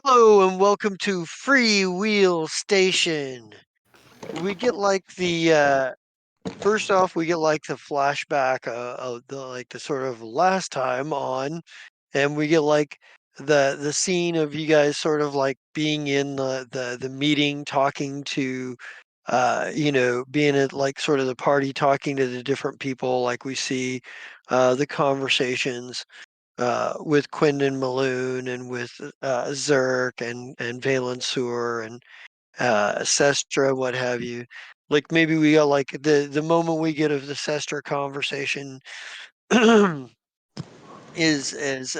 Hello and welcome to Free Wheel Station. We get like the first off, we get like the flashback of the sort of last time on, and we get like the scene of you guys sort of like being in the meeting, talking to being at like sort of the party, talking to the different people. Like we see the conversations with Quindon Maloon and with Zerk and Valen Sur and Sestra, what have you. Like maybe we got like the moment we get of the Sestra conversation is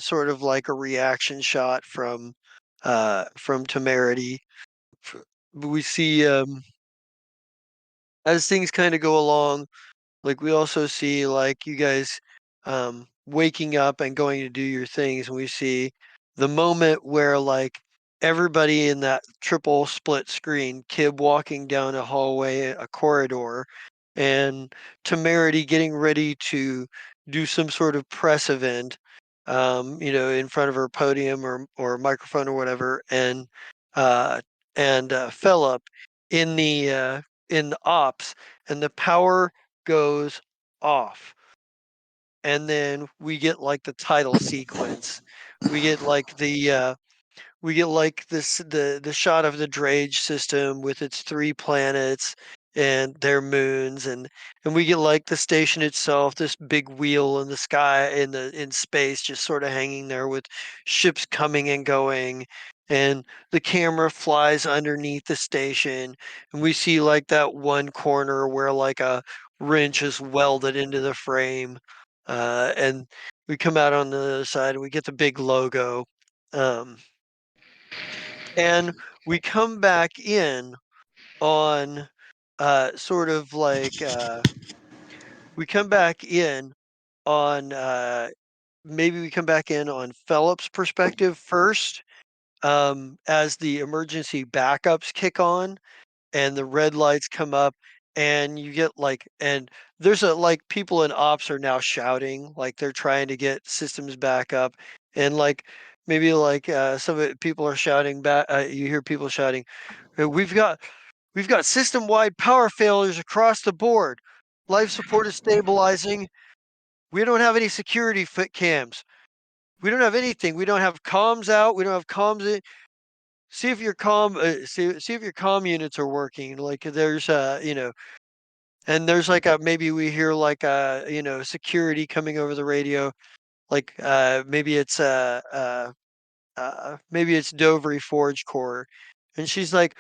sort of like a reaction shot from Temerity. We see as things kind of go along. Like we also see like you guys waking up and going to do your things, and we see the moment where like everybody in that triple split screen, Kib walking down a hallway, a corridor, and Temerity getting ready to do some sort of press event, in front of her podium or microphone or whatever, uh, and Philip in the ops, and the power goes off, and then we get like the title sequence. We get like the shot of the Drage system with its 3 planets and their moons, and we get like the station itself, this big wheel in the sky, in space, just sort of hanging there with ships coming and going, and the camera flies underneath the station, and we see like that one corner where like a wrench is welded into the frame, and we come out on the other side and we get the big logo. Um, and we come back in on sort of like we come back in on maybe we come back in on Philip's perspective first, as the emergency backups kick on and the red lights come up and you get like and there's a like people in ops are now shouting like they're trying to get systems back up and like maybe like some of it, people are shouting back you hear people shouting we've got system-wide power failures across the board. Life support is stabilizing. We don't have any security fit cams. We don't have anything. We don't have comms out. We don't have comms in. See if your see if your comm units are working. Like there's and there's like a maybe we hear like security coming over the radio. Like maybe it's Dovery Forge Core, and she's like,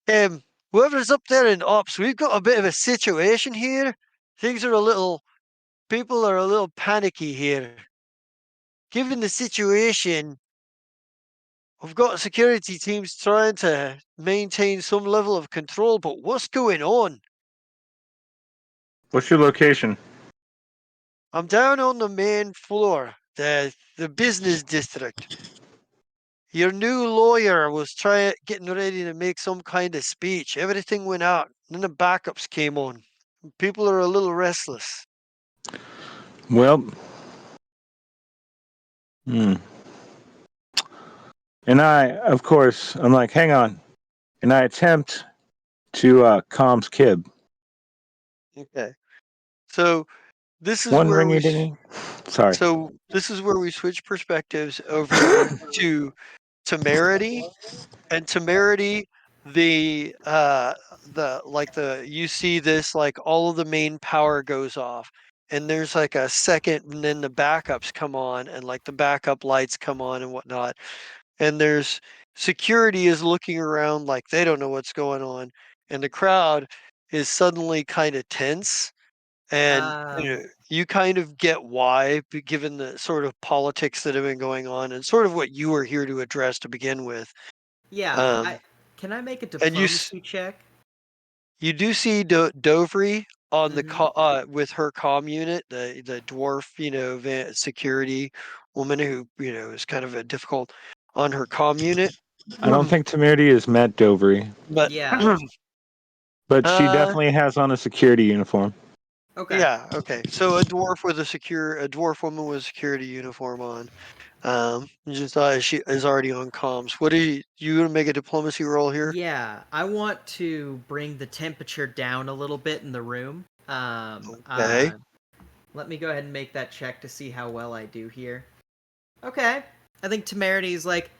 whoever's up there in ops, we've got a bit of a situation here. Things are a little People are a little panicky here. Given the situation, we've got security teams trying to maintain some level of control, but what's going on? What's your location? I'm down on the main floor, the business district. Your new lawyer was getting ready to make some kind of speech. Everything went out. Then the backups came on. People are a little restless. Well, hmm. And I, of course, I'm like, hang on. And I attempt to comms Kib. Okay. So this is One where we ringy dingy. Sorry. so this is where we switch perspectives over to temerity. And temerity, the you see this like all of the main power goes off and there's like a second and then the backups come on and like the backup lights come on and whatnot. And there's security is looking around like they don't know what's going on. And the crowd is suddenly kind of tense. And you kind of get why, given the sort of politics that have been going on and sort of what you were here to address to begin with. Yeah, I Um, can I make a and diplomacy check? you do see Dovry on the Mhm. with her comm unit, the dwarf, security woman who is kind of a difficult on her comm unit. I don't think Temerity has met Dovery, But Yeah. but she uh, definitely has on a security uniform. Okay. yeah, okay. So a dwarf woman with a security uniform on. Just she is already on comms. What are you gonna make a diplomacy roll here? Yeah, I want to bring the temperature down a little bit in the room. Okay. Let me go ahead and make that check to see how well I do here. Okay. I think Temerity is like,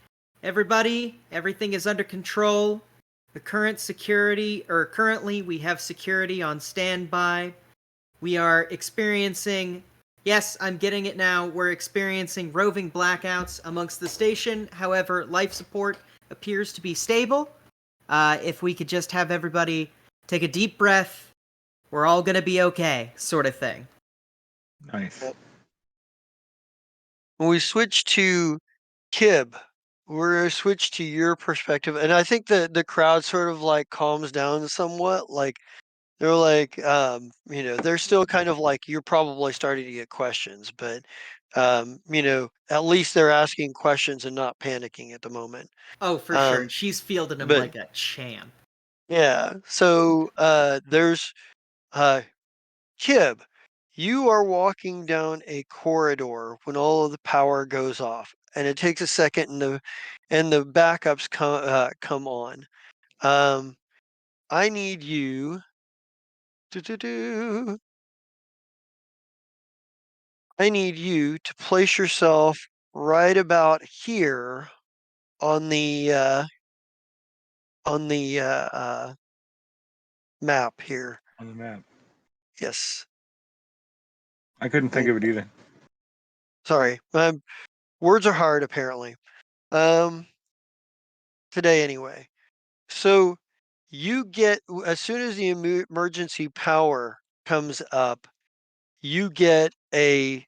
everybody, everything is under control. Currently we have security on standby. We are experiencing, yes, I'm getting it now, we're experiencing roving blackouts amongst the station. However, life support appears to be stable. If we could just have everybody take a deep breath, we're all gonna be okay, sort of thing. Nice. When we switch to Kib, we're gonna switch to your perspective, and I think the crowd sort of like calms down somewhat. Like they're like, they're still kind of like you're probably starting to get questions, but at least they're asking questions and not panicking at the moment. Oh, for sure. Um, She's fielding him but like a champ. yeah, so there's uh Kib, you are walking down a corridor when all of the power goes off, and it takes a second, and the backups come on. Um, I need you. doo-doo-doo, I need you to place yourself right about here on the map here. On the map. Yes. I couldn't think of it either. Sorry. Words are hard apparently. Um, Today anyway. So you get as soon as the emergency power comes up, you get a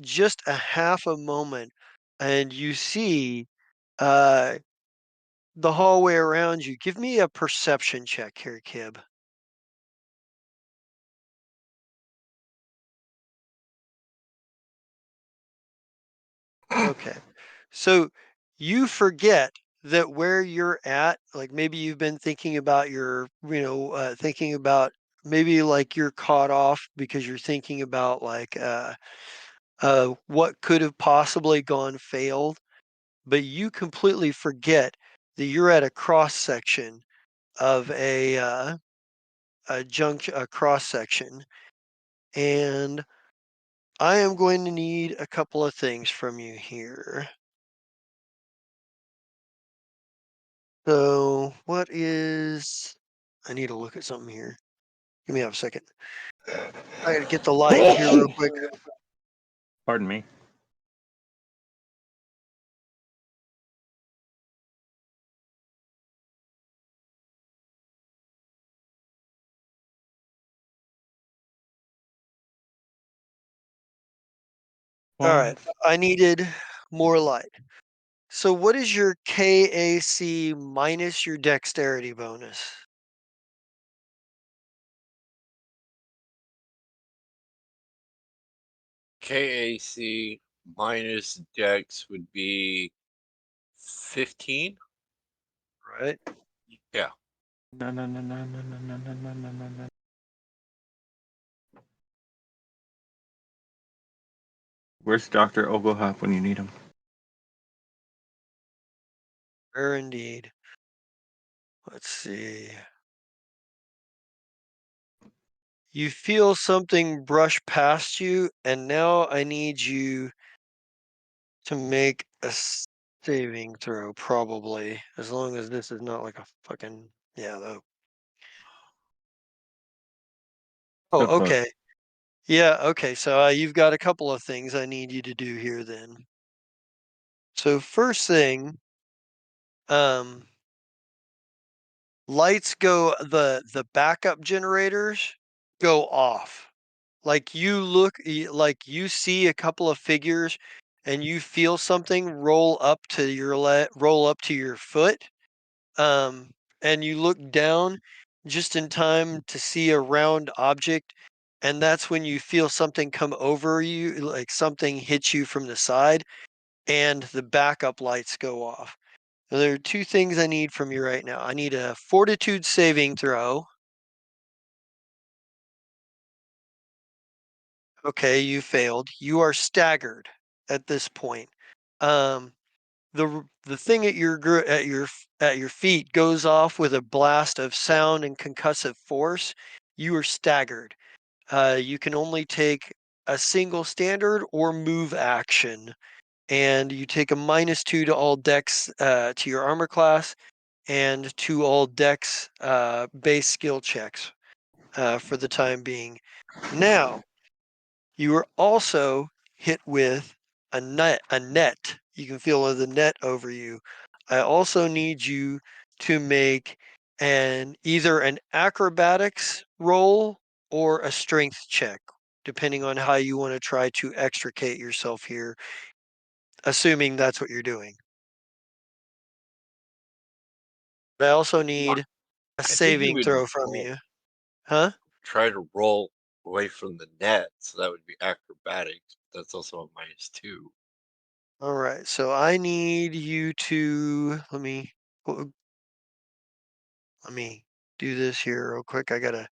just a half a moment, and you see uh, the hallway around you. Give me a perception check here, Kib. Okay. So you forget that where you're at, like maybe you've been thinking about thinking about maybe like you're caught off because you're thinking about like what could have possibly gone failed, but you completely forget that you're at a cross section of a cross section, and I am going to need a couple of things from you here. So, I need to look at something here. Give me a second. I gotta get the light in here real quick. Pardon me. All right, I needed more light. So, what is your KAC minus your dexterity bonus? KAC minus Dex would be 15. Right? Yeah. No, no, no, no, no, no, no, no, no, no, no, no. Where's Dr. Oglehop when you need him? Rare indeed. Let's see. You feel something brush past you, and now I need you to make a saving throw, probably, as long as this is not like a fucking though. So Oh, close. okay. Yeah, okay. So you've got a couple of things I need you to do here then. So first thing, um, lights go the backup generators go off. Like like you see a couple of figures and you feel something roll up to your foot. Um, and you look down just in time to see a round object, and that's when you feel something come over you, like something hits you from the side, and the backup lights go off. Now, there are two things I need from you right now. I need a fortitude saving throw. Okay, you failed. You are staggered at this point. Um, the thing at your feet goes off with a blast of sound and concussive force. You are staggered. You can only take a single standard or move action, and you take a -2 to all dex to your armor class and to all dex base skill checks for the time being. Now, you are also hit with a net. You can feel the net over you. I also need you to make either an acrobatics roll or a strength check, depending on how you want to try to extricate yourself here, assuming that's what you're doing. But I also need a I think you saving would throw from roll, you. Huh? try to roll away from the net, so that would be acrobatics. That's also a -2. All right. So I need you to let me do this here real quick. I gotta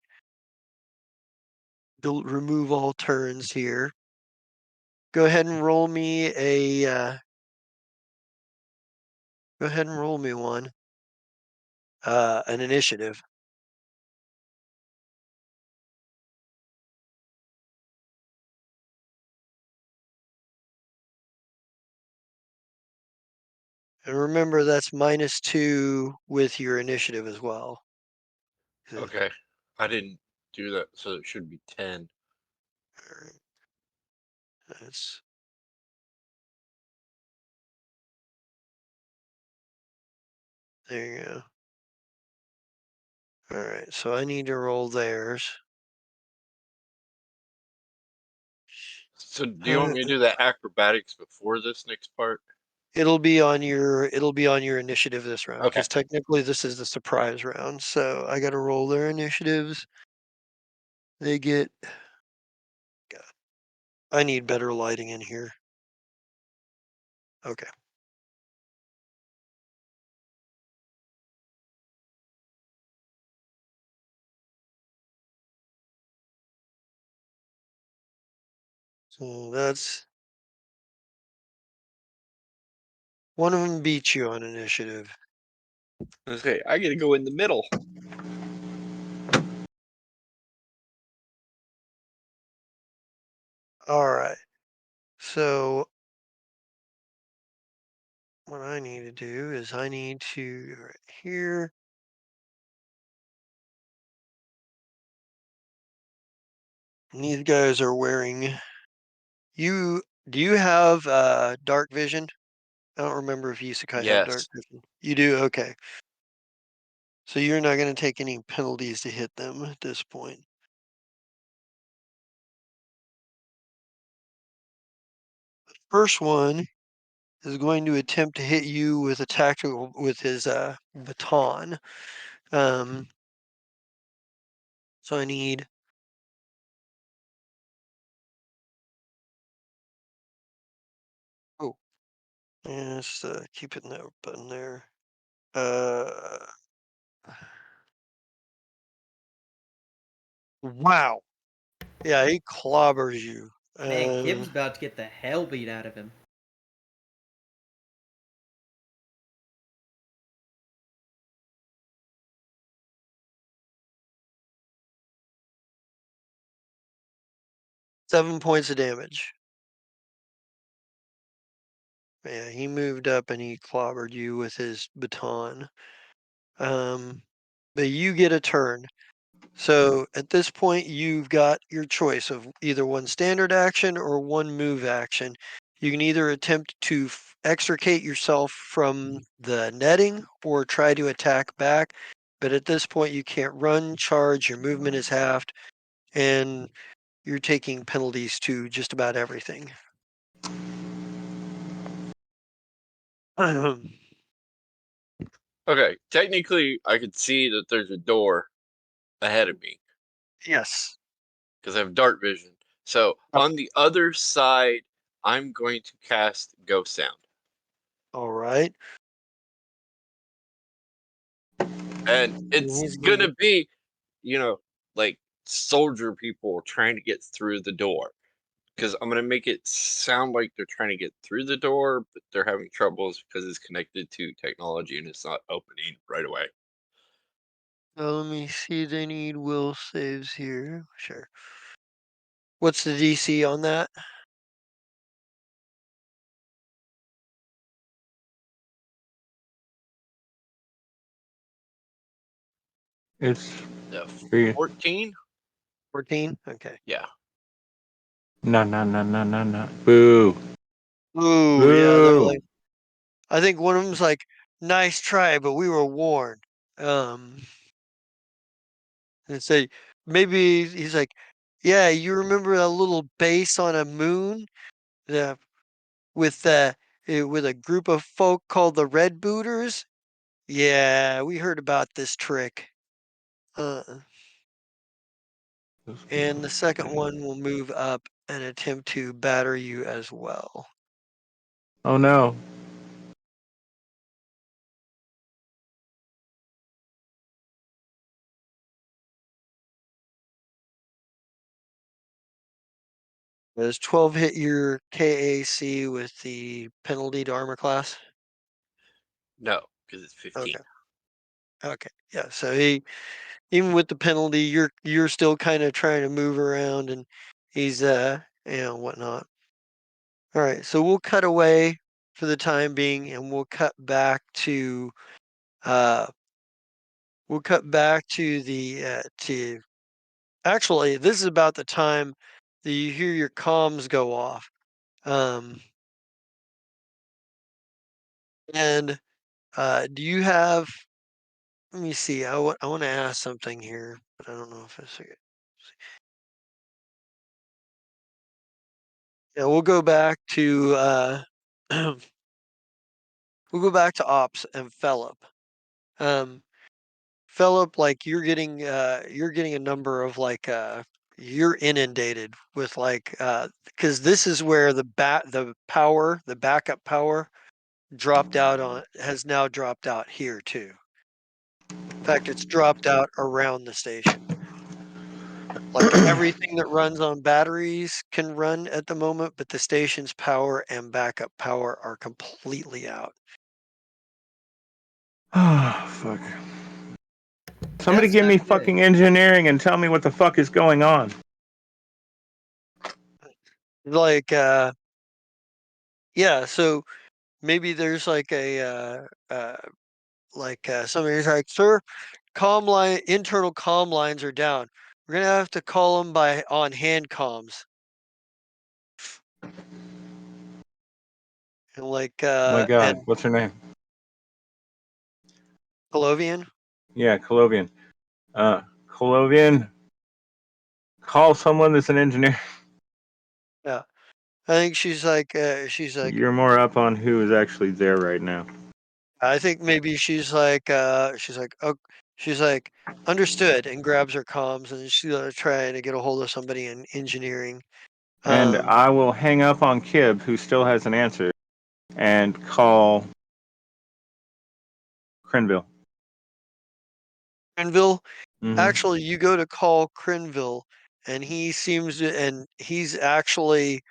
remove all turns here. Go ahead and roll me go ahead and roll me one. An initiative. And remember that's -2 with your initiative as well. Okay. I didn't do that, so it should be 10. All right. That's there you go. All right, so I need to roll theirs. So do you want me to do the acrobatics before this next part? It'll be on your initiative this round Okay. because technically this is the surprise round. So I got to roll their initiatives. They get. God, I need better lighting in here. Okay. So that's one of them beats you on initiative. Okay, I gotta go in the middle. All right. So what I need to do is I need to right here. And these guys are wearing. You do you have dark vision? I don't remember if Isekai had dark Yes. vision. You do? Okay. So you're not going to take any penalties to hit them at this point. First one is going to attempt to hit you with a tactical with his baton. So I need. Oh, yeah, let's keep it in that button there. Uh, wow. Yeah, he clobbers you. Man, Gibbs about to get the hell beat out of him. Seven points of damage. Yeah, he moved up and he clobbered you with his baton. But you get a turn. So at this point, you've got your choice of either one standard action or one move action. You can either attempt to extricate yourself from the netting or try to attack back. But at this point, you can't run, charge, your movement is halved, and you're taking penalties to just about everything. Okay, technically, I could see that there's a door ahead of me Yes. because I have dark vision. So on the other side, I'm going to cast Ghost Sound. All right. And it's He's gonna gonna be, you know, like soldier people trying to get through the door. Because I'm gonna make it sound like they're trying to get through the door, but they're having troubles because it's connected to technology and it's not opening right away. let me see. They need will saves here. Sure. What's the DC on that? It's The free. 14? 14? Okay. Yeah. No, no, no, no, no, no. Boo. Ooh, yeah, they're Boo. like, I think one of them's like, nice try, but we were warned. Um, and say, maybe he's like, yeah, you remember a little base on a moon uh, with, with a group of folk called the Red Booters? Yeah, we heard about this trick. Uh, and the second one will move up and attempt to batter you as well. Oh no. Does 12 hit your KAC with the penalty to armor class? No, because it's 15. Okay. Okay. Yeah. So even with the penalty, you're still kind of trying to move around and he's whatnot. All right. So we'll cut away for the time being and uh we'll cut back to the to actually this is about the time that you hear your comms go off. Um and do you have let me see. I want to ask something here, but I don't know if it's okay. Yeah, we'll go back to we'll go back to Ops and Philip. Philip, like you're getting a number of like you're inundated with like because this is where the backup power has now dropped out here too. In fact, it's dropped out around the station. Like everything that runs on batteries can run at the moment, but the station's power and backup power are completely out. Oh, fuck. Somebody That's give me not good. fucking engineering and tell me what the fuck is going on. Like yeah, so maybe there's like somebody's like, sir, internal comm lines are down. We're gonna have to call them on hand comms. And like Oh my god, and what's her name? Colovian. Yeah, Colovian. Colovian, call someone that's an engineer. Yeah, I think she's like You're more up on who is actually there right now. I think maybe oh, she's like understood and grabs her comms and she's trying to get a hold of somebody in engineering. And I will hang up on Kib, who still has an answer, and call Crenville. Crenville. Mm-hmm. Actually, you go to call Crenville, and he's actually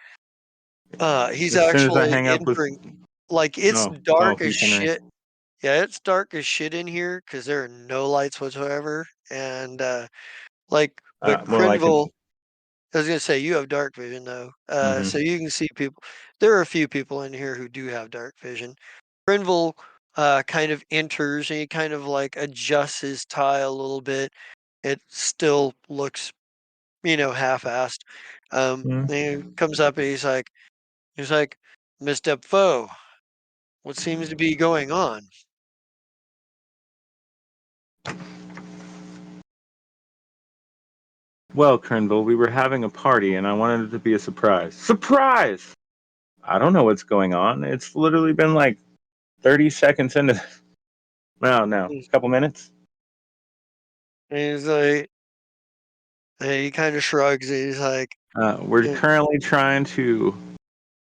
As soon as I hang up with, entering. Like it's oh, dark as he's Henry. shit. Yeah, it's dark as shit in here because there are no lights whatsoever. And but More like Crenville, it's. I was gonna say you have dark vision though, Mm-hmm. so you can see people. There are a few people in here who do have dark vision. Crenville kind of enters and he kind of like adjusts his tie a little bit. It still looks, half-assed. Mm-hmm. And he comes up and he's like, Miss Defoe, what seems to be going on? Well, Crenville, we were having a party, and I wanted it to be a surprise. Surprise! I don't know what's going on. It's literally been like 30 seconds into. No, a couple minutes. And he's like, and he kind of shrugs. And he's like, We're "Eh, currently trying to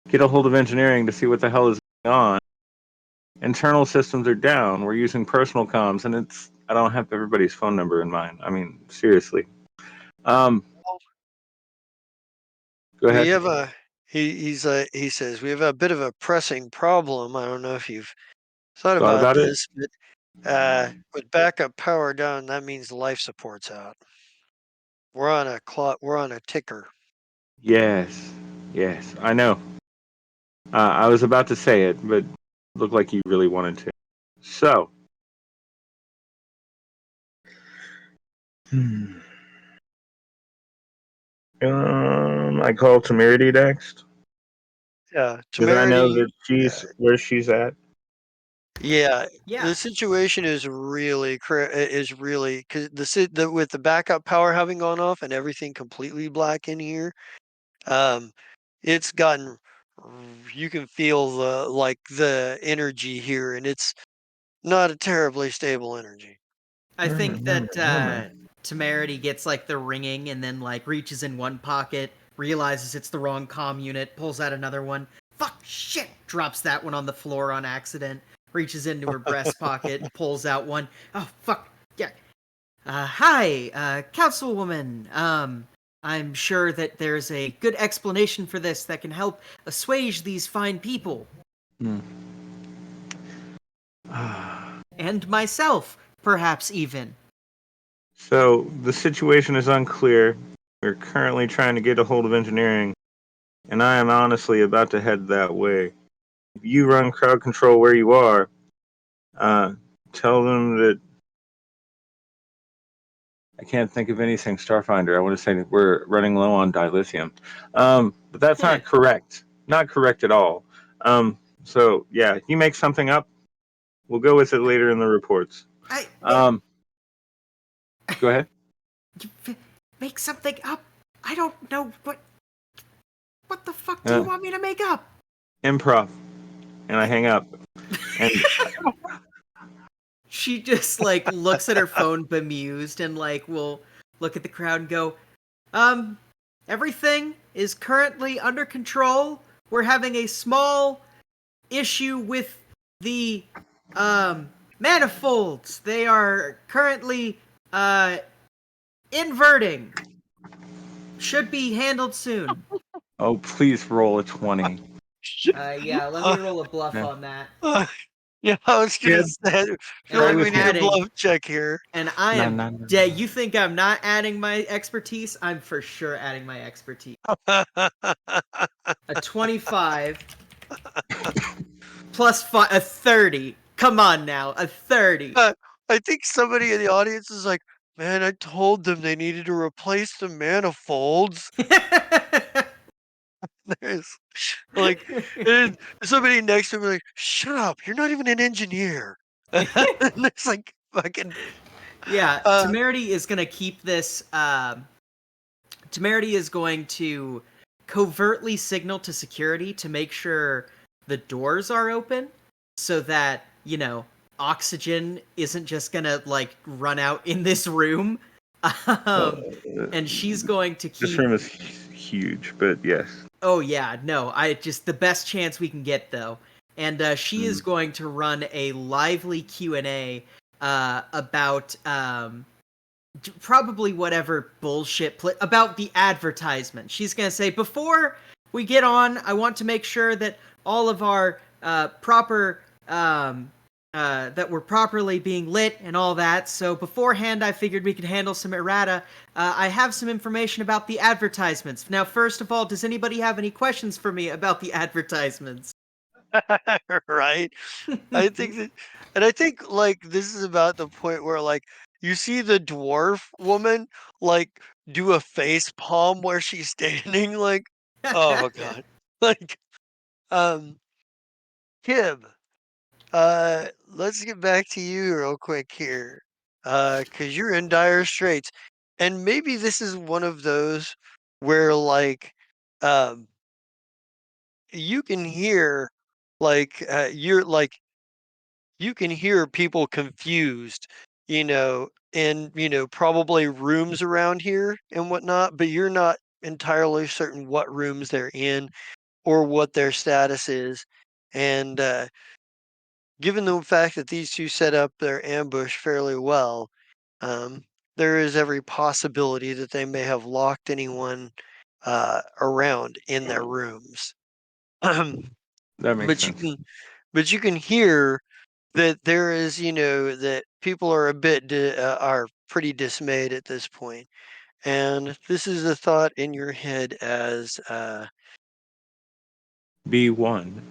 get a hold of engineering to see what the hell is going on. Internal systems are down. We're using personal comms, and I don't have everybody's phone number in mind. I mean, seriously. Um, go we ahead. have a." He says we have a bit of a pressing problem. I don't know if you've thought Thought about about it? this, but with backup power down, that means life support's out. We're on a ticker. Yes, yes, I know. I was about to say it, but looked like you really wanted to. So, I call Temerity next Yeah, because I know Temerity. that she's where she's at. Yeah, Yeah. the situation is really because with the backup power having gone off and everything completely black in here, um, it's gotten. You can feel the energy here, and it's not a terribly stable energy. I think Murmur, that murmur. Temerity gets like the ringing and then like reaches in one pocket, realizes it's the wrong comm unit, pulls out another one. Fuck, shit! Drops that one on the floor on accident. Reaches into her breast pocket, pulls out one. Oh fuck! Yeah. Hi, councilwoman. I'm sure that there's a good explanation for this that can help assuage these fine people Hmm. and myself, perhaps even. So the situation is unclear. We're currently trying to get a hold of engineering, and I am honestly about to head that way. If you run crowd control where you are, uh, tell them that I can't think of anything Starfinder. I want to say that we're running low on dilithium, but that's not correct. Not correct at all. So yeah, you make something up. We'll go with it later in the reports. I Go ahead. make something up. I don't know what. What the fuck do you Uh, want me to make up? Improv, and I hang up. And She just like looks at her phone bemused and like will look at the crowd and go, everything is currently under control. We're having a small issue with the manifolds. They are currently inverting. Should be handled soon. oh, please roll a 20. Yeah, let me roll a bluff Yeah. on that. Yeah, I was Yeah. gonna say, I feel And like I'm we need a adding, bluff check here. and I No, am no, no, dead. no. You think I'm not adding my expertise? I'm for sure adding my expertise. A 25 plus a 30. Come on now, a 30. I think somebody in the audience is like, man, I told them they needed to replace the manifolds. There's like, and somebody next to me like, shut up, you're not even an engineer. And it's like fucking Yeah, uh, Temerity is gonna keep this. Temerity is going to covertly signal to security to make sure the doors are open, so that oxygen isn't just gonna like run out in this room. Um, and she's going to This keep. room is huge, but yes. Oh yeah, no, I just the best chance we can get though, and she is going to run a lively Q&A about probably whatever bullshit about the advertisement. She's gonna say, before we get on, I want to make sure that all of our proper that we're properly being lit and all that. So beforehand, I figured we could handle some errata. I have some information about the advertisements. Now, first of all, does anybody have any questions for me about the advertisements? right? I think that, and I think like this is about the point where like you see the dwarf woman like do a face palm where she's standing, like, oh god, like, um, Kim, let's get back to you real quick here, because you're in dire straits, and maybe this is one of those where like, um, you can hear like you're like you can hear people confused, in, probably rooms around here and whatnot, but you're not entirely certain what rooms they're in or what their status is. And given the fact that these two set up their ambush fairly well, um, there is every possibility that they may have locked anyone around in their rooms. That makes but you sense. can, but you can hear that there is, that people are are pretty dismayed at this point, and this is a thought in your head B1.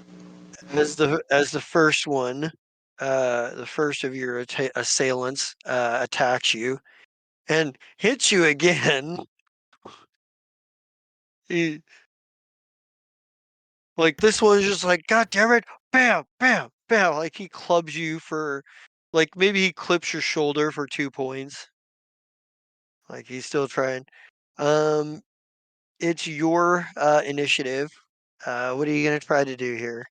as the first one, the first of your assailants attacks you and hits you again. He, like this one's just like, God damn it, bam, bam, bam. Like he clubs you for, like maybe he clips your shoulder for 2 points. Like he's still trying. Um, It's your initiative. What are you going to try to do here?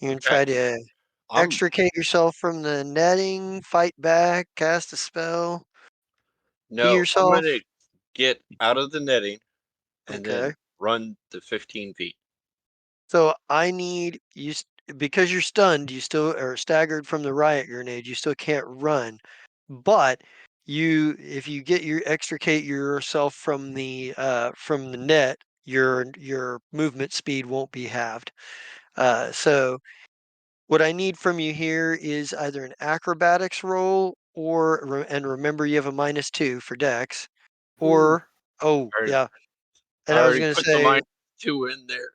You're going to Okay. try to I'm extricate yourself from the netting, fight back, cast a spell, be no, I'm yourself. gonna get out of the netting and Okay. then run the 15 feet. So I need you because you're stunned. You still are staggered from the riot grenade. You still can't run, but if you get your extricate yourself from the net, your movement speed won't be halved. So what I need from you here is either an acrobatics roll and remember you have a -2 for dex, Ooh. or oh I yeah, I and already put the -2 in there.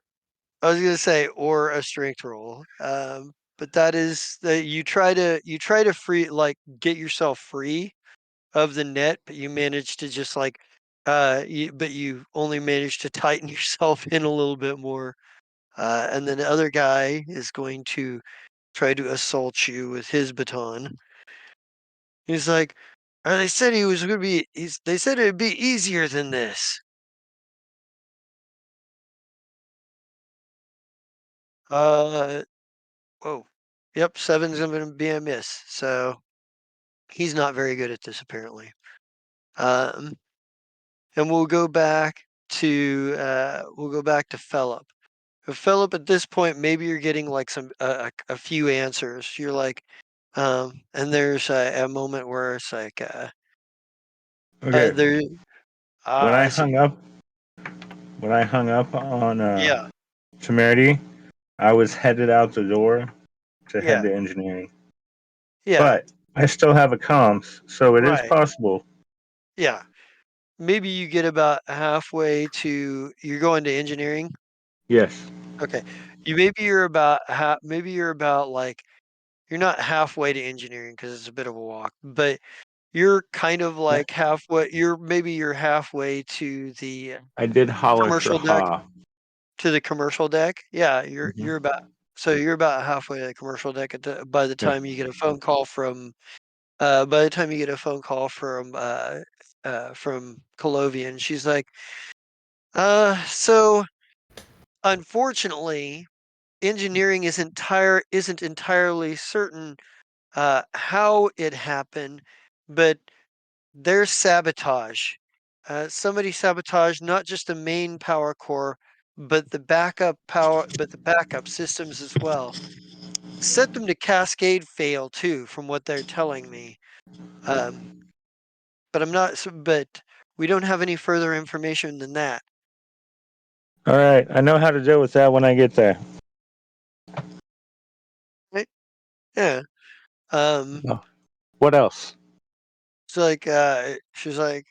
I was gonna say or a strength roll. But that is that you try to get yourself free of the net, but you manage to just like but you only manage to tighten yourself in a little bit more. And then the other guy is going to try to assault you with his baton. He's like, they said he was gonna be. They said it'd be easier than this. Uh, whoa. Yep, 7's going to be a miss. So he's not very good at this apparently. And we'll go back to Philip. Philip, at this point, maybe you're getting like a few answers. You're like, and there's a moment where it's like, Okay. there. When I I see. hung up on Yeah, Temerity, I was headed out the door to head yeah, to engineering. yeah. But I still have a comms, so it is Right. possible. Yeah. Maybe you get about halfway to. You're going to engineering. Yes. Okay. Maybe you're about like you're not halfway to engineering because it's a bit of a walk, but you're kind of like halfway. You're halfway to the I did holler commercial deck. Shaha. To the commercial deck. Yeah, Mhm. you're about halfway to the commercial deck by the Okay. time you get a phone call from by the time you get a phone call from Colovian. She's like, so unfortunately, engineering isn't entirely certain how it happened, but there's sabotage. Somebody sabotaged not just the main power core, but the backup systems as well. Set them to cascade fail too, from what they're telling me. Um, but I'm not. But we don't have any further information than that. All right. I know how to deal with that when I get there. Right? Yeah. Um, Oh. What else? it's like she's like,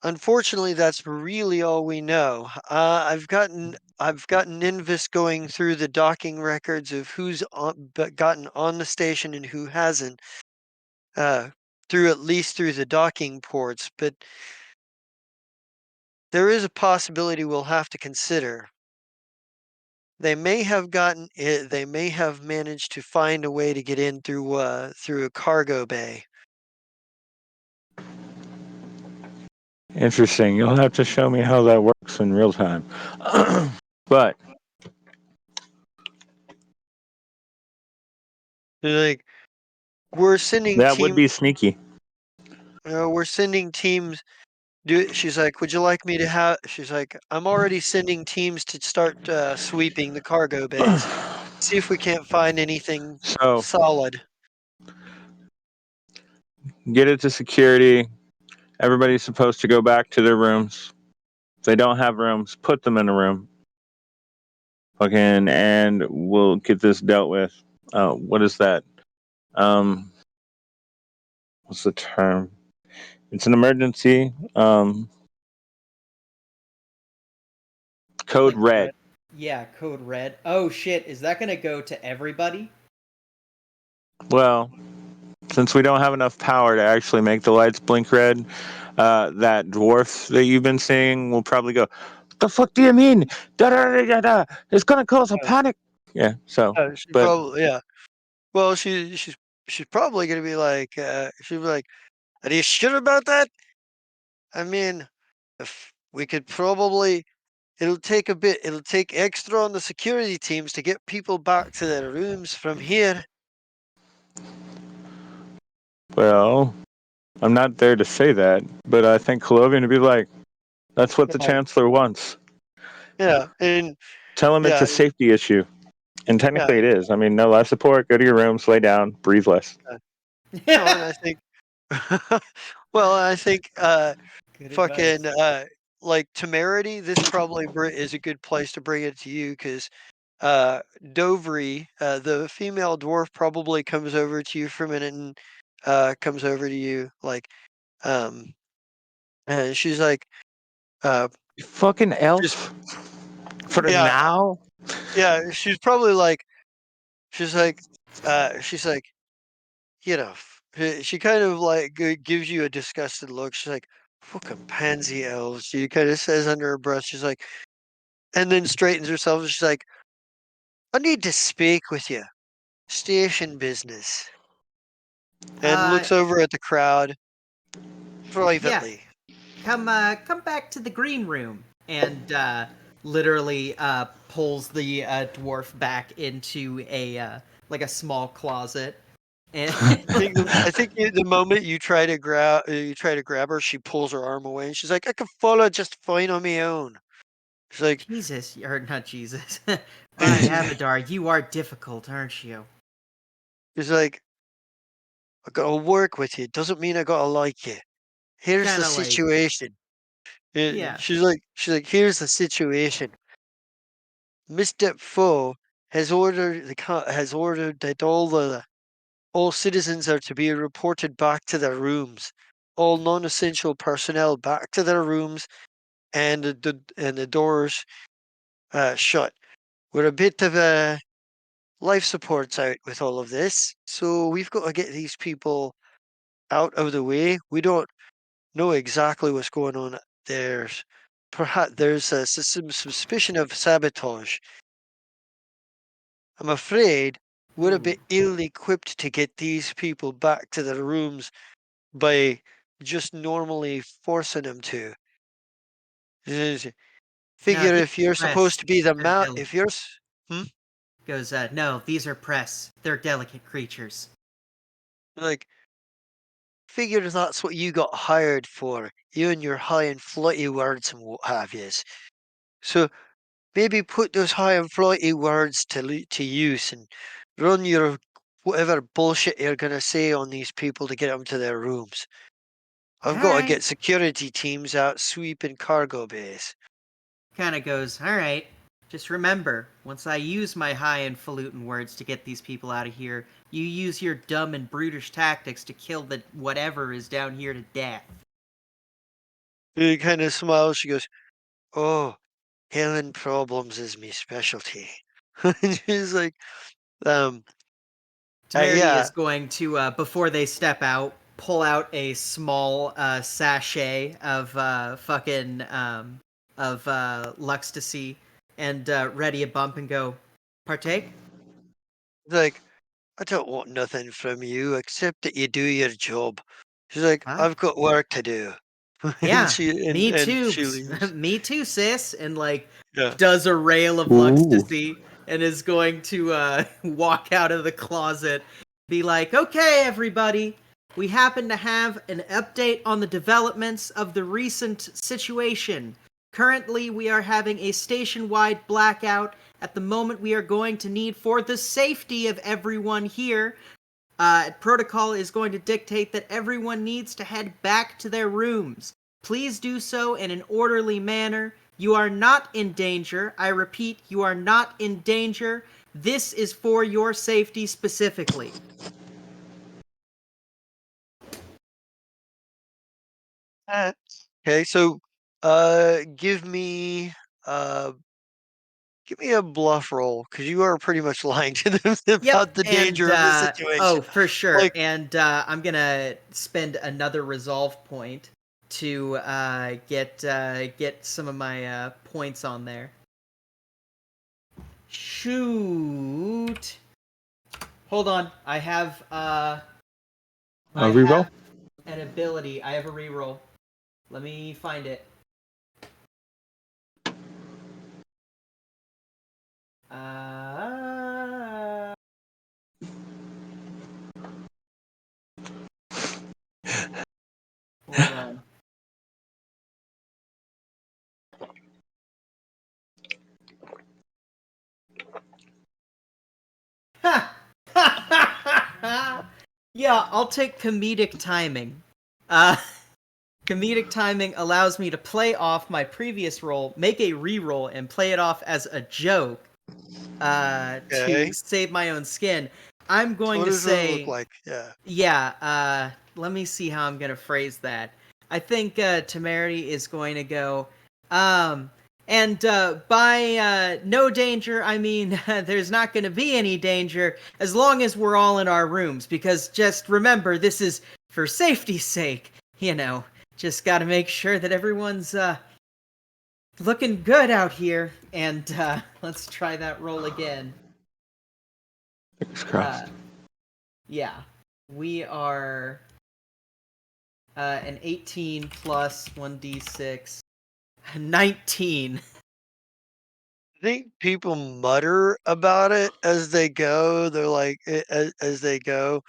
unfortunately, that's really all we know. I've gotten Invis going through the docking records of gotten on the station and who hasn't, at least through the docking ports. But there is a possibility we'll have to consider. They may have gotten it. They may have managed to find a way to get in through a cargo bay. Interesting. You'll have to show me how that works in real time. But They're like, we're sending that would teams. be sneaky. We're sending teams. She's like, would you like me to have? She's like, I'm already sending teams to start sweeping the cargo bays. See if we can't find anything So solid. get it to security. Everybody's supposed to go back to their rooms. If they don't have rooms, put them in a room. Fucking, and we'll get this dealt with. What is that? Um, what's the term? It's an emergency. Code Like red. yeah, code red. Oh shit, is that gonna go to everybody? Well, since we don't have enough power to actually make the lights blink red, that dwarf that you've been seeing will probably go, "What the fuck do you mean? Da da da da da! It's gonna cause a Uh, panic." Yeah. So, she but probably yeah. Well, she's probably gonna be like she'll be like, are you sure about that? I mean, if we could probably it'll take a bit. It'll take extra on the security teams to get people back to their rooms from here. well, I'm not there to say that, but I think Colovian would be like, "That's what the Yeah, chancellor wants." yeah, and Tell him it's yeah, a safety issue, and yeah. technically it is. I mean, no life support. Go to your rooms, lay down, breathe less. No, and I think, well, I think, Good advice. fucking, like temerity. This probably is a good place to bring it to you because, Dovry, the female dwarf, probably comes over to you for a minute and, comes over to you like, um, and she's like, uh, You fucking just elf. For the yeah, now. yeah. She's probably like, she's like, she's like, you know, she kind of like gives you a disgusted look. She's like, "Fucking pansy elves." She kind of says under her breath. She's like, and then straightens herself. And she's like, "I need to speak with you. Station business." And Uh looks over at the crowd yeah, privately. come back to the green room and literally pulls the dwarf back into a a small closet. And I think the moment you try to grab her, she pulls her arm away and she's like, "I can follow just fine on my own." She's like, Jesus, or not Jesus. By Abadar, you are difficult, aren't you? she's like, "I gotta work with you. Doesn't mean I gotta like you. Here's the Kind of like, situation." yeah. She's like, "Here's the situation. Mr. Foe has ordered that all citizens are to be reported back to their rooms. All non-essential personnel back to their rooms, and the doors shut. We're a bit of a life support's out with all of this, so we've got to get these people out of the way. We don't know exactly what's going on. There's some suspicion of sabotage. I'm afraid we're a Ooh. bit ill-equipped to get these people back to their rooms by just normally forcing them to. No, Figure these if you're are press. supposed to be the They're mount, delicate. if you're, Goes, no, these are press. They're delicate creatures. like, figure that's what you got hired for, you and your high and flighty words and what have yous. So maybe put those high and flighty words to use and run your whatever bullshit you're gonna say on these people to get them to their rooms. I've got to Alright. get security teams out sweeping cargo bays. Kind of goes, alright. Just remember, once I use my high and falutin words to get these people out of here, you use your dumb and brutish tactics to kill the whatever is down here to death. He kind of smiles. She goes, "Oh, killing problems is me specialty." And she's like, um, Temerity yeah, is going to, before they step out, pull out a small sachet of Luxtasy and ready a bump and go, partake? like, "I don't want nothing from you except that you do your job." She's like, Huh? "I've got work to do." and Yeah, she me and too. she leaves. Me too, sis. And like Yeah. does a rail of Ooh. Luxtasy and is going to walk out of the closet, be like, okay, everybody, we happen to have an update on the developments of the recent situation. Currently, we are having a station-wide blackout. At the moment, we are going to need, for the safety of everyone here, protocol is going to dictate that everyone needs to head back to their rooms. Please do so in an orderly manner. You are not in danger. I repeat, you are not in danger. This is for your safety specifically. Okay, so give me uh give me a bluff roll because you are pretty much lying to them Yep, about the and danger of the oh, situation. for sure. Like, And I'm gonna spend another resolve point to get some of my points on there. Shoot. Hold on. I have Reroll? an ability. I have a reroll. Let me find it. Uh, hold on. Yeah, I'll take comedic timing. Comedic timing allows me to play off my previous roll, make a reroll, and play it off as a joke to okay, save my own skin. I'm so going what to does it look say, like? Yeah. yeah, let me see how I'm going to phrase that. I think Temerity is going to go, and by no danger, I mean there's not going to be any danger as long as we're all in our rooms, because just remember, this is for safety's sake, you know. Just got to make sure that everyone's looking good out here. And let's try that roll again. Fingers crossed. Yeah, we are an 18 plus 1d6, 19. think people mutter about it as they go. They're like as they go,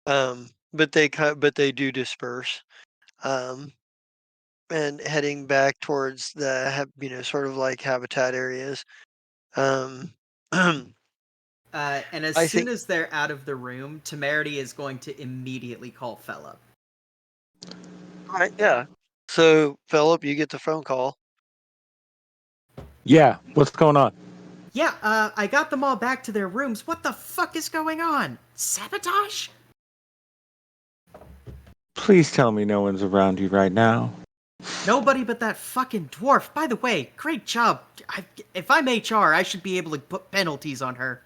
but they do disperse, um, and heading back towards the sort of like habitat areas. Um, And as I soon think, as they're out of the room, Temerity is going to immediately call Philip. right, yeah. So Philip, you get the phone call. Yeah, what's going on? Yeah, I got them all back to their rooms. What the fuck is going on? Sabotage? Please tell me no one's around you right now. Nobody but that fucking dwarf. By the way, great job. If I'm HR, I should be able to put penalties on her.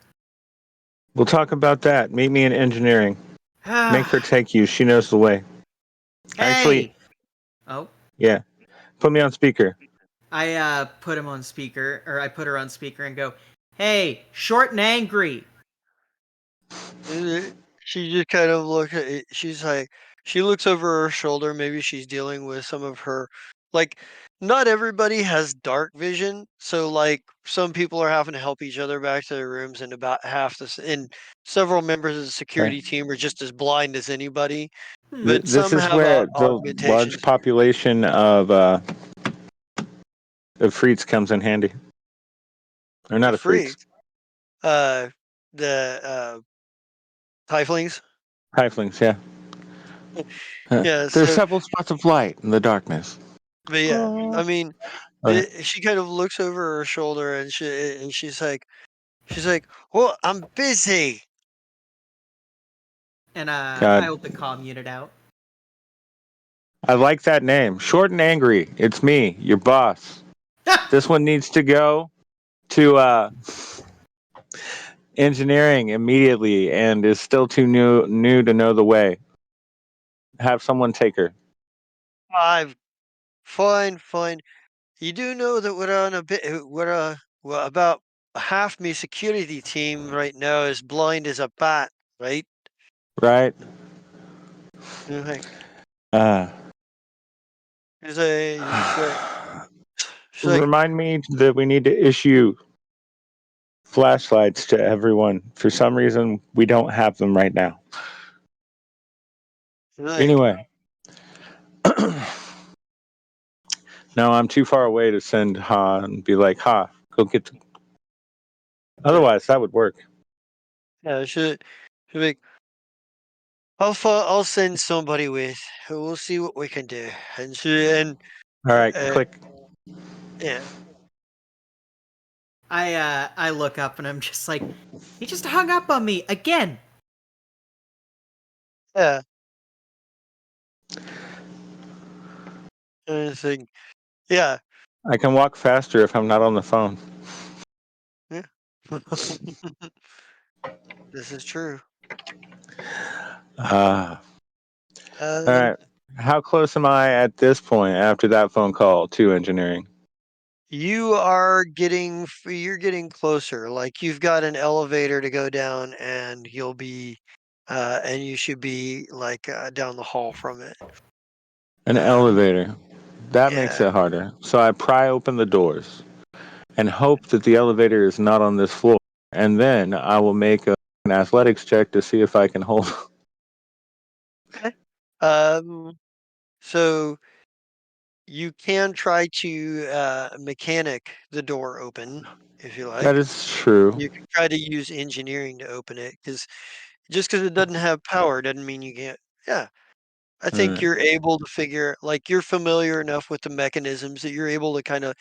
We'll talk about that. Meet me in engineering. Make her Ah, take you. She knows the way. Actually, hey! Oh, yeah. Put me on speaker. I put him on speaker, or I put her on speaker and go, hey, short and angry. She just kind of looks at it. She's like, she looks over her shoulder. Maybe she's dealing with some of her, like, not everybody has dark vision. So, like, some people are having to help each other back to their rooms, and about half and several members of the Okay. security team are just as blind as anybody. Hmm. But This some is have where the large augmentations. population of freaks comes in handy. Or not The of freaks. freaks, uh, the tieflings. Halflings, yeah. Yeah. There's So, several spots of light in the darkness. but yeah, I mean, Okay. she kind of looks over her shoulder and she's like, "Well, I'm busy." And I God. hold the comm unit out. I like that name. Short and angry. It's me, your boss. This one needs to go to engineering immediately and is still too new to know the way. Have someone take her. I've fine, fine. You do know that we're on a bit. Well, about half my security team right now is blind as a bat, right? Right? And like, Uh, she's like, she's like, remind me that we need to issue flashlights to everyone. For some reason, we don't have them right now. she's like, Anyway, no, I'm too far away to send Ha and be like, Ha, go get the. yeah, Otherwise, that would work. yeah. She's like, I'll send somebody with. We'll see what we can do. All right, Uh, click. yeah, I look up and I'm just like, he just hung up on me again. yeah. And I think, yeah, I can walk faster if I'm not on the phone. yeah. This is true. All Um, right. How close am I at this point after that phone call to engineering? you're getting closer. Like you've got an elevator to go down, and and you should be like down the hall from it. An Um, elevator. That makes yeah. it harder. So I pry open the doors and hope that the elevator is not on this floor. And then I will make an athletics check to see if I can hold. Okay. Um, so you can try to mechanic the door open if you That like. is true. You can try to use engineering to open it, because just because it doesn't have power doesn't mean you can't. Yeah, I think Uh, you're able to figure, like, you're familiar enough with the mechanisms that you're able to kind of.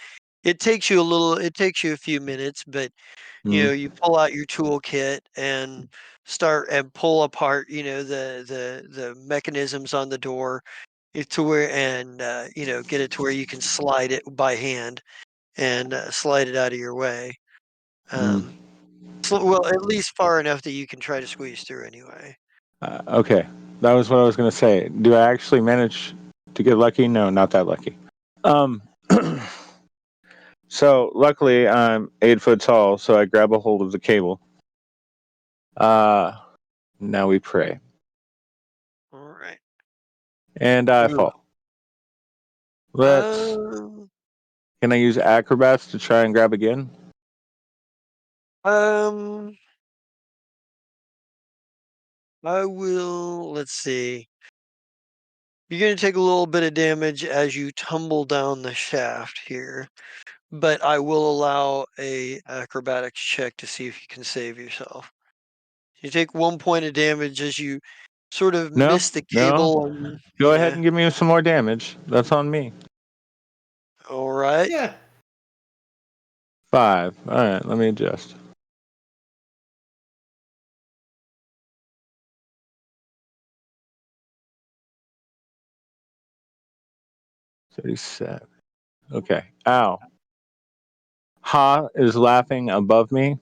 It takes you a few minutes, but mm, you pull out your toolkit and start and pull apart, the mechanisms on the door, to where, and get it to where you can slide it by hand and slide it out of your way. mm. Um, so, well, at least far enough that you can try to squeeze through anyway. Okay. That was what I was going to say. Do I actually manage to get lucky? No, not that lucky. Um, so luckily I'm 8 foot tall, so I grab a hold of the cable. Uh, now we pray. All right. And I Ooh. fall. Let's. Um, Can I use acrobats to try and grab again? Um, I will. Let's see. You're going to take a little bit of damage as you tumble down the shaft here, but I will allow a acrobatics check to see if you can save yourself. You take 1 point of damage as you sort of No, miss the no. cable. And, Go ahead yeah. and give me some more damage. That's on me. All right. Yeah. 5. All right, let me adjust. $37. Okay. Ow. Ha is laughing above me.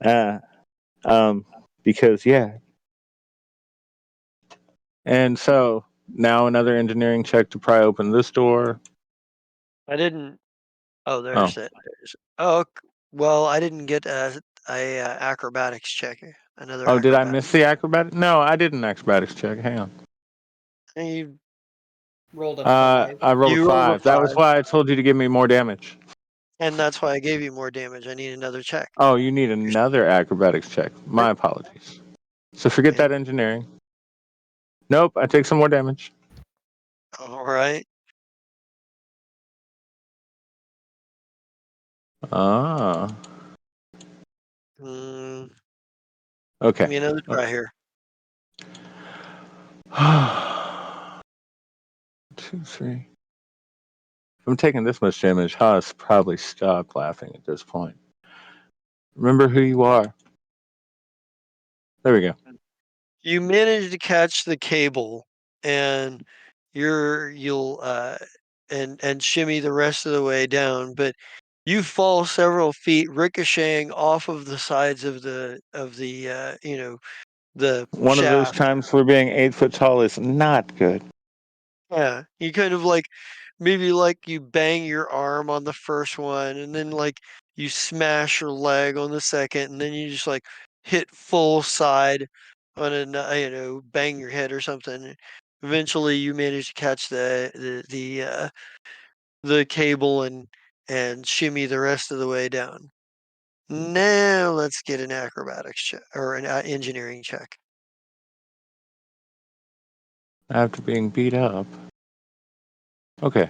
Uh, because yeah. And so now another engineering check to pry open this door. I didn't. Oh, Oh, there's it. Oh, well, I didn't get a acrobatics check. Another oh, did I acrobat. miss the acrobatic? No, I did an acrobatics check. Hang on. And you Rolled a 5. I rolled a you rolled a 5. That was 5, why I told you to give me more damage. and that's why I gave you more damage. I need another check. Oh, you need another acrobatics check. My apologies. So forget that And engineering. Nope, I take some more damage. all right. Ah. Give Okay. me another try here. 2, 3. If I'm taking this much damage, Haas probably stopped laughing at this point. Remember who you are. There we go. You manage to catch the cable, and you'll and shimmy the rest of the way down, but you fall several feet, ricocheting off of the sides of the the One of those shaft. times where being 8 foot tall is not good. Yeah, you kind of like maybe like you bang your arm on the first one, and then like you smash your leg on the second, and then you just like hit full side on bang your head or something. Eventually, you manage to catch the cable and shimmy the rest of the way down. Now let's get an acrobatics check or an engineering check. After being beat up. Okay.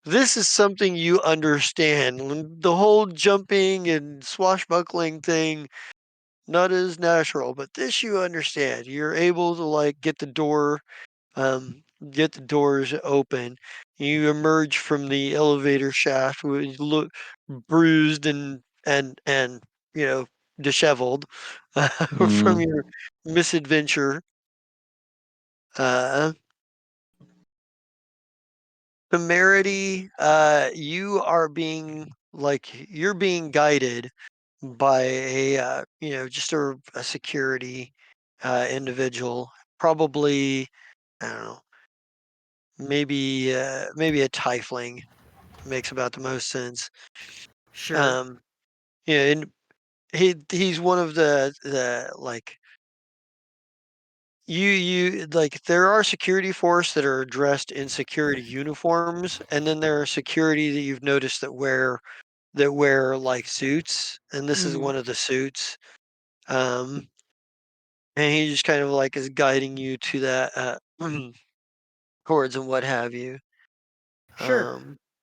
This is something you understand. The whole jumping and swashbuckling thing, not as natural, but this you understand. You're able to like get the doors open. You emerge from the elevator shaft with look bruised and disheveled from Mm, your misadventure. Uh, Temerity, you're being guided by just a security individual, probably, I don't know, maybe a tiefling makes about the most sense. Sure. Um, yeah, and he's one of the like you like there are security force that are dressed in security uniforms, and then there are security that you've noticed that wear like suits, and this is Mhm. one of the suits. Um, and he just kind of like is guiding you to that chords and what have you. Sure.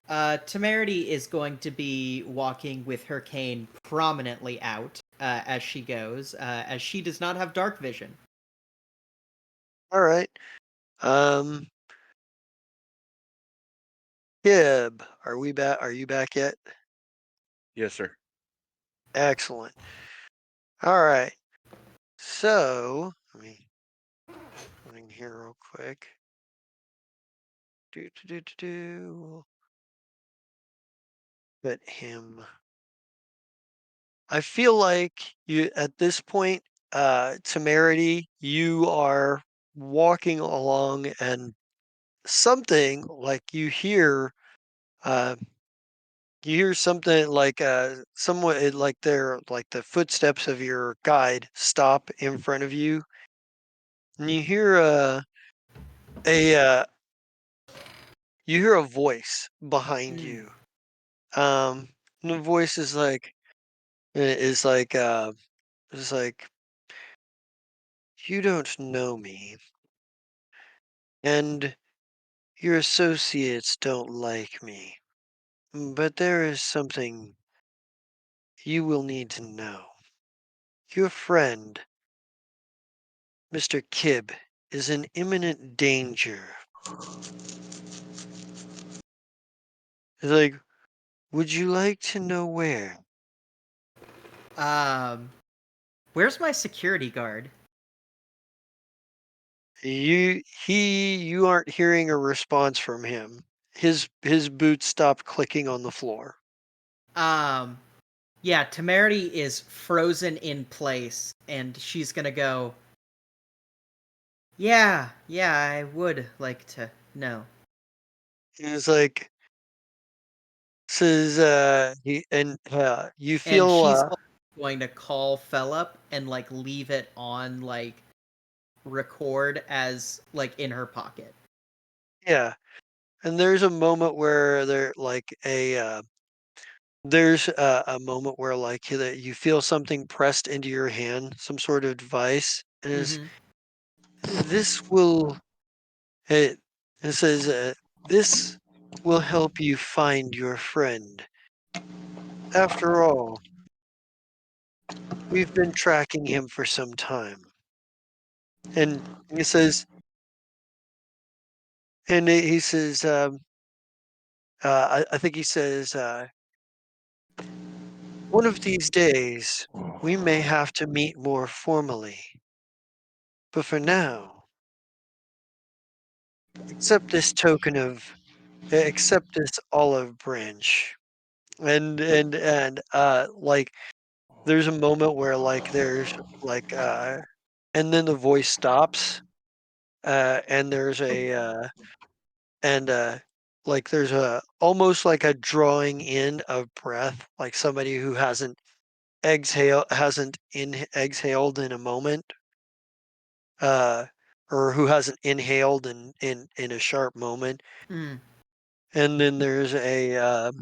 Um, Temerity is going to be walking with her cane prominently out as she goes, as she does not have dark vision. all right. Um, Gib, are we back? Are you back yet? Yes, sir. Excellent. All right. So let me put in here real quick. Do do do do do. But him. I feel like you at this point, Temerity, you are walking along and something like uh you hear something like someone like they're like the footsteps of your guide stop in front of you, and a you hear a voice behind Mm. you. Um And the voice is like, is like, is like, you don't know me, and your associates don't like me. But there is something you will need to know. Your friend, Mr. Kibb, is in imminent danger. It's like, would you like to know where? Um, where's my security guard? You aren't hearing a response from him. His boots stopped clicking on the floor. Um, yeah, Temerity is frozen in place, and she's gonna go. Yeah, I would like to know. He's like, says, you And feel, she's also going to call Philip and like leave it on like record as like in her pocket. yeah. And there's a moment where there's a moment where like you feel something pressed into your hand, some sort of device, and Mm-hmm. this will it, it says this will help you find your friend. After all, we've been tracking him for some time. And he says, he says, I think he says, one of these days we may have to meet more formally. But for now, accept this token of accept this olive branch. Like there's a moment where like there's like and then the voice stops and there's a and like there's a almost like a drawing in of breath, like somebody who hasn't exhaled in a moment, uh or who hasn't inhaled in a sharp moment. Mm. And then there's a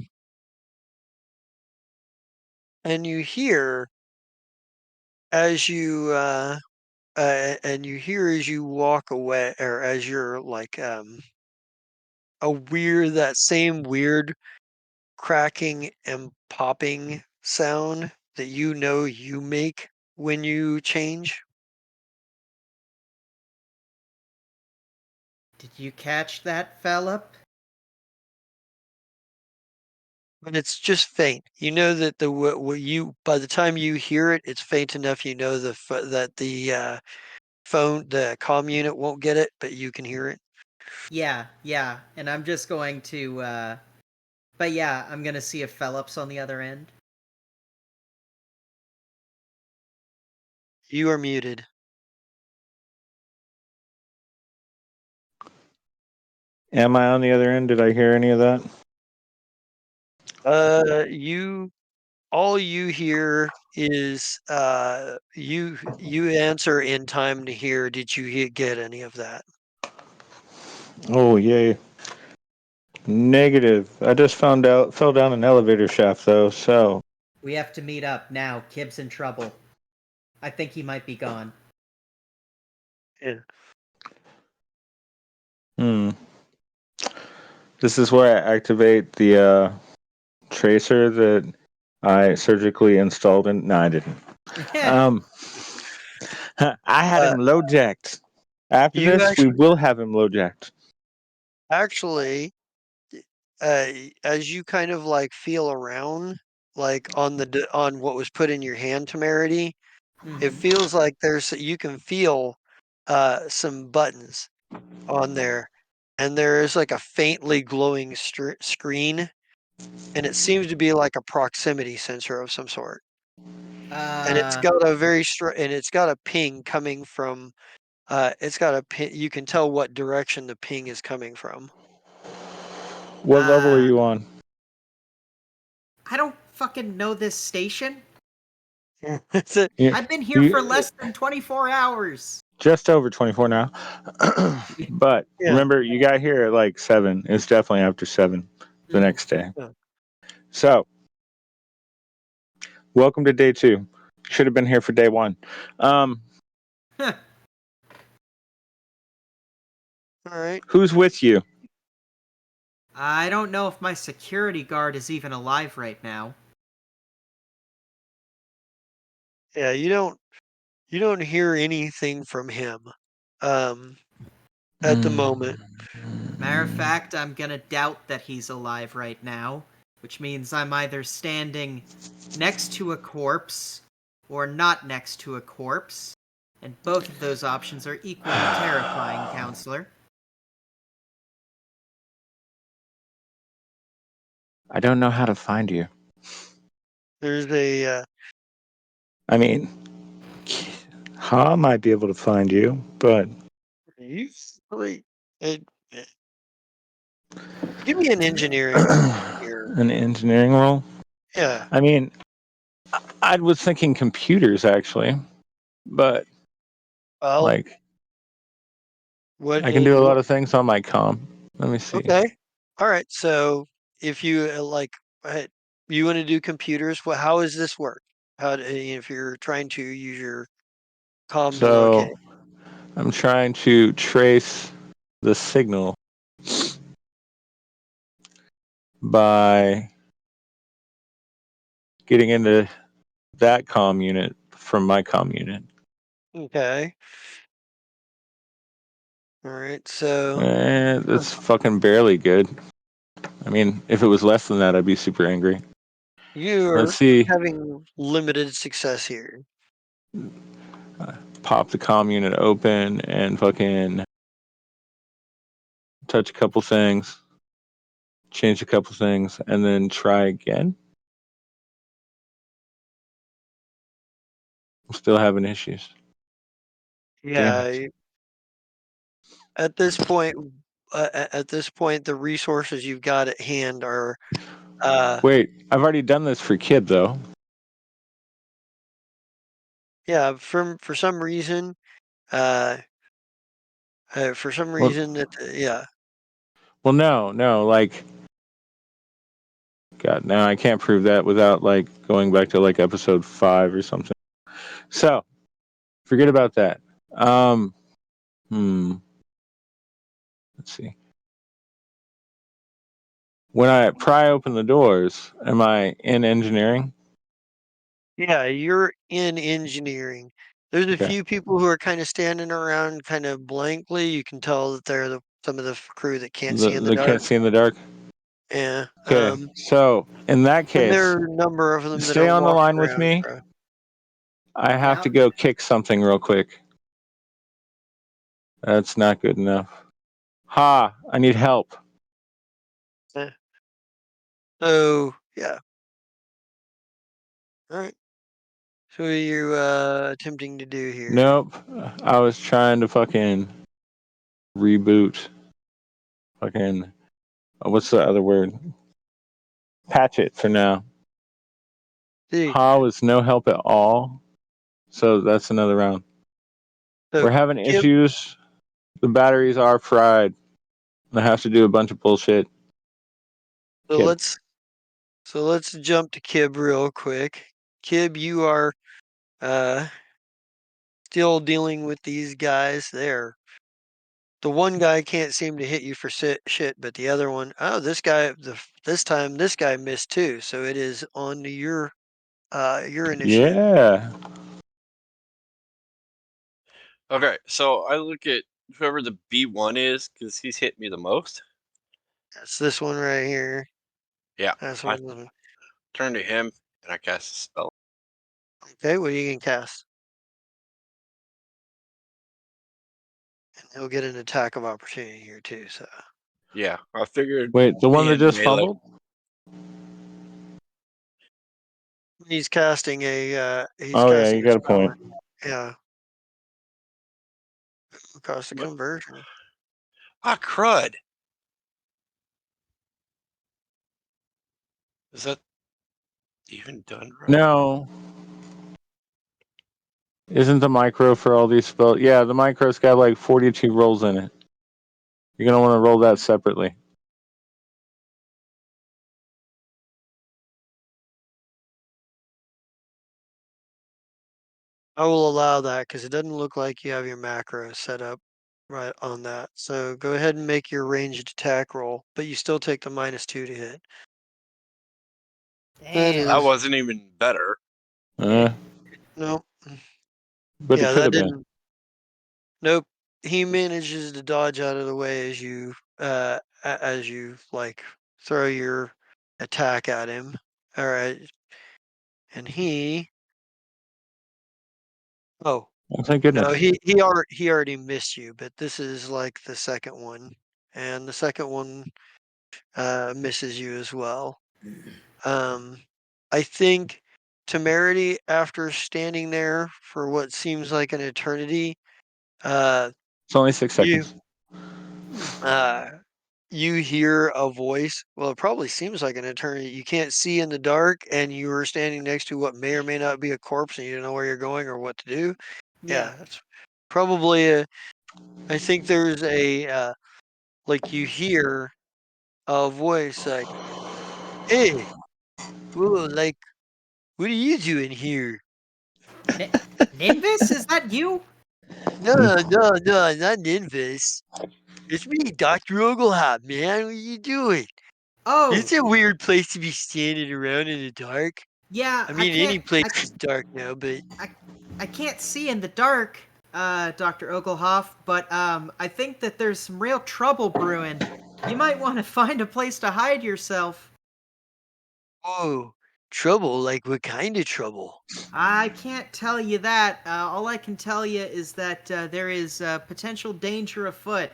and you hear as you and you hear as you walk away, or as you're like that same weird cracking and popping sound that you make when you change. Did you catch that, Philip? But it's just faint. You know that the what you by the time you hear it, it's faint enough. You know that the the comm unit won't get it, but you can hear it. Yeah, and I'm just going to. But yeah, I'm gonna see if Philip's on the other end. You are muted. Am I on the other end? Did I hear any of that? You all you hear is you answer in time to hear. Did you get any of that? Oh, yay. Negative. I just found out, fell down an elevator shaft, though, so. We have to meet up now. Kib's in trouble. I think he might be gone. Yeah. This is where I activate the tracer that I surgically installed in. No, I didn't. Um, I had Uh, him low jacked. After you this, we will have him low jacked. actually as you kind of like feel around like on what was put in your hand, Temerity, it Mm-hmm. feels like you can feel some buttons on there, and there is like a faintly glowing screen, and it seems to be like a proximity sensor of some sort. And it's Uh, got a and it's got a ping coming from it's got a ping. You can tell what direction the ping is coming from. What level are uh, you on? I don't fucking know this station. It's a, You, I've been here for you less than 24 hours. just over 24 now. But yeah. remember, you got here at like 7. It's definitely after 7 the Mm. next day. Yeah. So Welcome to day 2. Should have been here for day 1. Huh. All right. Who's with you? I don't know if my security guard is even alive right now. Yeah, you don't hear anything from him. Um, at the moment. Matter of fact, I'm gonna doubt that he's alive right now, which means I'm either standing next to a corpse or not next to a corpse, and both of those options are equally terrifying, counselor. I don't know how to find you. There's a I mean, Ha might be able to find you, but usually it, give me an engineering roll here. an engineering role. Yeah. I mean, I was thinking computers actually, but Well, like what I can do a lot of things on my com. Let me see. okay. All right. So if you uh, you want to do computers, how does this work? If you're trying to use your comm to locate? So I'm trying to trace the signal by getting into that comm unit from my comm unit. Okay. All right. So That's fucking barely good. I mean, if it was less than that, I'd be super angry. Let's you're see. having limited success here. Pop the comm unit open and fucking touch a couple things, change a couple things, and then try again. I'm still having issues. Damn Yeah. it. At this point, the resources you've got at hand are Wait, I've already done this for Kid though. yeah. For some reason, uh, for some Well, reason that yeah. no, like, God, no, I can't prove that without like going back to like episode 5 or something. So forget about that. Um, let's see. When I pry open the doors, am I in engineering? Yeah, you're in engineering. There's a Okay. few people who are kind of standing around kind of blankly. You can tell that they're some of the crew that can't see in the They can't dark. see in the dark. Yeah. Okay. So in that And there case, are a number of them that stay are on the walking line with around. me. I have Yeah. to go kick something real quick. That's not good enough. Ha! I need help. Eh. So yeah. All right. So what are you attempting to do here? Nope. I was trying to fucking reboot. Fucking. What's the other word? Patch it for now. See, Ha was no help at all. So that's another round. so We're having Kib, issues. The batteries are fried. I have to do a bunch of bullshit. so Kib. let's jump to Kib real quick. Kib, you are uh still dealing with these guys there. The one guy can't seem to hit you for shit, but the other one, oh, this time this guy missed too. So it is on to your initiative. Yeah. Okay, so I look at whoever the B1 is because he's hit me the most. That's this one right here. Yeah, That's I one. turn to him and I cast a spell. Okay, well you can cast, and he'll get an attack of opportunity here too. So Yeah, I figured Wait, the one that being just melee. fumbled? he's casting he's Oh, yeah, casting you a got a spell. point. Yeah, cost the What? conversion. Ah, crud! Is that even done right? No. Isn't the micro for all these spells? Yeah, the micro's got like 42 rolls in it. You're going to want to roll that separately. I will allow that because it doesn't look like you have your macro set up right on that. So go ahead and make your ranged attack roll, but you still take the -2 to hit. That Damn. That is wasn't even better. Uh, nope. but it Yeah, could that have been. didn't. Nope. He manages to dodge out of the way as you like throw your attack at him. All right, and he. Oh Oh, thank no, goodness. he already missed you, but this is like the second one, and the second one misses you as well. I think Temerity, after standing there for what seems like an eternity, uh, It's only 6 seconds. you uh, you hear a voice. Well, it probably seems like an eternity. You can't see in the dark, and you were standing next to what may or may not be a corpse, and you don't know where you're going or what to do. Yeah. Yeah, it's probably a. I think there's a like you hear a voice like, "Hey, whoa, like, what are you doing here?" Ni- Nimbus, is that you? No, no, no, not Ninvis. It's me, Dr. Oglehop, man. What are you doing? Oh, It's a weird place to be standing around in the dark. yeah. I I mean, can't. any place is dark now, but I, I can't see in the dark, Dr. Oglhoff, but I think that there's some real trouble brewing. You might want to find a place to hide yourself. oh, trouble? Like what kind of trouble? I can't tell you that. All I can tell you is that there is potential danger afoot.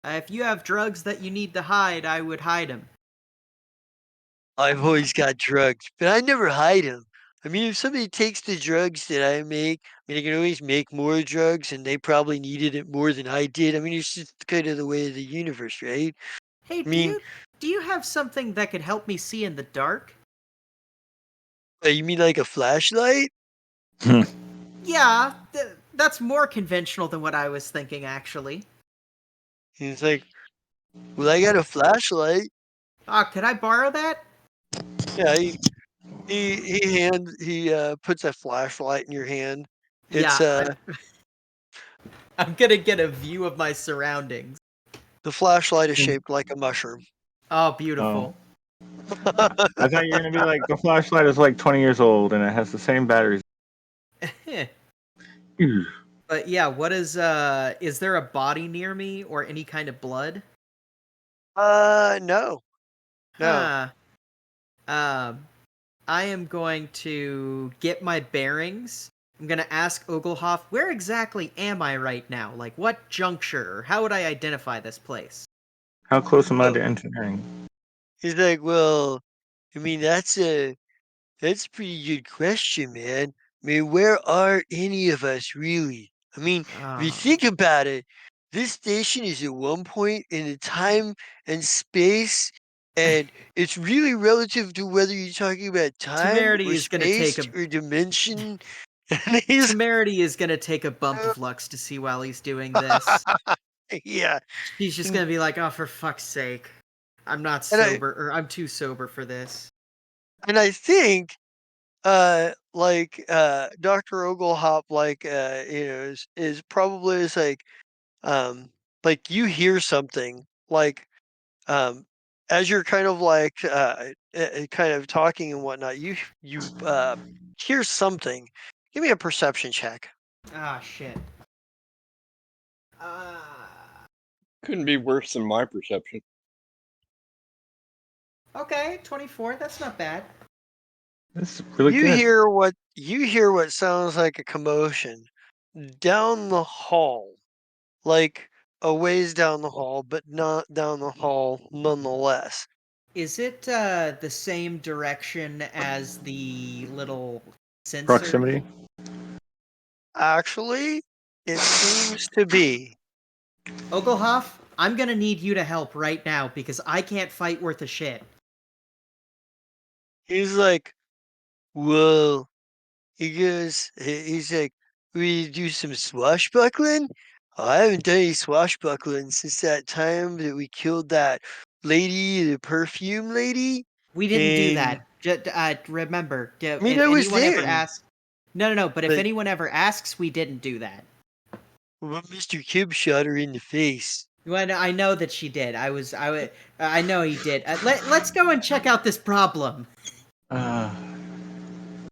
If you have drugs that you need to hide, I would hide them. I've always got drugs, but I never hide them. I mean, if somebody takes the drugs that I make, I mean, I can always make more drugs, and they probably needed it more than I did. I mean, it's just kind of the way of the universe, right? Hey, I mean, do you have something that could help me see in the dark? you mean like a flashlight? Yeah, that's more conventional than what I was thinking, actually. And it's like, well, I got a flashlight. Ah, could I borrow that? Yeah, he puts a flashlight in your hand. It's Yeah, I'm gonna get a view of my surroundings. the flashlight is shaped like a mushroom. Oh, Oh, beautiful. I thought you were gonna be like the flashlight is like 20 years old and it has the same batteries. But yeah, what is there a body near me or any kind of blood? No, no. Huh. Um, I am going to get my bearings. I'm gonna ask Oglhoff, where exactly am I right now? Like, what juncture? Or how would I identify this place? How close am I Oh, to engineering? he's like, well, I mean, that's a pretty good question, man. I mean, where are any of us really? I mean, if you Ah, think about it, this station is at one point in the time and space, and it's really relative to whether you're talking about time Temerity or is gonna take space a or dimension. And he's, Temerity is gonna take a bump of lux to see while he's doing this. yeah, She's just gonna be like, "Oh, for fuck's sake, I'm not and I sober, or I'm too sober for this." and I think Dr. Oglehop is probably is like you hear something like um as you're kind of kind of talking and whatnot, you hear something. Give me a perception check. Ah, shit. Uh, Couldn't be worse than my perception. okay, 24. That's not bad. This is really good. You hear what sounds like a commotion down the hall, like a ways down the hall, but not down the hall nonetheless. Is it the same direction as the little sensor? Proximity. Actually, it seems to be. Oglhoff, I'm gonna need you to help right now because I can't fight worth a shit. He's like, "Whoa." He's like, "We do some swashbuckling?" "Oh, I haven't done any swashbuckling since that time that we killed that lady, the perfume lady. We didn't do And that. Remember, I mean, if I was anyone ever there. asks, No. But if But- anyone ever asks, we didn't do that. Well, Mr. Kib shot her in the face. Well, I know that she did. I know he did. Let's go and check out this problem. I'm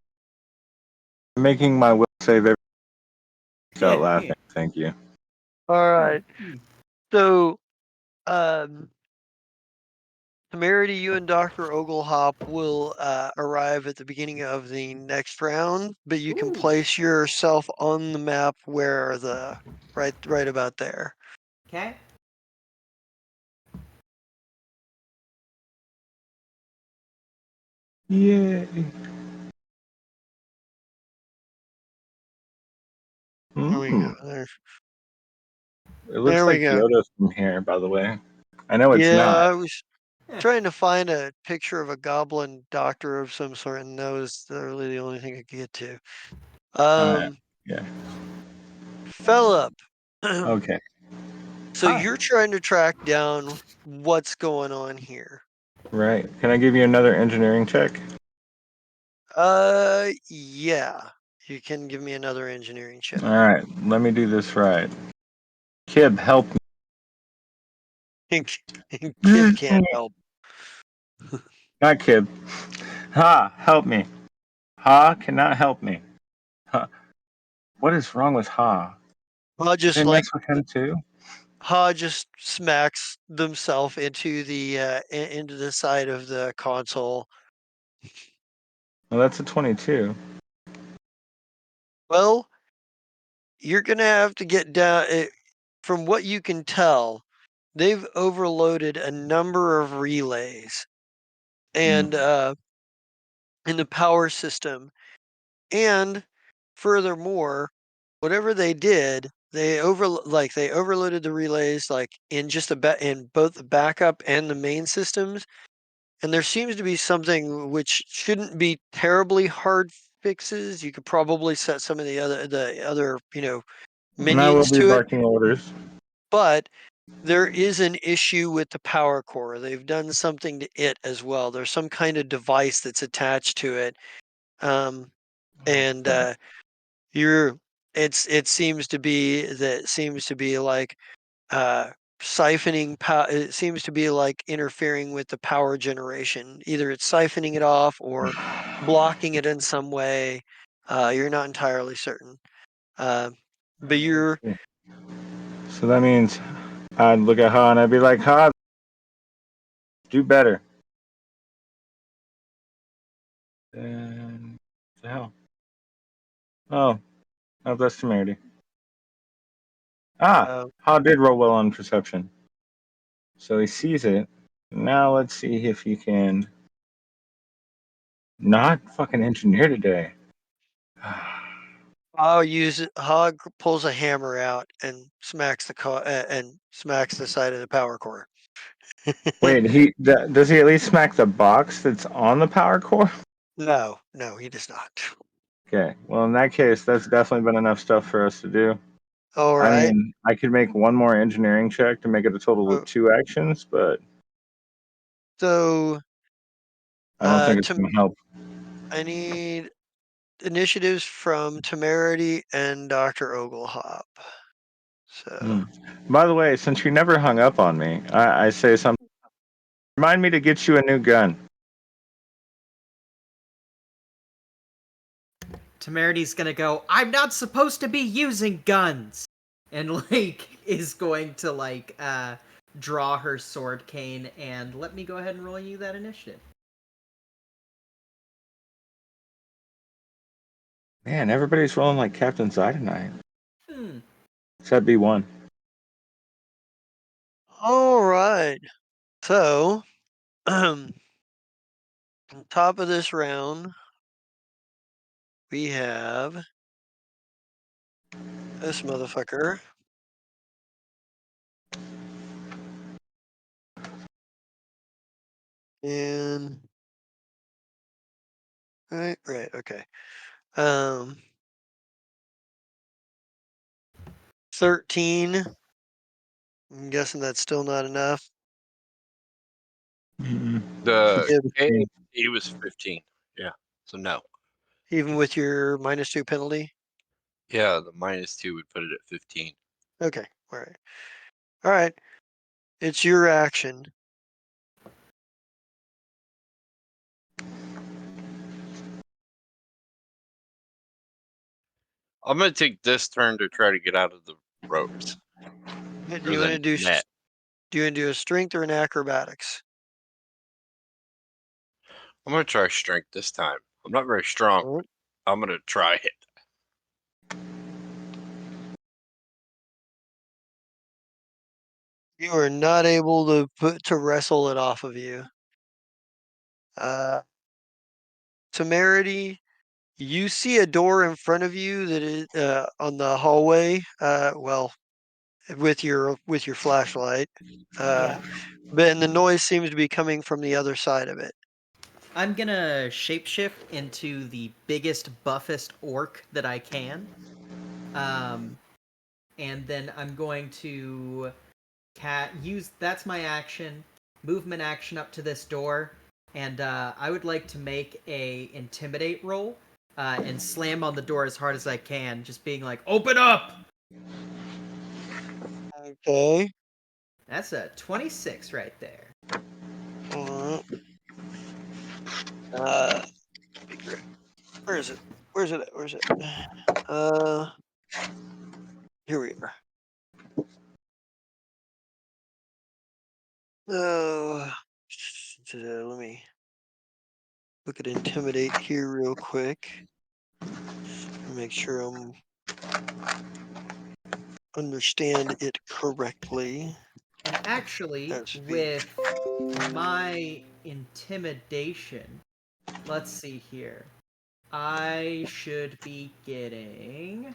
making my will save every without laughing. Thank you. All right. So, Temerity, you and Dr. Oglehop will arrive at the beginning of the next round, but you can Ooh. place yourself on the map where the right about there. Okay. Yay. There we go. There, It looks there we like go. Yoda from here, by the way. I know it's Yeah, not. I was trying to find a picture of a goblin doctor of some sort, and that was literally the only thing I could get to. Yeah. Philip. Okay. So Hi. you're trying to track down what's going on here. Right. Can I give you another engineering check? Yeah. You can give me another engineering check. All right. Let me do this right. Kib, help me. Kib can't help. Not Kib. Ha, help me. Ha cannot help me. Ha. What is wrong with Ha? Ha Did just I like mess with him too? Ha just smacks themselves into the side of the console. Well, that's a 22. Well, you're gonna have to get down. From what you can tell, they've overloaded a number of relays, and in the power system. And furthermore, whatever they did, they overloaded the relays like in in both the backup and the main systems. And there seems to be something which shouldn't be terribly hard fixes. You could probably set some of the other And I will minions be to it, barking orders. but there is an issue with the power core. They've done something to it as well. There's some kind of device that's attached to it. And Okay. you're it seems to be like uh siphoning power. It seems to be like interfering with the power generation. Either it's siphoning it off or blocking it in some way. You're not entirely certain. Uh, but you're So that means I'd look at Ha and I'd be like, Ha, do better. And what the hell? Oh, oh, that's temerity. Ah, uh, Ha did roll well on perception. So he sees it. Now let's see if he can not fucking engineer today. Hog pulls a hammer out and smacks and smacks the side of the power core. Wait, does he at least smack the box that's on the power core? No, he does not. Okay, well in that case, that's definitely been enough stuff for us to do. All I right. mean, I could make one more engineering check to make it a total of 2 actions, but So I don't think it's to going to help. I need initiatives from Temerity and Dr. Oglehop. So, By the way, since you never hung up on me, I say something. Remind me to get you a new gun. Temerity's gonna go, I'm not supposed to be using guns! And, is going to, draw her sword cane, and let me go ahead and roll you that initiative. Man, everybody's rolling like Captain Zai tonight. Hmm. Except B1. all right. So, on top of this round, we have this motherfucker. And right, okay. 13. I'm guessing that's still not enough. Mm-mm. The Yeah, A was 15. Yeah. So no. even with your -2 penalty? Yeah, the -2 would put it at 15. Okay, all right. All right, it's your action. I'm gonna take this turn to try to get out of the ropes Do or you want to the do? net. Do you want to do a strength or an acrobatics? I'm gonna try strength this time. I'm not very strong. All right. I'm gonna try it. You are not able to wrestle it off of you. Temerity, you see a door in front of you that is on the hallway. Well, with your flashlight. Yeah. But the noise seems to be coming from the other side of it. I'm gonna shapeshift into the biggest, buffest orc that I can. And then I'm going to use that's my action, movement action up to this door, and I would like to make a intimidate roll and slam on the door as hard as I can, just being like, "Open up!" Okay. That's a 26 right there. Alright. Uh, where is it? Where's it at? Where's it? Here we are. Let me look at intimidate here real quick. Make sure I'm understand it correctly. And actually, That's be with my intimidation, let's see here. I should be getting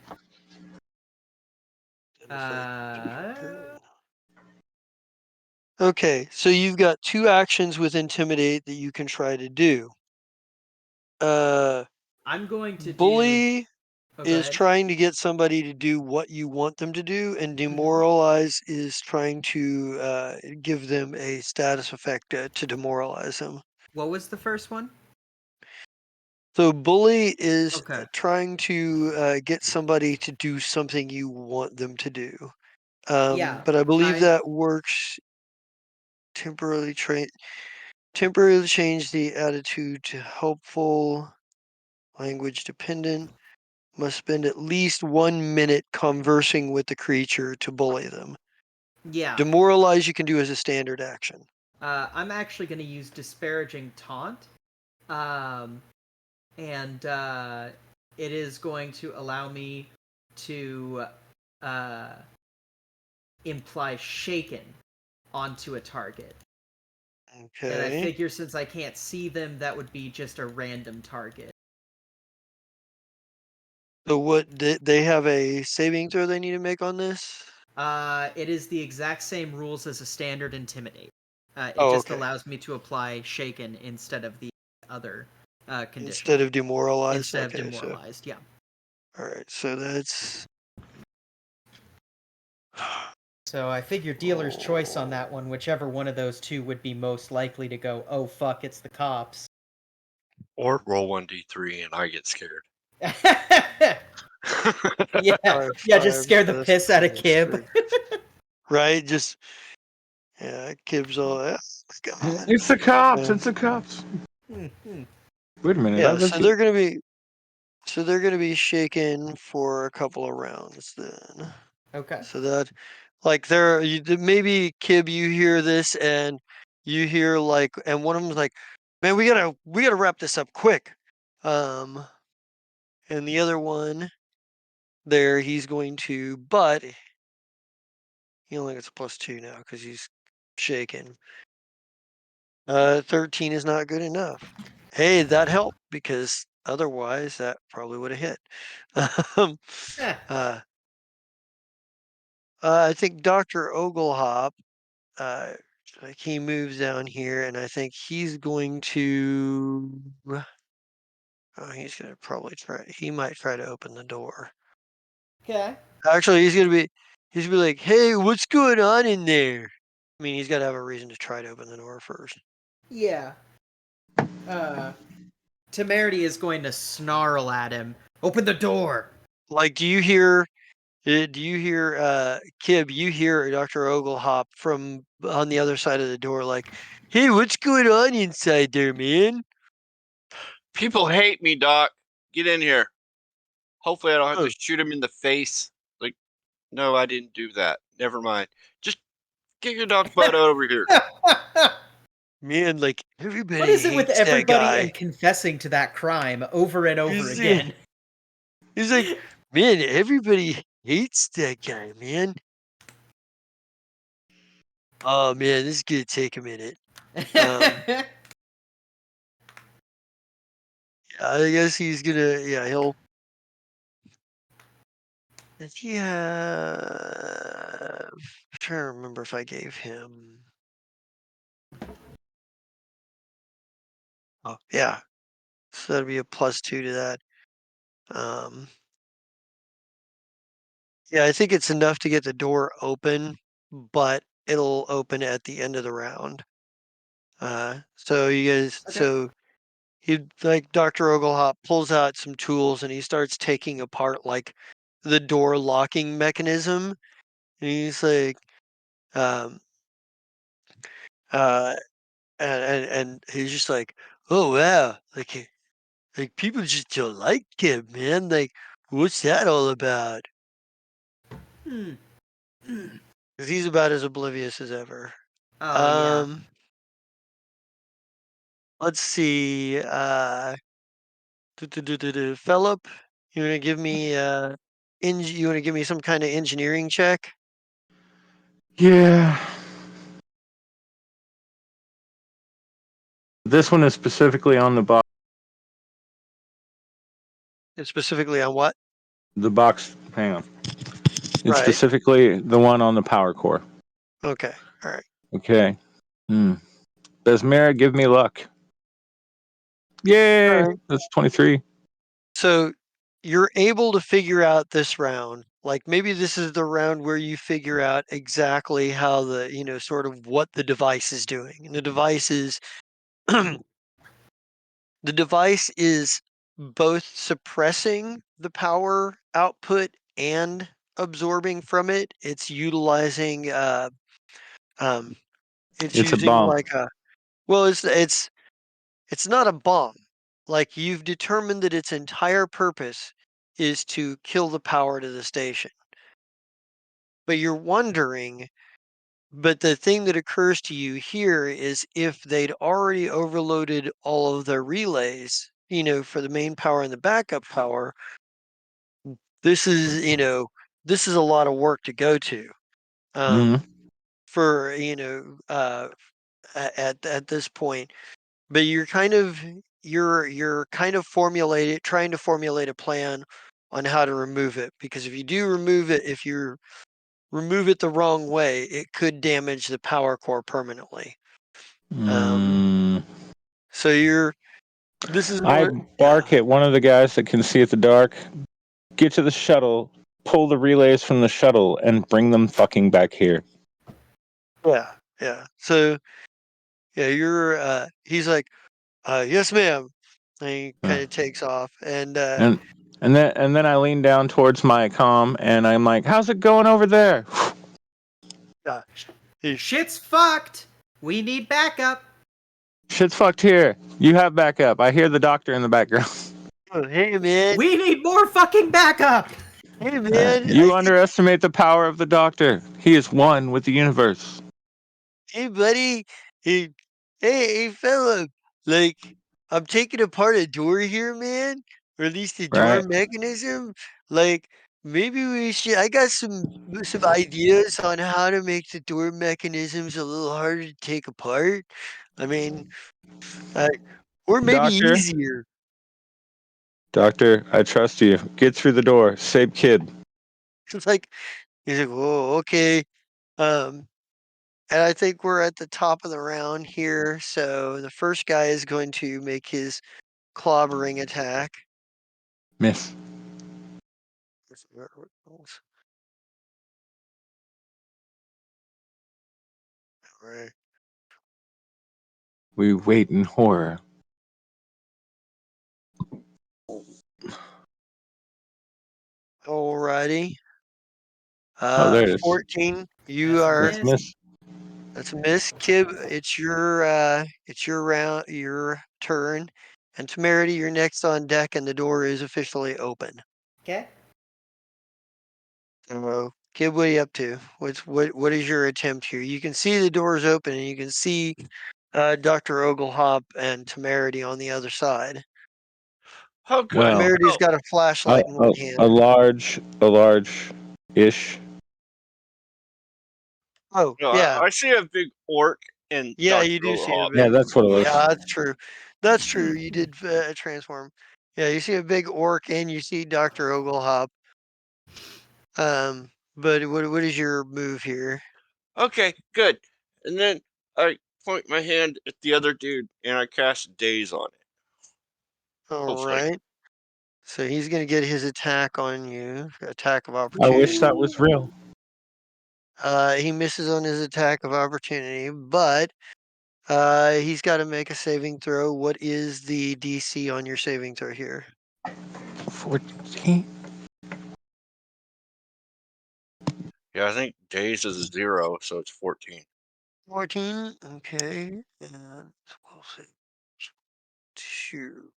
Okay, so you've got 2 actions with intimidate that you can try to do. I'm going to do. Bully Oh, go is ahead. trying to get somebody to do what you want them to do, and demoralize is trying to give them a status effect to demoralize them. What was the first one? So bully is Okay. trying to get somebody to do something you want them to do. Yeah. But I believe I that works temporarily temporarily change the attitude to helpful, language dependent, must spend at least 1 minute conversing with the creature to bully them. yeah. Demoralize you can do as a standard action. I'm actually going to use disparaging taunt, and it is going to allow me to uh, imply shaken onto a target. And I Okay. figure since I can't see them, that would be just a random target. So what they have a saving throw they need to make on this? It is the exact same rules as a standard intimidate. It Oh, just okay. allows me to apply shaken instead of the other condition. Instead of demoralized. Instead Okay, of demoralized, yeah. all right. So that's. So I figure dealer's choice on that one. Whichever one of those two would be most likely to go, "Oh fuck, it's the cops." Or roll 1d3 and I get scared. yeah, Five, yeah, just scare the so that's piss out of minus Kib. 3. Right? Just yeah, Kib's all God. It's the cops. Yeah. It's the cops. Mhm. Wait a minute. Yeah, so they're gonna be shaken for a couple of rounds then. Okay. So that like maybe Kib, you hear this and you hear like, and one of them's like, man, we gotta wrap this up quick. And the other one there, he's going to, but he only gets a +2 now because he's shaken. 13 is not good enough. Hey, that helped because otherwise that probably would have hit. Um, Eh, uh, I think Dr. Oglehop, uh, like he moves down here, and I think he's going to. Oh, he's gonna probably try. He might try to open the door. okay. Actually, he's gonna be like, "Hey, what's going on in there?" I mean, he's got to have a reason to try to open the door first. Yeah. Uh, Temerity is going to snarl at him. Open the door. Like, do you hear Kib, you hear Dr. Oglehop from on the other side of the door like, "Hey, what's going on inside there, man?" People hate me, Doc. Get in here. Hopefully, I don't have Oh, to shoot him in the face. Like, no, I didn't do that. Never mind. Just get your dog butt over here. man, like What everybody is it with hates that everybody guy. and confessing to that crime over and over He's, uh, again? he's like, man, everybody hates that guy, man. Oh man, this is gonna take a minute. I guess he's gonna, yeah, he'll. Yeah, I'm trying to remember if I gave him. Oh, yeah. So that'd be a +2 to that. Um, yeah, I think it's enough to get the door open, but it'll open at the end of the round. So you guys, Okay. so he like Dr. Oglehop pulls out some tools and he starts taking apart like the door locking mechanism. And he's like, um, uh, and he's just like, oh wow, like people just don't like him, man. Like, what's that all about? Hmm. 'Cause he's about as oblivious as ever. Oh yeah. Um, let's see. Philip, you want to give me you want to give me some kind of engineering check? Yeah. This one is specifically on the box. And specifically on what? The box. Hang on. It's Right. specifically the one on the power core. Okay. All right. Okay. Hmm. Besmera, give me luck. All Yay! right. That's 23. So you're able to figure out this round. Like maybe this is the round where you figure out exactly how the, sort of what the device is doing. And the device is the device is both suppressing the power output and absorbing from it. It's utilizing um it's It's a using bomb. like a well it's not a bomb. Like you've determined that its entire purpose is to kill the power to the station. But you're wondering, but the thing that occurs to you here is if they'd already overloaded all of their relays, for the main power and the backup power, this is, this is a lot of work to go to. Mm-hmm. For, at this point. But you're kind of trying to formulate a plan on how to remove it, because if you remove it the wrong way, it could damage the power core permanently. Um, Mm. so this is I where, yeah, bark at one of the guys that can see at the dark. Get to the shuttle, pull the relays from the shuttle, and bring them fucking back here. yeah, yeah. So yeah, he's like, yes, ma'am. And he Uh, kind of takes off, and and and then I lean down towards my comm and I'm like, "How's it going over there?" uh, he, Shit's fucked. We need backup. Shit's fucked here. You have backup. I hear the doctor in the background. oh, hey man, We need more fucking backup. hey man, You underestimate the power of the doctor. He is one with the universe. hey buddy, hey, hey fella, like I'm taking apart a door here, man, or at least the door Right? mechanism. Like maybe we should. I got some ideas on how to make the door mechanisms a little harder to take apart. I mean, uh, or maybe Doctor, easier. doctor, I trust you. Get through the door. Save kid. It's like he's like, whoa, okay. Um, and I think we're at the top of the round here. So the first guy is going to make his clobbering attack. Miss. Right. We wait in horror. Alrighty. Oh, there it is. 14. You That's a are. Let's miss. miss. That's a miss, Kib. It's your round, your turn, and Temerity, you're next on deck, and the door is officially open. Okay. So, Kib, what are you up to? What is your attempt here? You can see the doors open, and you can see Dr. Oglehop and Temerity on the other side. Oh, good. Well, Temerity's Oh, got a flashlight in one hand. a large ish. Oh, no, yeah. I see a big orc in Yeah, Dr. you do see a Overhaul. Yeah, big. that's what it was. Yeah, that's true. That's true. You did transform. Yeah, you see a big orc and you see Dr. Oglehop. But what is your move here? Okay, good. And then I point my hand at the other dude and I cast Daze on it. All Hopefully. right. So he's gonna get his attack on you, attack of I wish that opportunity. was real. He misses on his attack of opportunity, but he's got to make a saving throw. What is the DC on your saving throw here? 14. Yeah, I think Daze is 0, so it's 14. 14. Okay, and we'll say 2.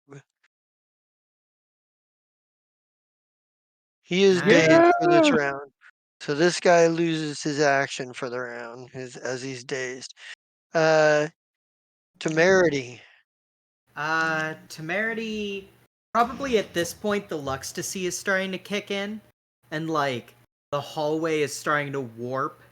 He is Nice. dazed Yeah. for this round. So this guy loses his action for the round as he's dazed. Uh, Temerity. Temerity. Probably at this point, the Luxtasy is starting to kick in, and like the hallway is starting to warp. Oh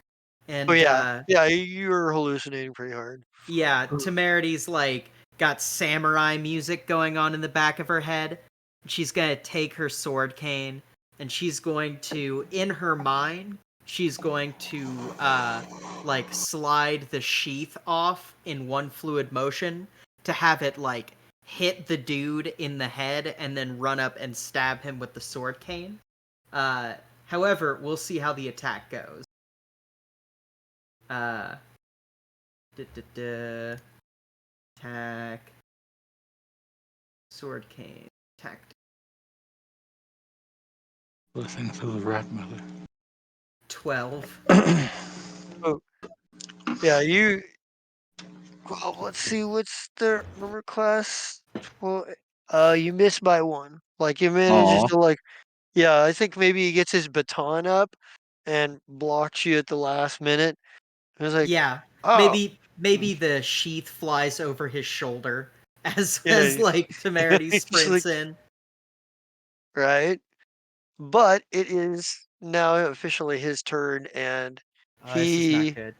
And yeah, yeah. You're hallucinating pretty hard. yeah, Temerity's like got samurai music going on in the back of her head. She's gonna take her sword cane and she's going to, in her mind, she's going to like slide the sheath off in one fluid motion to have it like hit the dude in the head and then run up and stab him with the sword cane. Uh, However, we'll see how the attack goes. Uh, Attack. Sword cane. Attack. Listen to the rat mother. 12. Oh yeah, you. Well, let's see. What's the armor class? Well, you missed by 1. Like he manages Aw. to like. Yeah, I think maybe he gets his baton up and blocks you at the last minute. It was like, Yeah. oh, Maybe the sheath flies over his shoulder as yeah, like Temerity he's like, sprints in. right. But it is now officially his turn, and Oh, this is not he, good.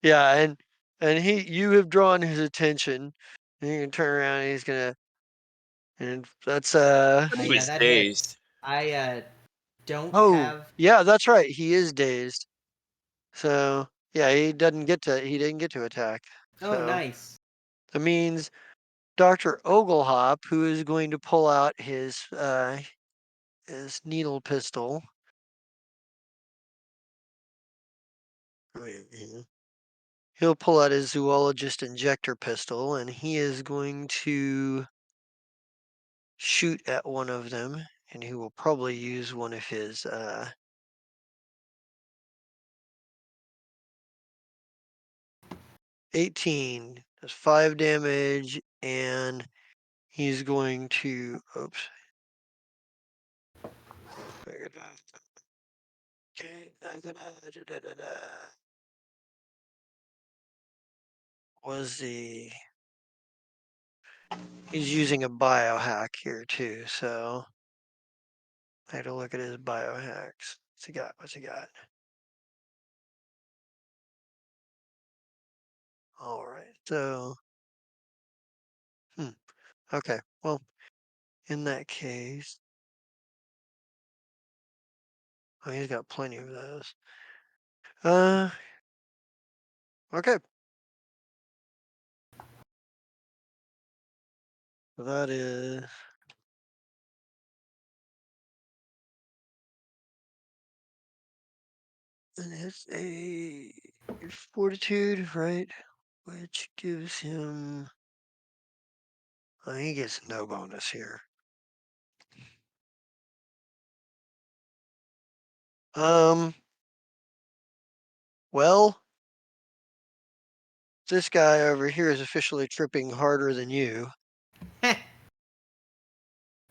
yeah, and you have drawn his attention. And you can turn around, and he's gonna, and that's But he Yeah, was that dazed. hits. I don't oh, have. yeah, that's right. He is dazed, so yeah, he didn't get to attack. Oh, So nice. that means Dr. Oglehop, who is going to pull out his needle pistol. Wait, yeah. He'll pull out his zoologist injector pistol, and he is going to shoot at one of them, and he will probably use one of his 18. Does 5 damage, and he's going to oops. Okay. Was the He's using a biohack here too, so I had to look at his biohacks. What's he got? What's he got? All right. So, okay. Well, in that case, oh, he's got plenty of those. Uh, okay. That is. And it's a fortitude, right? Which gives him. Oh, he gets no bonus here. Well, this guy over here is officially tripping harder than you. Heh.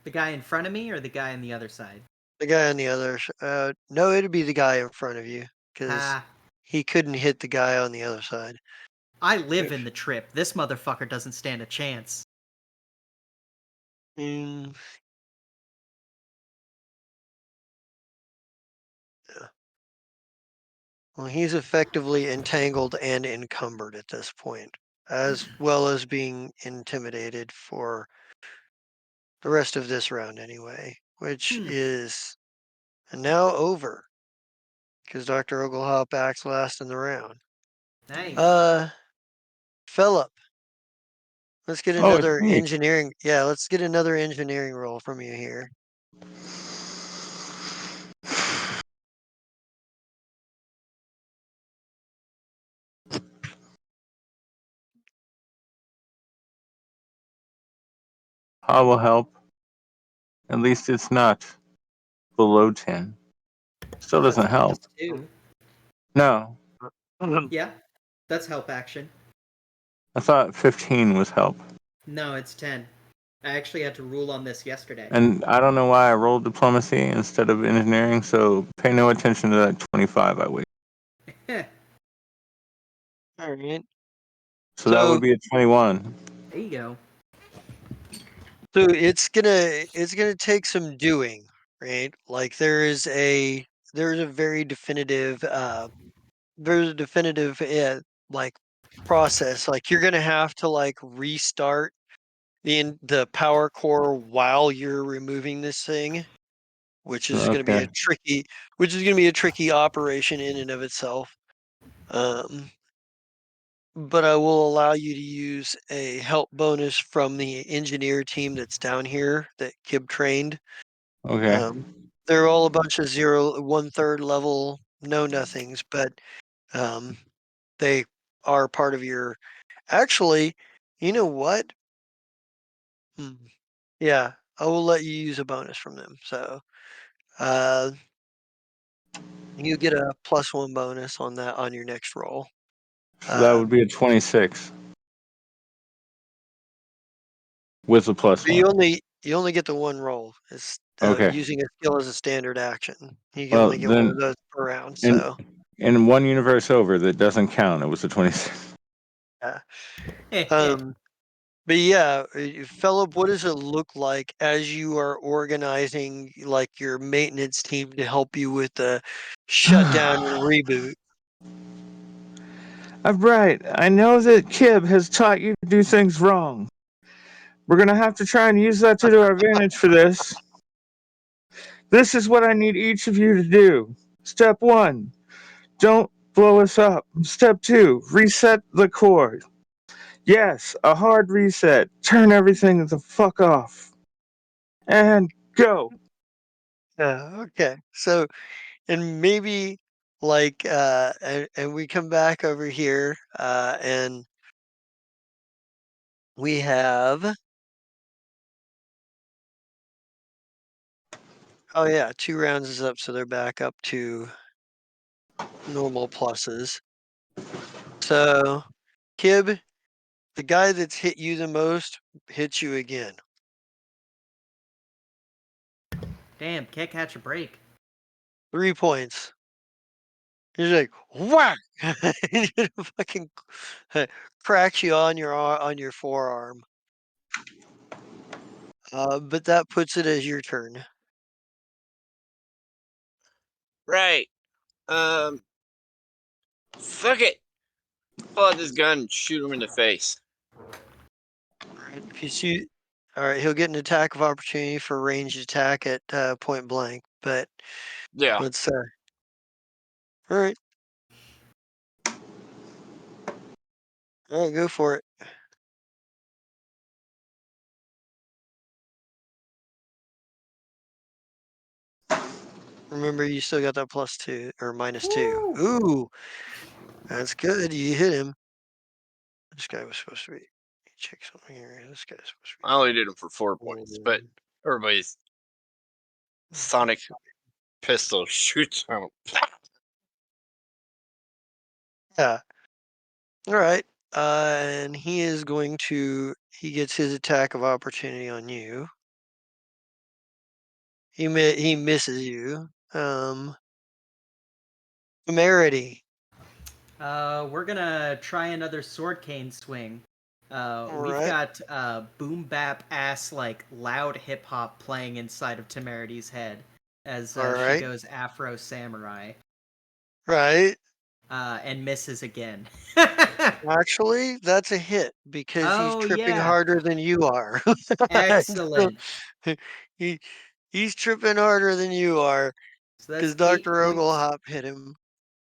The guy in front of me or the guy on the other side? The guy on the other, no, it'd be the guy in front of you because Ha. he couldn't hit the guy on the other side. I live in the trip. This motherfucker doesn't stand a chance. Mm, yeah. Well, he's effectively entangled and encumbered at this point, as well as being intimidated for the rest of this round anyway, which is now over because Dr. Oglehop acts last in the round. Nice. Philip, let's get Oh, it's another me. engineering. Yeah, let's get another engineering roll from you here. I will help. At least it's not below 10. Still That's doesn't a help. +2. No, Yeah, that's help action. I thought 15 was help. No, it's 10. I actually had to rule on this yesterday. And I don't know why I rolled diplomacy instead of engineering, so pay no attention to that 25 I wait. Heh. All right. So that would So be a 21. There you go. so it's gonna take some doing, right? Like there's a very definitive like process. Like you're gonna have to like restart the power core while you're removing this thing, which is gonna be Okay. a tricky operation in and of itself. Um, but I will allow you to use a help bonus from the engineer team that's down here that Kib trained. Okay. They're all a bunch of 1/3 level know nothings, but they are part of your. Actually, you know what? Hmm. Yeah, I will let you use a bonus from them. So uh, you get a +1 bonus on that on your next roll. So that would be a 26 with a plus But one. you only get the one roll. It's Okay. using a skill as a standard action. You can Well, only get one of then those per round. in So in one universe over that doesn't count. It was a 26. yeah. Heh. Um, but yeah, Philip, what does it look like as you are organizing like your maintenance team to help you with the shutdown and reboot? Right. I know that Kib has taught you to do things wrong. We're gonna have to try and use that to our advantage for this. This is what I need each of you to do. Step 1, don't blow us up. Step 2, reset the core. Yes, a hard reset. Turn everything the fuck off. And go. Yeah, okay. So and maybe like and we come back over here and we have oh yeah, 2 rounds is up, so they're back up to normal pluses. So Kib, the guy that's hit you the most hits you again. Damn, can't catch a break. 3 points. He's like whack. Fucking cracks you on your forearm. But that puts it as your turn. Right. Fuck it. Pull out this gun and shoot him in the face. Right. If you see, all right, he'll get an attack of opportunity for ranged attack at point blank. But Yeah. let's all right, all right, go for it. Remember, you still got that +2 or -2. Woo! Ooh, that's good. You hit him. This guy was supposed to be. Check something here. This guy's supposed I only did him for 4 to points, be. but everybody's Let's Sonic see. pistol shoots at him. Yeah. All right. And he is going to. He gets his attack of opportunity on you. He misses you. Temerity. We're gonna try another sword cane swing. All We've right. got boom bap ass like loud hip hop playing inside of Temerity's head as All she right. goes Afro Samurai Right. and misses again. Actually, that's a hit because he's Oh tripping yeah, harder than you are. And so excellent. he he's tripping harder than you are So because that's Dr. 8 points. Oglehop hit him.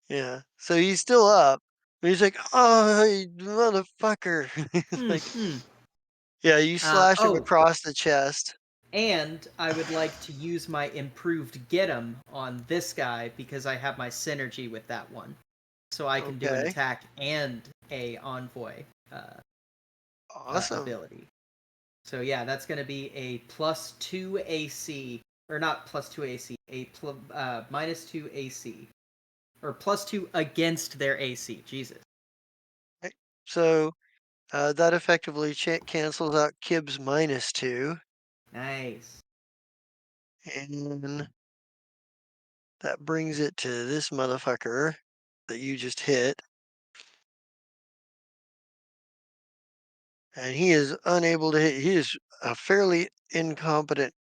Yeah. So he's still up. But he's like, oh, you motherfucker. He's like, Hmm. yeah, you slash him Oh, across the chest. and I would like to use my improved get 'em on this guy because I have my synergy with that one. So I can do an Okay. attack and a envoy Awesome. ability. So yeah, that's going to be a +2 AC, or not +2 AC, a -2 AC, or +2 against their AC. Jesus. Right. So that effectively cancels out Kib's -2. Nice. And that brings it to this motherfucker that you just hit. And he is unable to hit. He is a fairly incompetent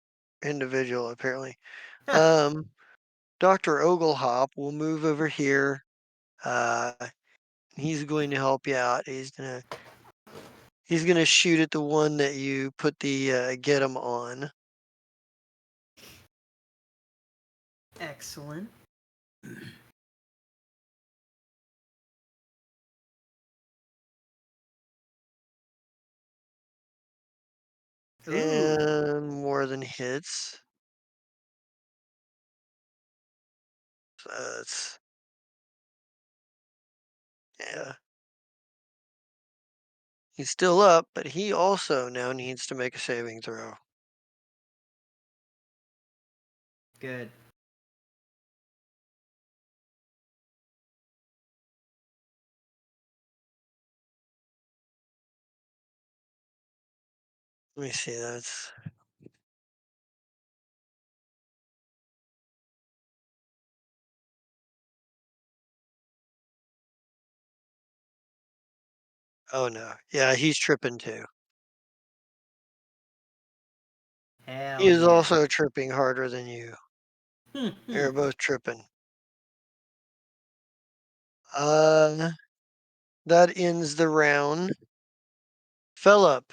individual, apparently. Huh. Dr. Oglehop will move over here. Uh, he's going to help you out. He's gonna shoot at the one that you put the get him on. Excellent. Ooh. And more than hits. So that's yeah. He's still up, but he also now needs to make a saving throw. Good. Let me see. That's oh no. Yeah, he's tripping too. He Hell is yeah. also tripping harder than you. Hmm. They're both tripping. Uh, that ends the round. Philip,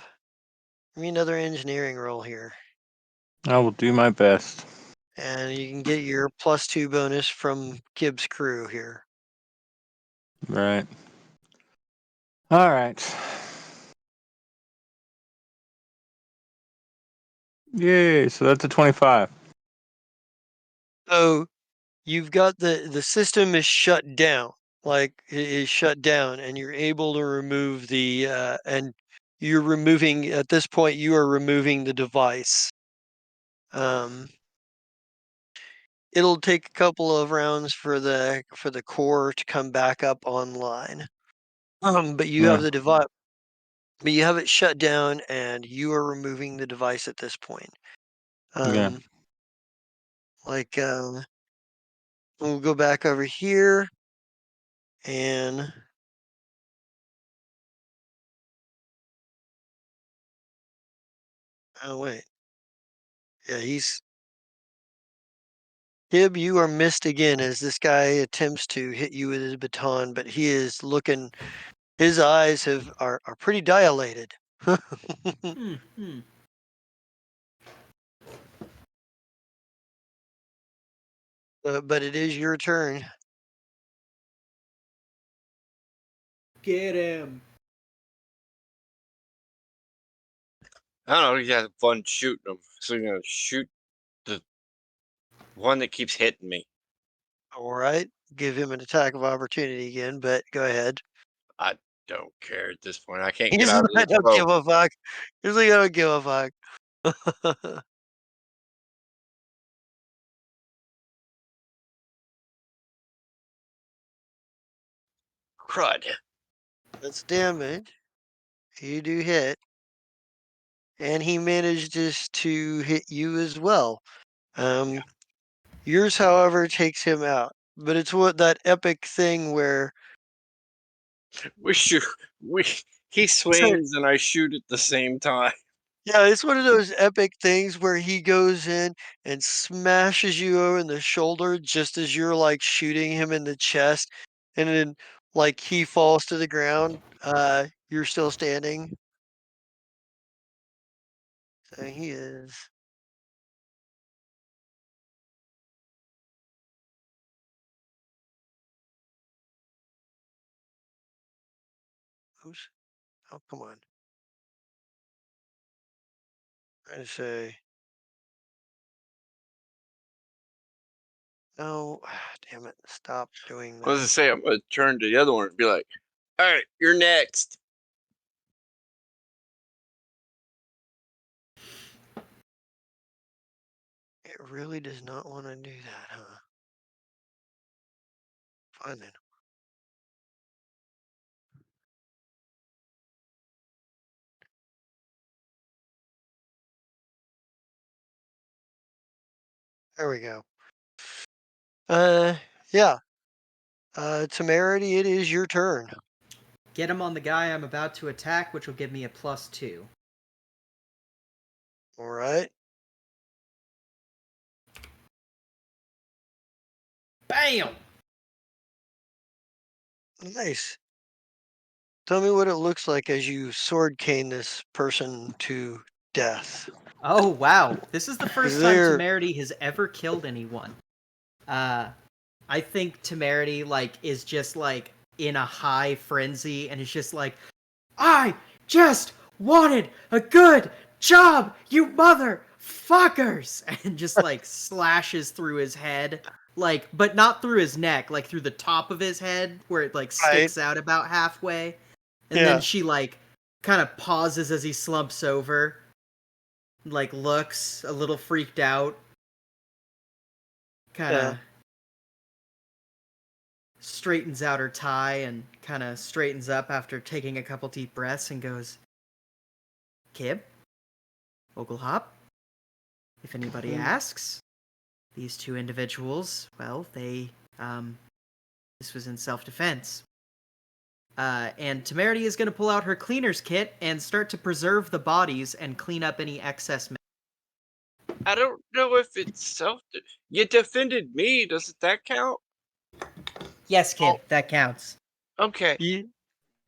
give me another engineering roll here. I will do my best. And you can get your +2 bonus from Gibbs' crew here. Right. All right. Yay! So that's a 25. So you've got the system is shut down, like it is shut down, and you're able to remove and you're removing at this point you are removing the device. Um, it'll take a couple of rounds for the core to come back up online. But you have Yeah. the device, but you have it shut down, and you are removing the device at this point. Yeah. Um, like we'll go back over here, and oh wait, yeah, he's Hib. You are missed again as this guy attempts to hit you with his baton, but he is looking. His eyes are pretty dilated. Hmm. But it is your turn. Get him. I don't know. He has fun shooting them, so I'm gonna shoot the one that keeps hitting me. All right, give him an attack of opportunity again, but go ahead. I don't care at this point. I can't get He's out like, of I this don't boat. give a fuck. He's like, I don't give a fuck. Crud. That's damage. You do hit. And he manages to hit you as well. Yours, however, takes him out. But it's what that epic thing where We shoot. We he swings and I shoot at the same time. yeah, it's one of those epic things where he goes in and smashes you over in the shoulder just as you're like shooting him in the chest, and then like he falls to the ground. You're still standing. So he is. Oops. Oh, come on. Trying to say. No, damn it. Stop doing I was that. to say I'm gonna turn to the other one and be like, "All right, you're next." It really does not want to do that, huh? Fine then. There we go. Yeah. Temerity, it is your turn. Get him on the guy I'm about to attack, which will give me a +2. All right. Bam! Nice. Tell me what it looks like as you sword cane this person to death. Oh, wow. This is the first time They're Temerity has ever killed anyone. I think Temerity, like, is just, like, in a high frenzy and is just like, I just wanted a good job, you motherfuckers! And just, like, slashes through his head. Like, but not through his neck, like, through the top of his head, where it, like, right. sticks out about halfway. And then Yeah. she, like, kind of pauses as he slumps over, like, looks a little freaked out. Kind of Yeah. straightens out her tie and kind of straightens up after taking a couple deep breaths and goes, Kib? Oglehop? If anybody Mm. asks, these two individuals, well, this was in self-defense. And Temerity is going to pull out her cleaner's kit and start to preserve the bodies and clean up any excess. I don't know if it's self. You defended me. Doesn't that count? Yes, Kib, Oh, that counts. Okay. you,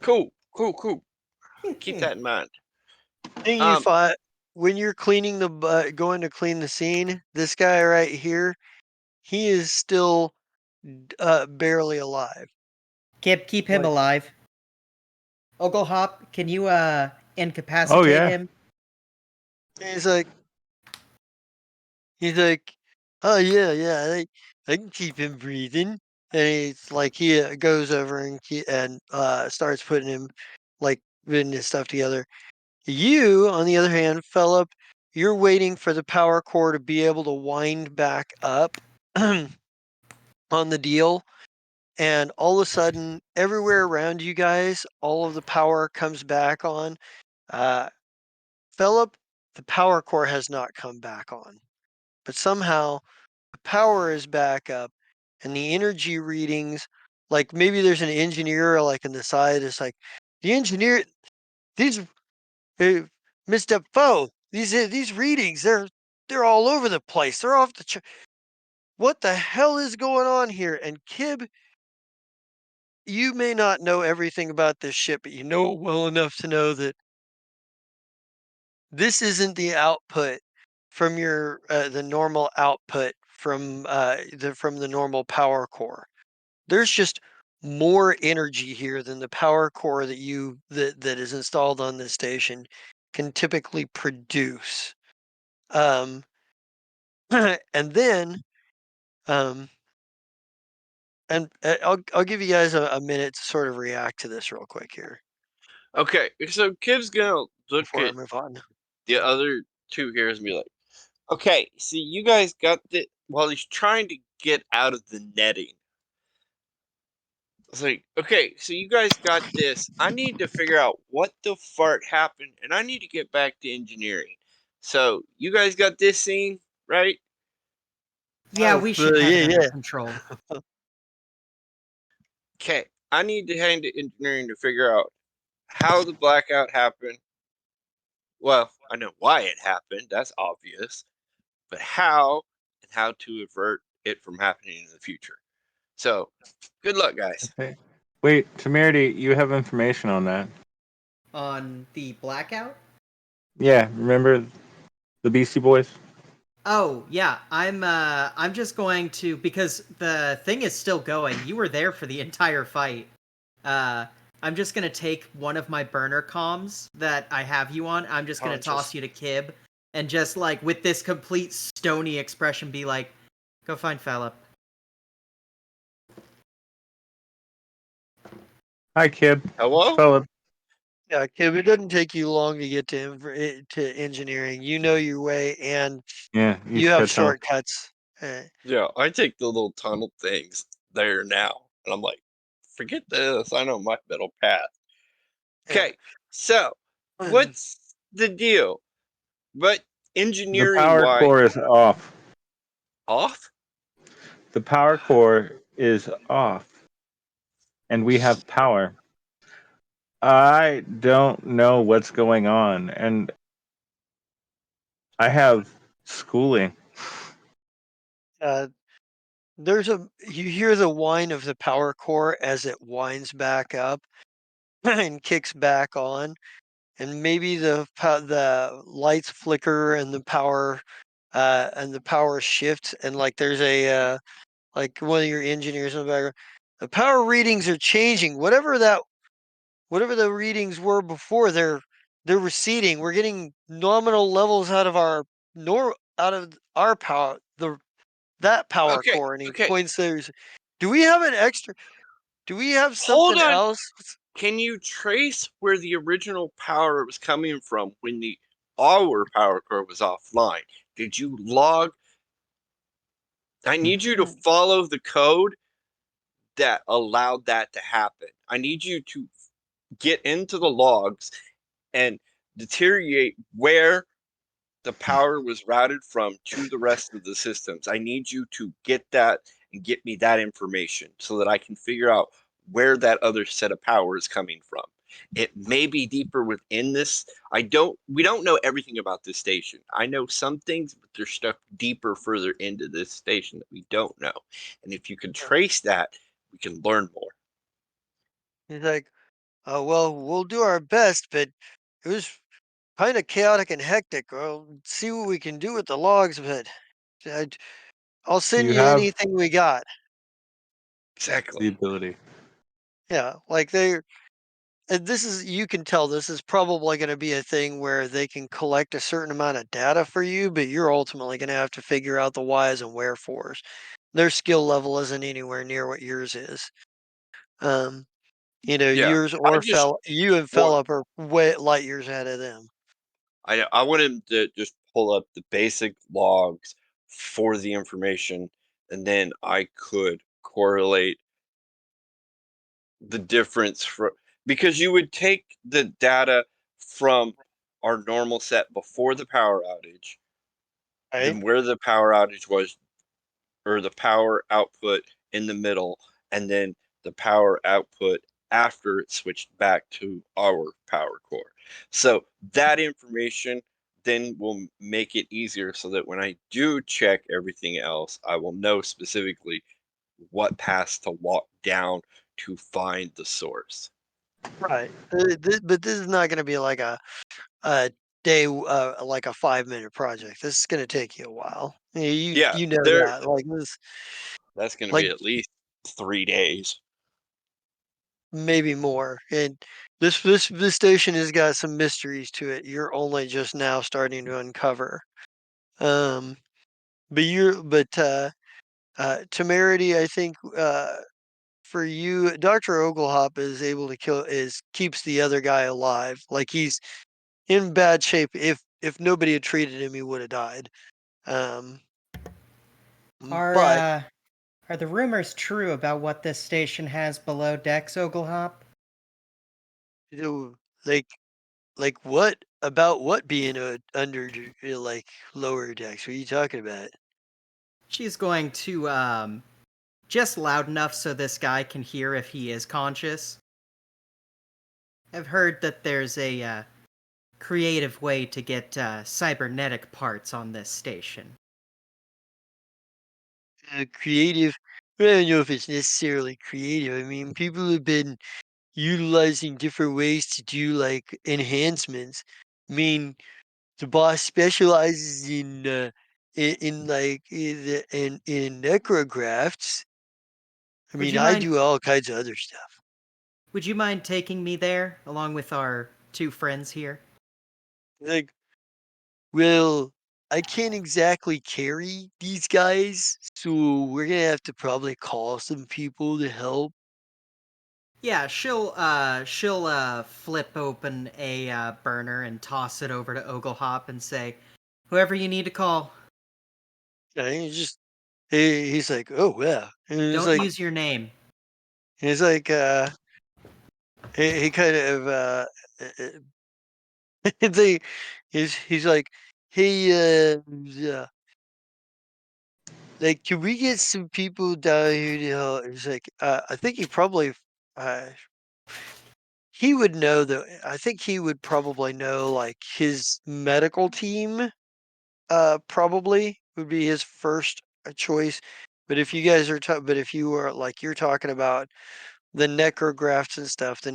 Cool. Cool. Keep that in mind. thing you Um. find when you're cleaning going to clean the scene, this guy right here, he is still barely alive. Kib, keep him Like, alive. Oglehop, can you Oh incapacitate yeah. him? he's like, he's like, oh yeah, I can keep him breathing. And he's like, he goes over and starts putting him like putting his stuff together. You, on the other hand, Philip, you're waiting for the power core to be able to wind back up on the deal. And all of a sudden, everywhere around you guys, all of the power comes back on. Philip, the power core has not come back on. But somehow the power is back up and the energy readings, like maybe there's an engineer like in the side, it's like, the engineer, these Mr. Foe, these readings, they're all over the place. They're off the what the hell is going on here? And Kib, you may not know everything about this ship, but you know it well enough to know that this isn't the output from your the normal output from the normal power core. There's just more energy here than the power core that is installed on this station can typically produce. Um, and then um, and I'll give you guys a minute to sort of react to this real quick here Okay. So Kib's gonna look before I at move on. the other two heroes and be like, "Okay, see, you guys got the while he's trying to get out of the netting. was like, okay, so you guys got this. I need to figure out what the fart happened, and I need to get back to engineering. So you guys got this scene, right? Yeah, we should have it under yeah. control. Okay, I need to head into engineering to figure out how the blackout happened. Well, I know why it happened. That's obvious. But how and how to avert it from happening in the future. So, good luck, guys. Okay. Wait, Temerity, you have information on that. On the blackout? Yeah, remember the Beastie Boys? Oh, yeah. I'm just going to, because the thing is still going. You were there for the entire fight. Uh I'm just gonna take one of my burner comms that I have you on. I'm just gonna toss Conscious. you to Kib and just like with this complete stony expression be like, go find Philip. Hi, kid. Hello? Philip. Yeah, Kib, it doesn't take you long to get to engineering. You know your way, and Yeah, you East have Cut Tunnel. shortcuts. Yeah, I take the little tunnel things there now. And I'm like, forget this. I know my middle path. Yeah. Okay, so what's the deal? But The engineering power wise, core is off. off? The power core is off, and we have power. I don't know what's going on, and I have schooling. Uh, you hear the whine of the power core as it winds back up and kicks back on, and maybe the lights flicker and the power shifts, and like there's like one of your engineers in the background. The power readings are changing. Whatever the readings were before, they're receding. We're getting nominal levels out of our power that power Okay, core, and he okay. points there. Do we have an extra? Do we have Hold something on. else? Can you trace where the original power was coming from when the our power core was offline? Did you log? I need you to follow the code that allowed that to happen. I need you to get into the logs and deteriorate where the power was routed from to the rest of the systems. I need you to get that and get me that information so that I can figure out where that other set of power is coming from. It may be deeper within this. We don't know everything about this station. I know some things, but there's stuff deeper further into this station that we don't know. And if you can trace that, we can learn more. He's like, well, we'll do our best, but it was kind of chaotic and hectic. We'll see what we can do with the logs, but I, I'll send You you have anything we got. the Exactly. ability. Yeah, like and this is, you can tell this is probably going to be a thing where they can collect a certain amount of data for you, but you're ultimately going to have to figure out the whys and wherefores. Their skill level isn't anywhere near what yours is. Um, Yeah. yours I or just you and want Philip are way light years ahead of them. I want him to just pull up the basic logs for the information, and then I could correlate the difference for because you would take the data from our normal set before the power outage, Right? then where the power outage was, or the power output in the middle, and then the power output after it switched back to our power core. So that information then will make it easier so that when I do check everything else, I will know specifically what paths to walk down to find the source. Right. But this is not going to be like a day, like a 5-minute project. This is going to take you a while. Yeah, You know there that. Like this, that's going to be like at least 3 days. maybe more. And this station has got some mysteries to it. You're only just now starting to uncover. Um, but temerity, I think, for you, Dr. Oglehop is able to keeps the other guy alive. Like he's in bad shape. If nobody had treated him, he would have died. Um, Are but uh Are the rumors true about what this station has below decks, Oglehop? So, like what about what being under like lower decks? What are you talking about? She's going to, just loud enough so this guy can hear if he is conscious. I've heard that there's a creative way to get cybernetic parts on this station. Creative. I don't know if it's necessarily creative. I mean, people have been utilizing different ways to do like enhancements. I mean, the boss specializes in like in necrografts. I Would mean, you I mind do all kinds of other stuff. would you mind taking me there along with our two friends here? Like, well, I can't exactly carry these guys, so we're gonna have to probably call some people to help. Yeah, she'll flip open a burner and toss it over to Oglehop and say, "Whoever you need to call, And he's like, oh well, and don't use your name." he's like, he kind of uh, it's like, he's like, hey, like, can we get some people down here to help? He's like, I think uh, he would know though. I think he would probably know like his medical team, probably would be his first choice. But if you guys are, but if you are like you're talking about the necrographs and stuff, then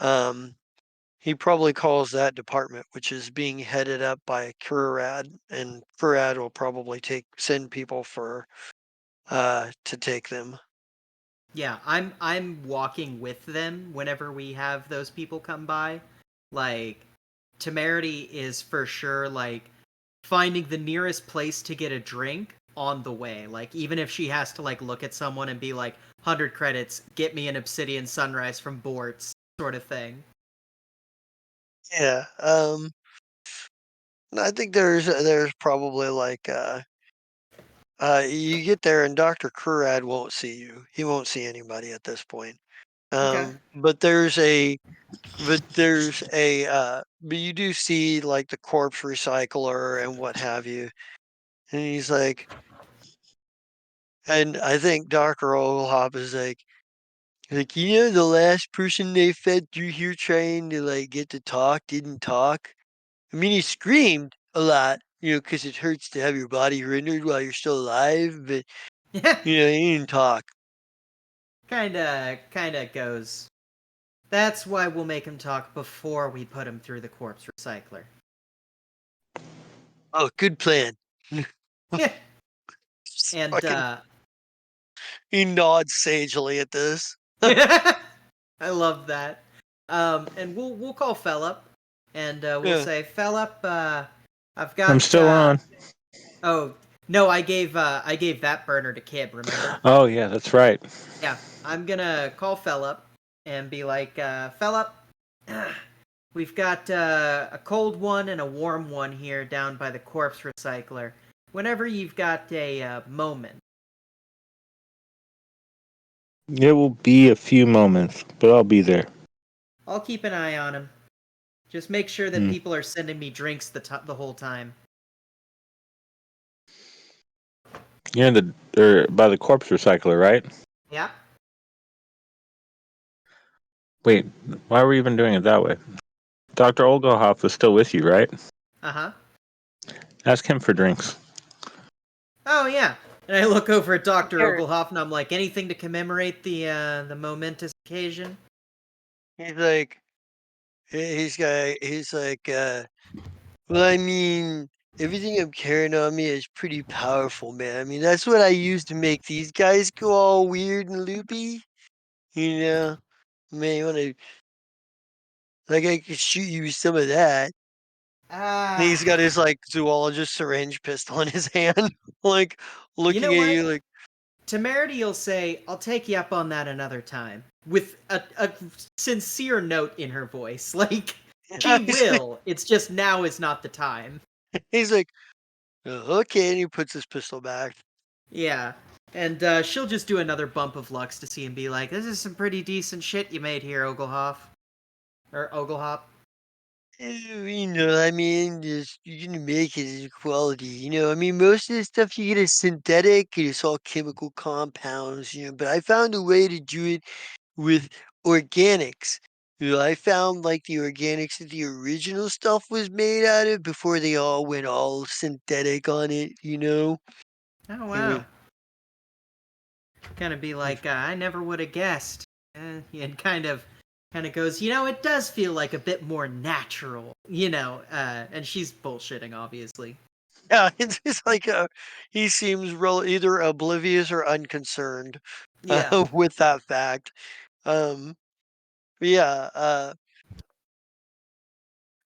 um, he probably calls that department, which is being headed up by Kurad, and Kurad will probably send people to take them. Yeah, I'm walking with them whenever we have those people come by. Like, Temerity is for sure like finding the nearest place to get a drink on the way. Like, even if she has to like look at someone and be like, 100 credits, get me an obsidian sunrise from Bortz, sort of thing. Yeah, I think there's probably like you get there and Dr. Kurad won't see you. He won't see anybody at this point. Okay. But but you do see like the corpse recycler and what have you. And he's like, and I think Dr. Oglehop is like, the last person they fed through here trying to like get to talk didn't talk. I mean, he screamed a lot, because it hurts to have your body rendered while you're still alive, but Yeah, he didn't talk. kinda goes. That's why we'll make him talk before we put him through the corpse recycler. Oh, good plan. Yeah. And Fucking, he nods sagely at this. I love that. And we'll call Fellup, and we'll Yeah. say, Fellup, I've I'm got. still on. Oh no, I gave that burner to Kib. Remember? Oh yeah, that's right. Yeah, I'm gonna call Fellup and be like, Fellup, we've got a cold one and a warm one here down by the corpse recycler. Whenever you've got a moment. It will be a few moments, but I'll be there. I'll keep an eye on him. Just make sure that Hmm. people are sending me drinks the whole time. You're in by the corpse recycler, right? Yeah. Wait, why were we even doing it that way? Dr. Olgohoff is still with you, right? Uh-huh. Ask him for drinks. Oh yeah. And I look over at Dr. Sure. Oglehop and I'm like, anything to commemorate the momentous occasion? He's like, well, I mean, everything I'm carrying on me is pretty powerful, man. I mean, that's what I use to make these guys go all weird and loopy. You know, man, you want to, like, I could shoot you with some of that. And he's got Ah. his like zoologist syringe pistol in his hand, like You looking know at what? you like, Temerity will say, I'll take you up on that another time. With a sincere note in her voice. Like, she he's like, will. It's just now is not the time. he's like, "Oh, okay," and he puts his pistol back. Yeah. And she'll just do another bump of Lux to see and be like, "This is some pretty decent shit you made here, Oglehoff." Or Oglehop. I mean, just you're gonna make it as quality. I mean, most of the stuff you get is synthetic, and it's all chemical compounds. But I found a way to do it with organics. I found like the organics that the original stuff was made out of before they all went all synthetic on it. Oh, It was, wow. Kind of be like, I never would have guessed. And kind of goes, it does feel like a bit more natural, and she's bullshitting, obviously. yeah, it's just like he seems either oblivious or unconcerned Yeah. with that fact. Um, yeah,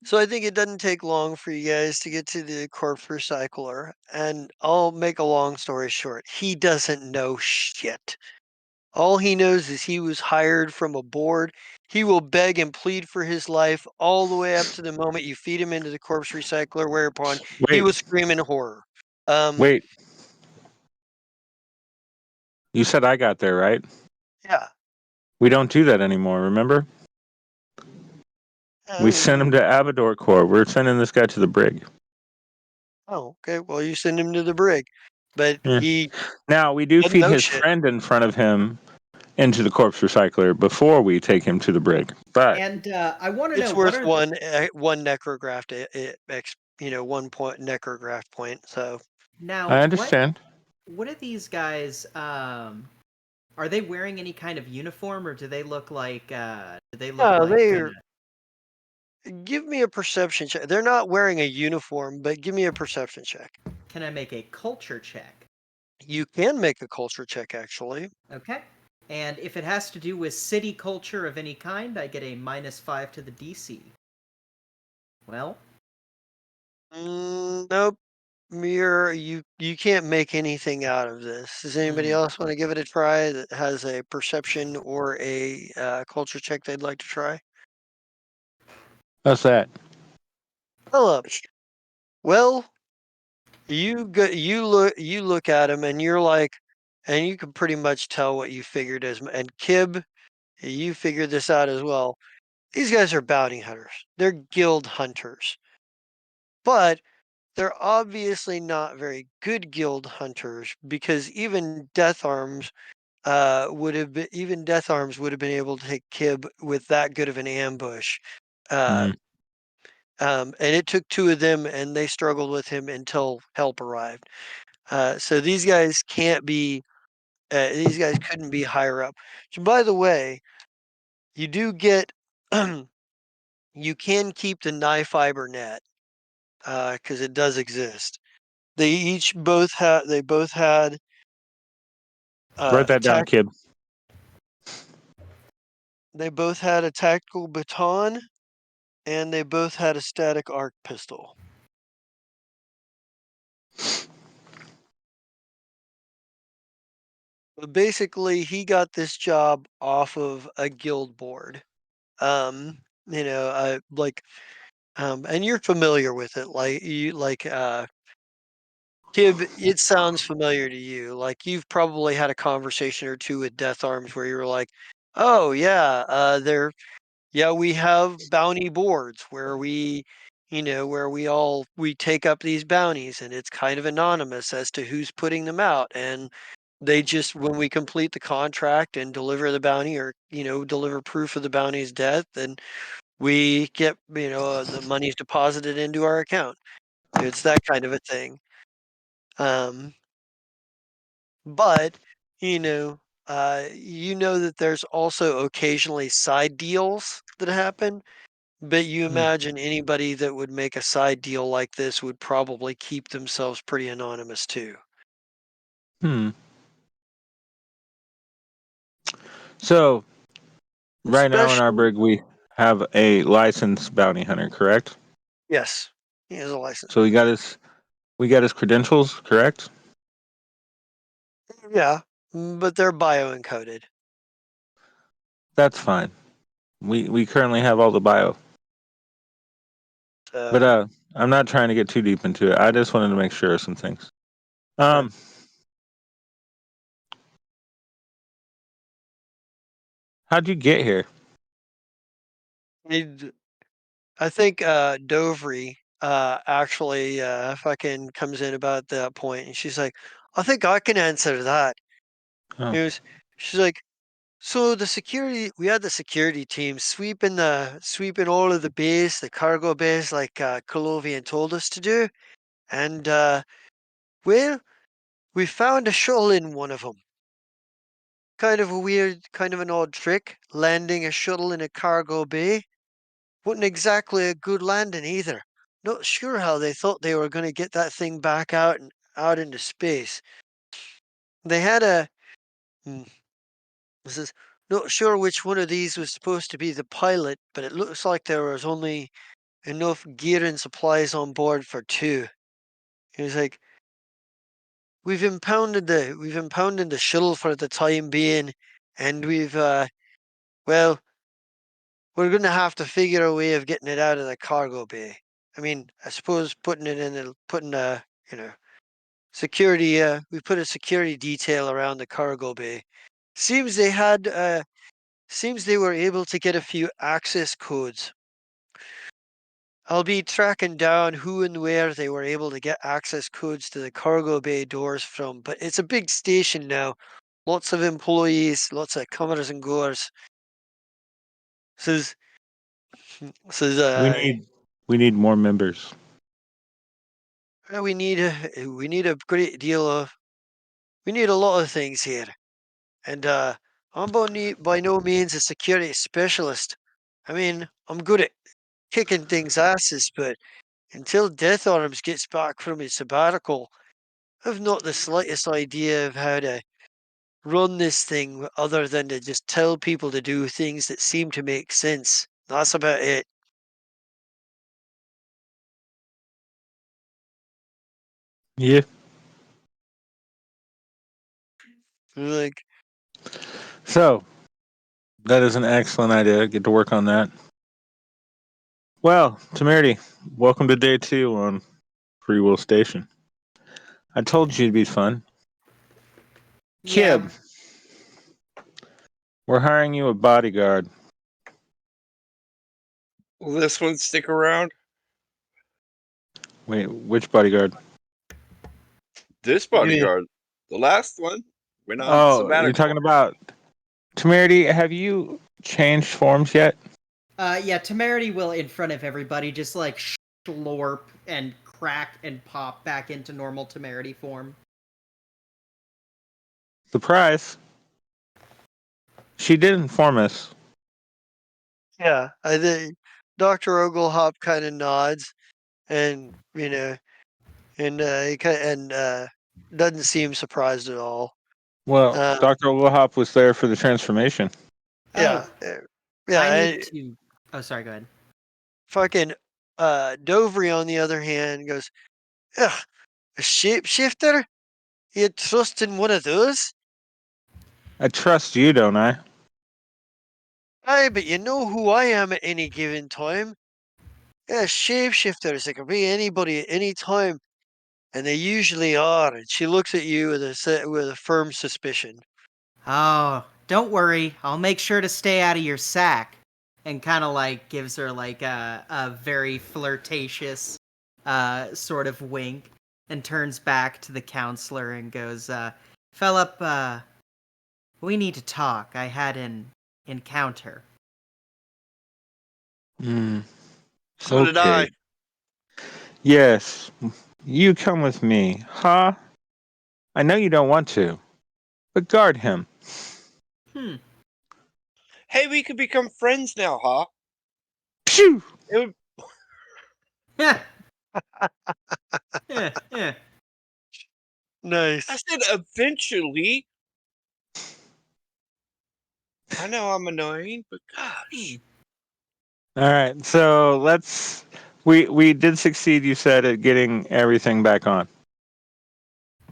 so I think it doesn't take long for you guys to get to the corpse recycler, and I'll make a long story short. He doesn't know shit. All he knows is he was hired from a board. He will beg and plead for his life all the way up to the moment you feed him into the corpse recycler, whereupon he Wait, will scream in horror. Um, wait. You said I got there, right? yeah. We don't do that anymore, remember? We sent him to Abador Corps. We're sending this guy to the brig. Oh, okay. Well, you send him to the brig, but Yeah. he Now, we do doesn't feed know his shit. friend in front of him into the corpse recycler before we take him to the brig. But And I want to know It's what worth are one necrograph, ex 1 point necrograph point. So now I what understand. what are these guys? Are they wearing any kind of uniform, or do they look no, like? they're give me a perception check. They're not wearing a uniform, but give me a perception check. Can I make a culture check? You can make a culture check, actually. Okay. And if it has to do with city culture of any kind, I get a -5 to the DC. Well, Nope. You can't make anything out of this. Does anybody hmm. else want to give it a try that has a perception or a culture check they'd like to try? What's that? Hello. Well, you look at him and you're like, and you can pretty much tell what you figured and Kib, you figured this out as well. These guys are bounty hunters. They're guild hunters. But they're obviously not very good guild hunters because even Death Arms would have been able to take Kib with that good of an ambush. Uh, Mm. and it took two of them and they struggled with him until help arrived. So these guys can't be. These guys couldn't be higher up. So by the way, you do get. You can keep the knife fiber net because it does exist. They both had Write that down, attack. kid. They both had a tactical baton, and they both had a static arc pistol. But basically, he got this job off of a guild board. And you're familiar with it, Kib, it sounds familiar to you. Like you've probably had a conversation or two with Death Arms where you were like, "Oh yeah, we have bounty boards where we take up these bounties and it's kind of anonymous as to who's putting them out and they just when we complete the contract and deliver the bounty or deliver proof of the bounty's death, then we get the money's deposited into our account. It's that kind of a thing. Um, but you know, that there's also occasionally side deals that happen. But you Hmm. imagine anybody that would make a side deal like this would probably keep themselves pretty anonymous too. Hmm. So, right now in our Especially, brig, we have a licensed bounty hunter, correct? yes, he has a license. So we got his credentials, correct? Yeah, but they're bio-encoded. That's fine. We currently have all the bio. But So, I'm not trying to get too deep into it. I just wanted to make sure of some things. all right. Um How'd you get here? I think Dovry actually fucking comes in about that point, and she's like, "I think I can answer that." Oh. She's like, "So we had the security team sweeping all of the bays, the cargo bays, like Colovian told us to do, and well, we found a shuttle in one of them. Kind of a weird, kind of an odd trick, landing a shuttle in a cargo bay. Wasn't exactly a good landing either. Not sure how they thought they were going to get that thing back out into space. They had a this is not sure which one of these was supposed to be the pilot, but it looks like there was only enough gear and supplies on board for two. He was like, we've impounded the shuttle for the time being, and well, we're gonna have to figure a way of getting it out of the cargo bay. I mean, I suppose putting a you know security. We put a security detail around the cargo bay. Seems they had. Seems they were able to get a few access codes. I'll be tracking down who and where they were able to get access codes to the cargo bay doors from. But it's a big station now. Lots of employees, lots of comers and goers. Says says We need more members. we need a great deal of we need a lot of things here. And by no means a security specialist. I mean, I'm good at kicking things asses, but until Death Arms gets back from his sabbatical, I've not the slightest idea of how to run this thing other than to just tell people to do things that seem to make sense. That's about it. Yeah. Like, So that is an excellent idea. Get to work on that. Well, Temerity, welcome to day 2 on Free Will Station. I told you it'd be fun. Yeah. Kib, we're hiring you a bodyguard. Will this one stick around? Wait, which bodyguard? This what do you mean? bodyguard, the last one, went on Oh, you're sabbatical. talking about Temerity. Have you changed forms yet? Yeah, Temerity will, in front of everybody, just like slurp and crack and pop back into normal Temerity form. Surprise. She did inform us. Yeah, I think Dr. Oglehop kind of nods and, he doesn't seem surprised at all. Well, Uh, Dr. Overhop was there for the transformation. yeah, Oh, yeah. I need to. Oh, sorry. Go ahead. Fucking Dovry, on the other hand, goes, ugh, a shapeshifter? You trust in one of those? I trust you, don't I? Aye, but you know who I am at any given time. Yeah, shapeshifters, they can be anybody at any time, and they usually are. And she looks at you with a firm suspicion. Oh, don't worry. I'll make sure to stay out of your sack. And kind of like gives her like a very flirtatious sort of wink and turns back to the counselor and goes, Philip, we need to talk. I had an encounter. Hmm. So did I. Yes. You come with me. Huh? I know you don't want to, but guard him. Hmm. Hey, we could become friends now, huh? Phew! It would, Yeah. Yeah. Yeah. I Nice. said eventually. I know I'm annoying, but gosh. All right, so we did succeed, you said, at getting everything back on.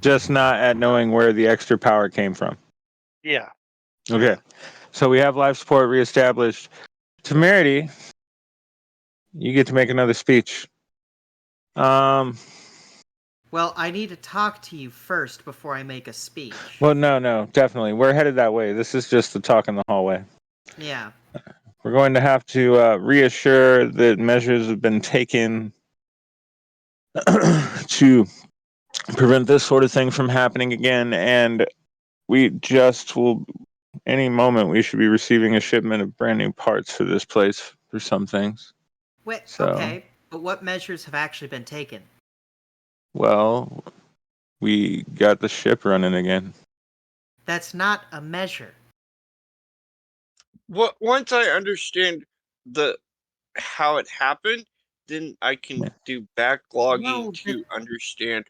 Just not at knowing where the extra power came from. Yeah. Okay. So we have life support reestablished. Temerity, you get to make another speech. Well, I need to talk to you first before I make a speech. Well, no, definitely. We're headed that way. This is just the talk in the hallway. Yeah. We're going to have to reassure that measures have been taken to prevent this sort of thing from happening again, and we just will any moment we should be receiving a shipment of brand new parts for this place for some things. Wait, So, okay, but what measures have actually been taken? well, we got the ship running again. That's not a measure. Once I understand the how it happened, then I can Yeah. do backlogging No, to understand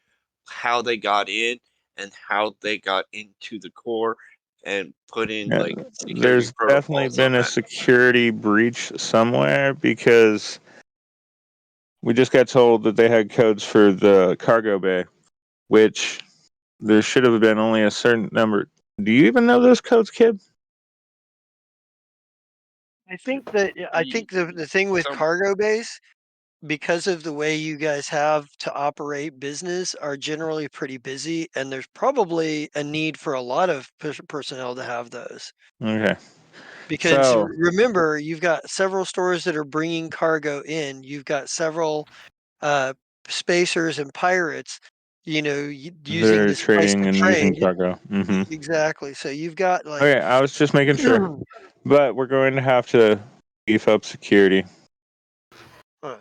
how they got in and how they got into the core and put in Yeah, like security there's definitely protocols on been a that. security breach somewhere because we just got told that they had codes for the cargo bay, which there should have been only a certain number. Do you even know those codes, Kib? I think the thing with Some cargo bays, because of the way you guys have to operate business, are generally pretty busy, and there's probably a need for a lot of personnel to have those. Okay. Because So remember, you've got several stores that are bringing cargo in. You've got several uh, spacers and pirates, using they're this place trading to and using trade. cargo. Exactly. So you've got like, Okay, I was just making sure. But we're going to have to beef up security. uh,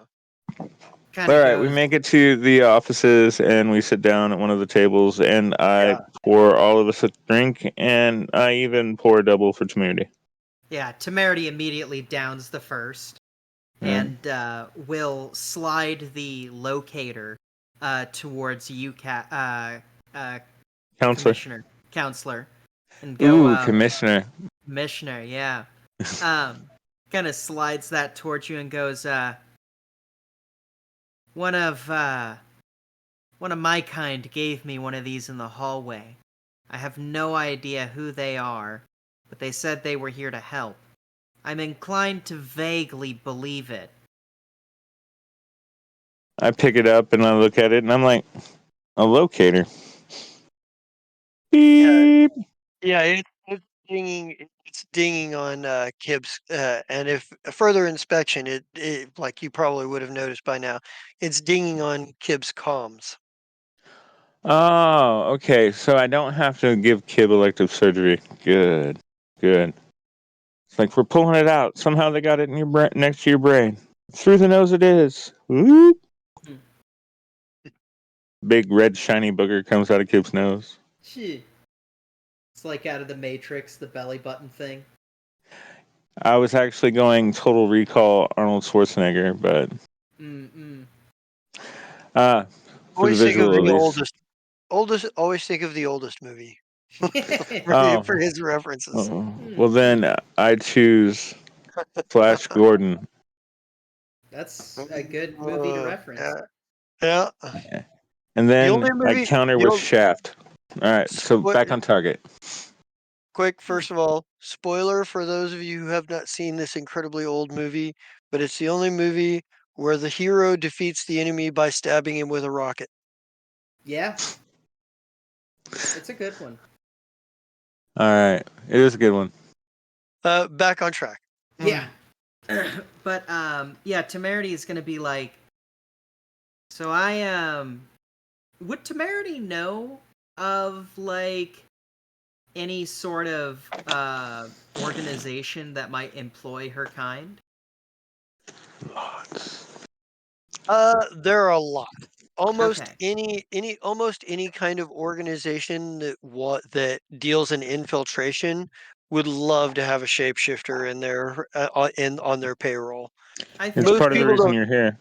Kind All of right, we goes. make it to the offices and we sit down at one of the tables, and I yeah, pour all of us a drink, and I even pour a double for Temerity. Yeah, Temerity immediately downs the first All right. and will slide the locator towards you, Counselor. counselor, and go, Ooh, commissioner. commissioner, yeah. Um, kind of slides that towards you and goes, one of, uh, one of my kind gave me one of these in the hallway. I have no idea who they are, but they said they were here to help. I'm inclined to vaguely believe it. I pick it up and I look at it, and I'm like, a locator. yeah, Beep. yeah. It's dinging. It's dinging on Kib's, and if a further inspection, like you probably would have noticed by now, it's dinging on Kib's comms. Oh, okay. So I don't have to give Kib elective surgery. Good. Good. It's like we're pulling it out. Somehow they got it in your next to your brain. Through the nose it is. Whoop. Hmm. Big red shiny booger comes out of Kib's nose. Gee. It's like out of the Matrix, the belly button thing. I was actually going Total Recall Arnold Schwarzenegger, but Mm-mm. uh, for the Always think of visual at the least. oldest. Always think of the oldest movie Oh, for his references. well then I choose Flash Gordon. That's a good movie to reference. Yeah, yeah. And The then only I movie, counter the with old, Shaft. All right, so spo- back on target. quick. First of all, spoiler for those of you who have not seen this incredibly old movie, but it's the only movie where the hero defeats the enemy by stabbing him with a rocket. Yeah, it's a good one. All right, it is a good one. Back on track. Yeah. But yeah, Temerity is gonna be like, so would Temerity know of like any sort of organization that might employ her kind? Lots. There are a lot. Okay. Almost any kind of organization that deals in infiltration would love to have a shapeshifter in their on their payroll. I It's think Most part of the people that reason don't you're here.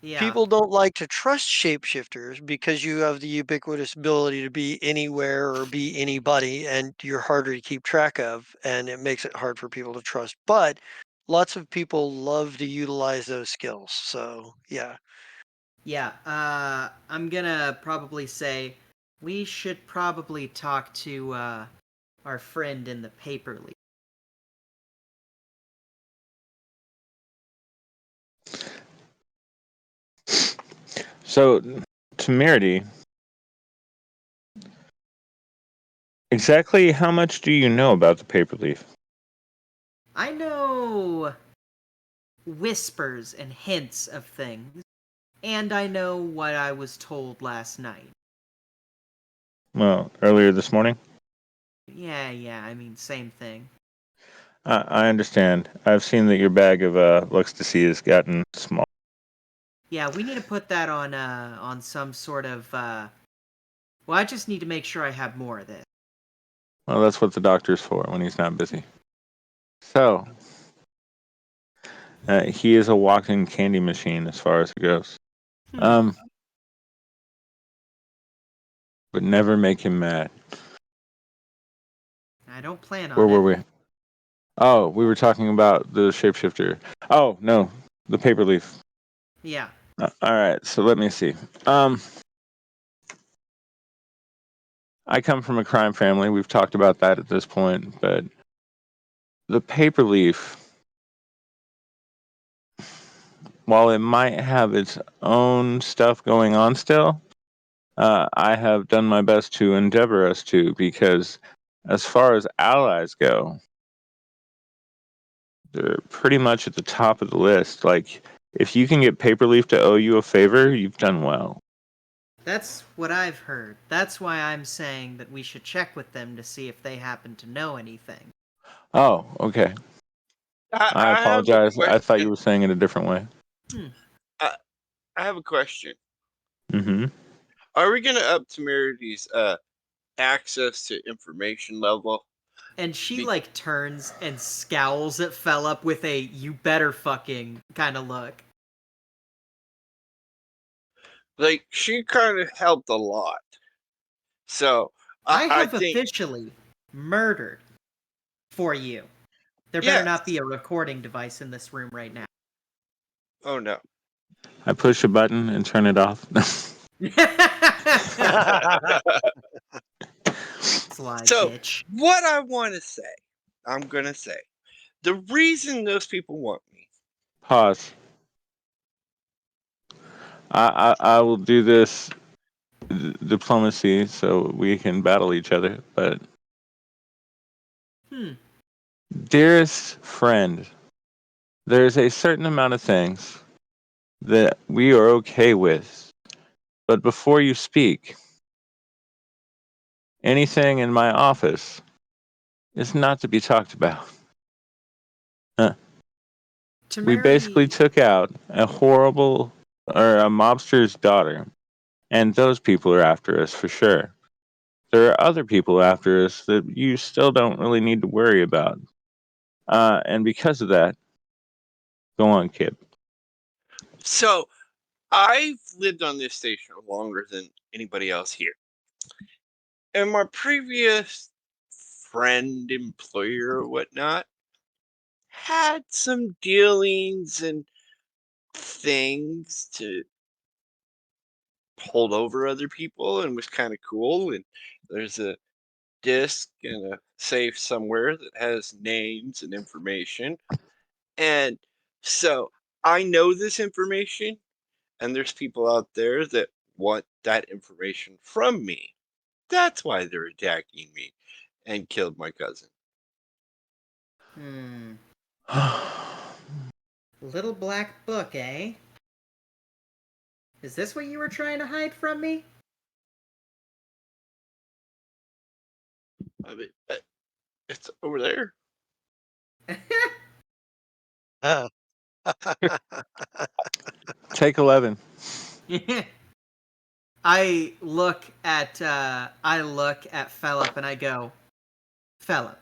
yeah. People don't like to trust shapeshifters because you have the ubiquitous ability to be anywhere or be anybody, and you're harder to keep track of, and it makes it hard for people to trust. But lots of people love to utilize those skills. So yeah. Yeah, I'm gonna probably say we should probably talk to our friend in the paper league. So, Temerity, exactly how much do you know about the paper leaf? I know whispers and hints of things, and I know what I was told last night. Well, earlier this morning? Yeah, I mean, same thing. I understand. I've seen that your bag of Luxtasy has gotten small. Yeah, we need to put that on some sort of, well, I just need to make sure I have more of this. Well, that's what the doctor's for when he's not busy. So, he is a walking candy machine as far as it goes. Hmm. But never make him mad. I don't plan Where on were it. we? Oh, we were talking about the shapeshifter. Oh, no, the paper leaf. Yeah. All right, so let me see. I come from a crime family. We've talked about that at this point, but the paper leaf, while it might have its own stuff going on still, I have done my best to endeavor us to, because as far as allies go, they're pretty much at the top of the list. Like, if you can get Paperleaf to owe you a favor, you've done well. That's what I've heard. That's why I'm saying that we should check with them to see if they happen to know anything. Oh, okay. I I have a apologize. I thought you question. were saying it a different way. Hmm. I, I have a question. Mm-hmm. Are we gonna up Temerity's access to information level? And she, Be- like, turns and scowls at Fellup with a you better fucking kind of look. like she kind of helped a lot. So I I have think, officially murdered for you. There better yes. not be a recording device in this room right now. Oh no. I push a button and turn it off. Sly So bitch. what I want to say, I'm gonna say, the reason those people want me. Pause. I will do this diplomacy so we can battle each other. But, Hmm. dearest friend, there's a certain amount of things that we are okay with. But before you speak, anything in my office is not to be talked about. We basically Temerity. took out a horrible or a mobster's daughter, and those people are after us for sure. There are other people after us that you still don't really need to worry about. And because of that, go on, kid. So I've lived on this station longer than anybody else here. And my previous friend, employer, or whatnot, had some dealings and things to hold over other people and was kind of cool. And there's a disk and a safe somewhere that has names and information. And so I know this information, and there's people out there that want that information from me. That's why they're attacking me and killed my cousin. Hmm. Little black book, eh? Is this what you were trying to hide from me? I mean, it's over there. Take 11. I look at Fellup and I go, Fellup.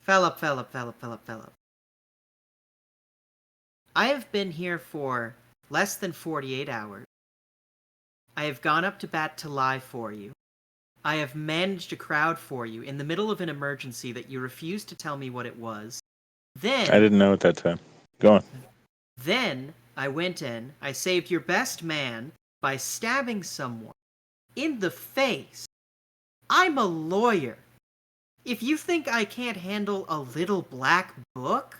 Fellup. I have been here for less than 48 hours. I have gone up to bat to lie for you. I have managed a crowd for you in the middle of an emergency that you refused to tell me what it was. I Then, didn't know at that time. Go on. then I went in, I saved your best man by stabbing someone in the face. I'm a lawyer. If you think I can't handle a little black book,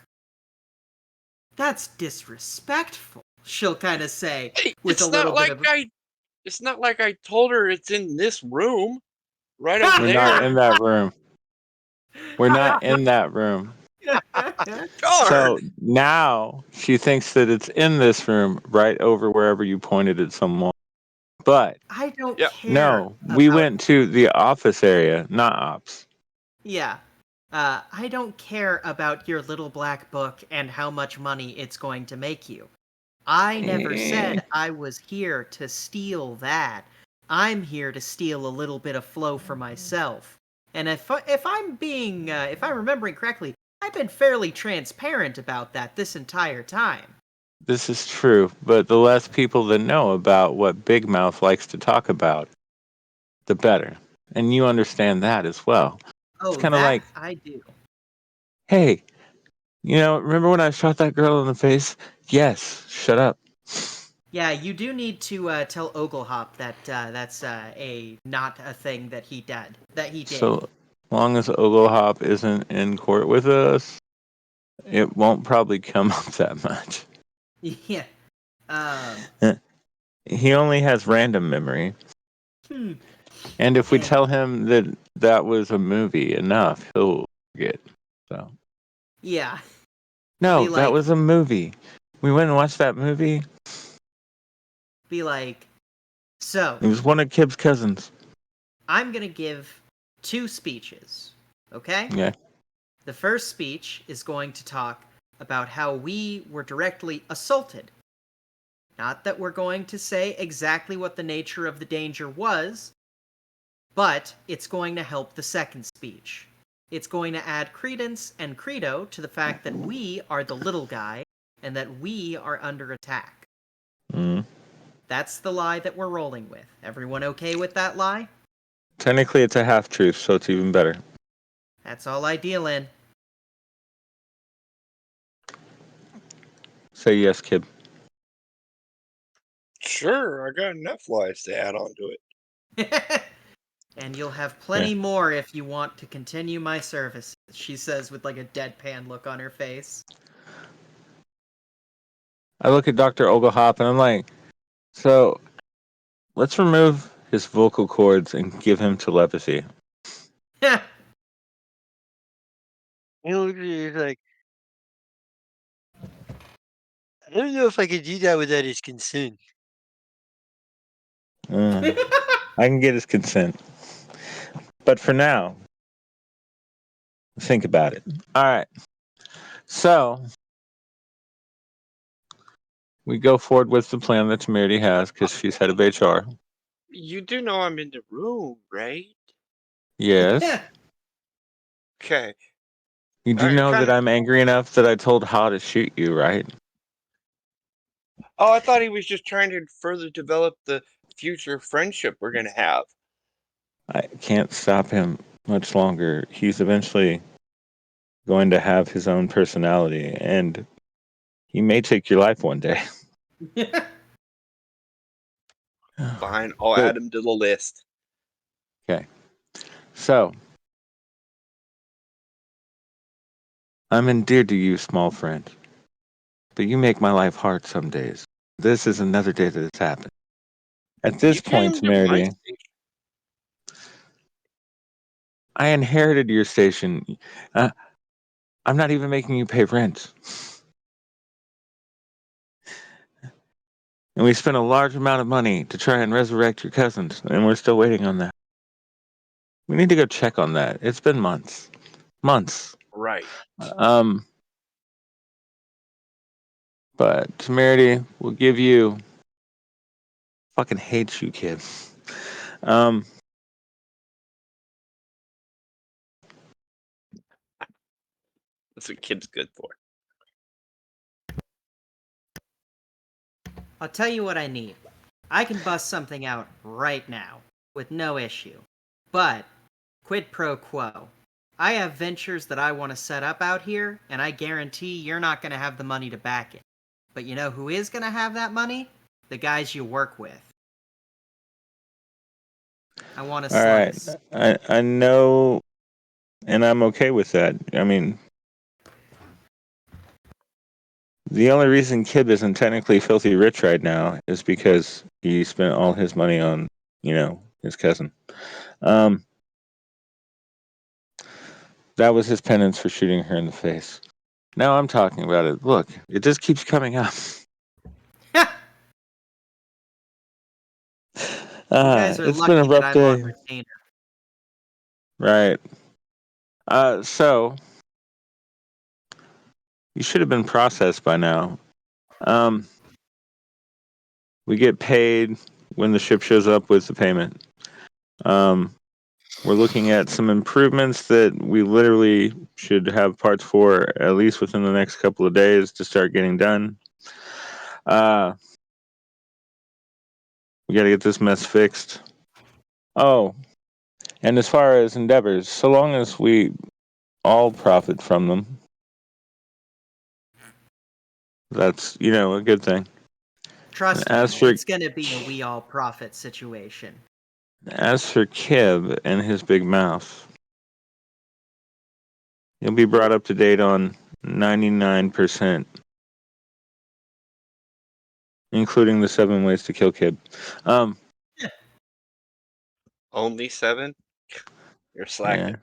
that's disrespectful, she'll kind of say Hey, with a little bit of. it's not like I told her it's in this room right over We're not there. in that room. We're not in that room. Darn! So now she thinks that it's in this room, right over wherever you pointed at someone. But I don't Yep. care no, we about. went to the office area, not ops. Yeah. I don't care about your little black book and how much money it's going to make you. I never Eh, said I was here to steal that. I'm here to steal a little bit of flow for myself. And if I'm remembering correctly, I've been fairly transparent about that this entire time. this is true, but the less people that know about what Big Mouth likes to talk about, the better. And you understand that as well. It's Oh, kind of that like, I do. hey, remember when I shot that girl in the face? Yes, shut up. Yeah, you do need to tell Oglehop that that's a not a thing that he did. That he did. So long as Oglehop isn't in court with us, it won't probably come up that much. Yeah. Um. He only has random memory. Hmm. And if we And tell him that that was a movie enough, he'll forget. So yeah, he'll no, that was a movie. We went and watched that movie. be like, so It was one of Kib's cousins. I'm gonna give two speeches. Okay. Yeah. The first speech is going to talk about how we were directly assaulted. Not that we're going to say exactly what the nature of the danger was, but it's going to help the second speech. It's going to add credence and credo to the fact that we are the little guy and that we are under attack. Mm. That's the lie that we're rolling with. Everyone okay with that lie? Technically, it's a half truth, so it's even better. That's all I deal in. Say yes, Kib. Sure, I got enough lies to add on to it. And you'll have plenty more if you want to continue my service, she says with like a deadpan look on her face. I look at Dr. Oglehop and I'm like, so let's remove his vocal cords and give him telepathy. And he looked at you like, I don't know if I could do that without his consent. I can get his consent. But for now, think about it. All right. So we go forward with the plan that Tamirdi has because she's head of HR. You do know I'm in the room, right? Yes. Okay. You do know that I'm angry enough that I told Ha to shoot you, right? Oh, I thought he was just trying to further develop the future friendship we're gonna have. I can't stop him much longer. He's eventually going to have his own personality, and he may take your life one day. Fine, I'll But, add him to the list. okay. So, I'm endeared to you, small friend. But you make my life hard some days. This is another day that it's happened. At this You point, came to my Temerity, station. I inherited your station. Uh, I'm not even making you pay rent. And we spent a large amount of money to try and resurrect your cousins, and we're still waiting on that. We need to go check on that. It's been months. Months. Right. Um, but Temerity will give you. Fucking hate you, kid. Um, That's what kid's good for. I'll tell you what I need. I can bust something out right now, with no issue. But, quid pro quo. I have ventures that I want to set up out here, and I guarantee you're not going to have the money to back it. But you know who is going to have that money? The guys you work with. I want a all right. slice. I know, and I'm okay with that. I mean, the only reason Kib isn't technically filthy rich right now is because he spent all his money on, his cousin. Um, That was his penance for shooting her in the face. Now I'm talking about it. Look, it just keeps coming up. You guys are It's been a lucky that rough I'm on day. retainer. Right. So you should have been processed by now. We get paid when the ship shows up with the payment. We're looking at some improvements that we literally should have parts for at least within the next couple of days to start getting done. We got to get this mess fixed. Oh, and as far as endeavors, so long as we all profit from them, that's, a good thing. And Trust me, it's gonna be a we all profit situation. as for Kib and his big mouth, he'll be brought up to date on 99%, including the 7 ways to kill Kib. Only 7? You're slacking.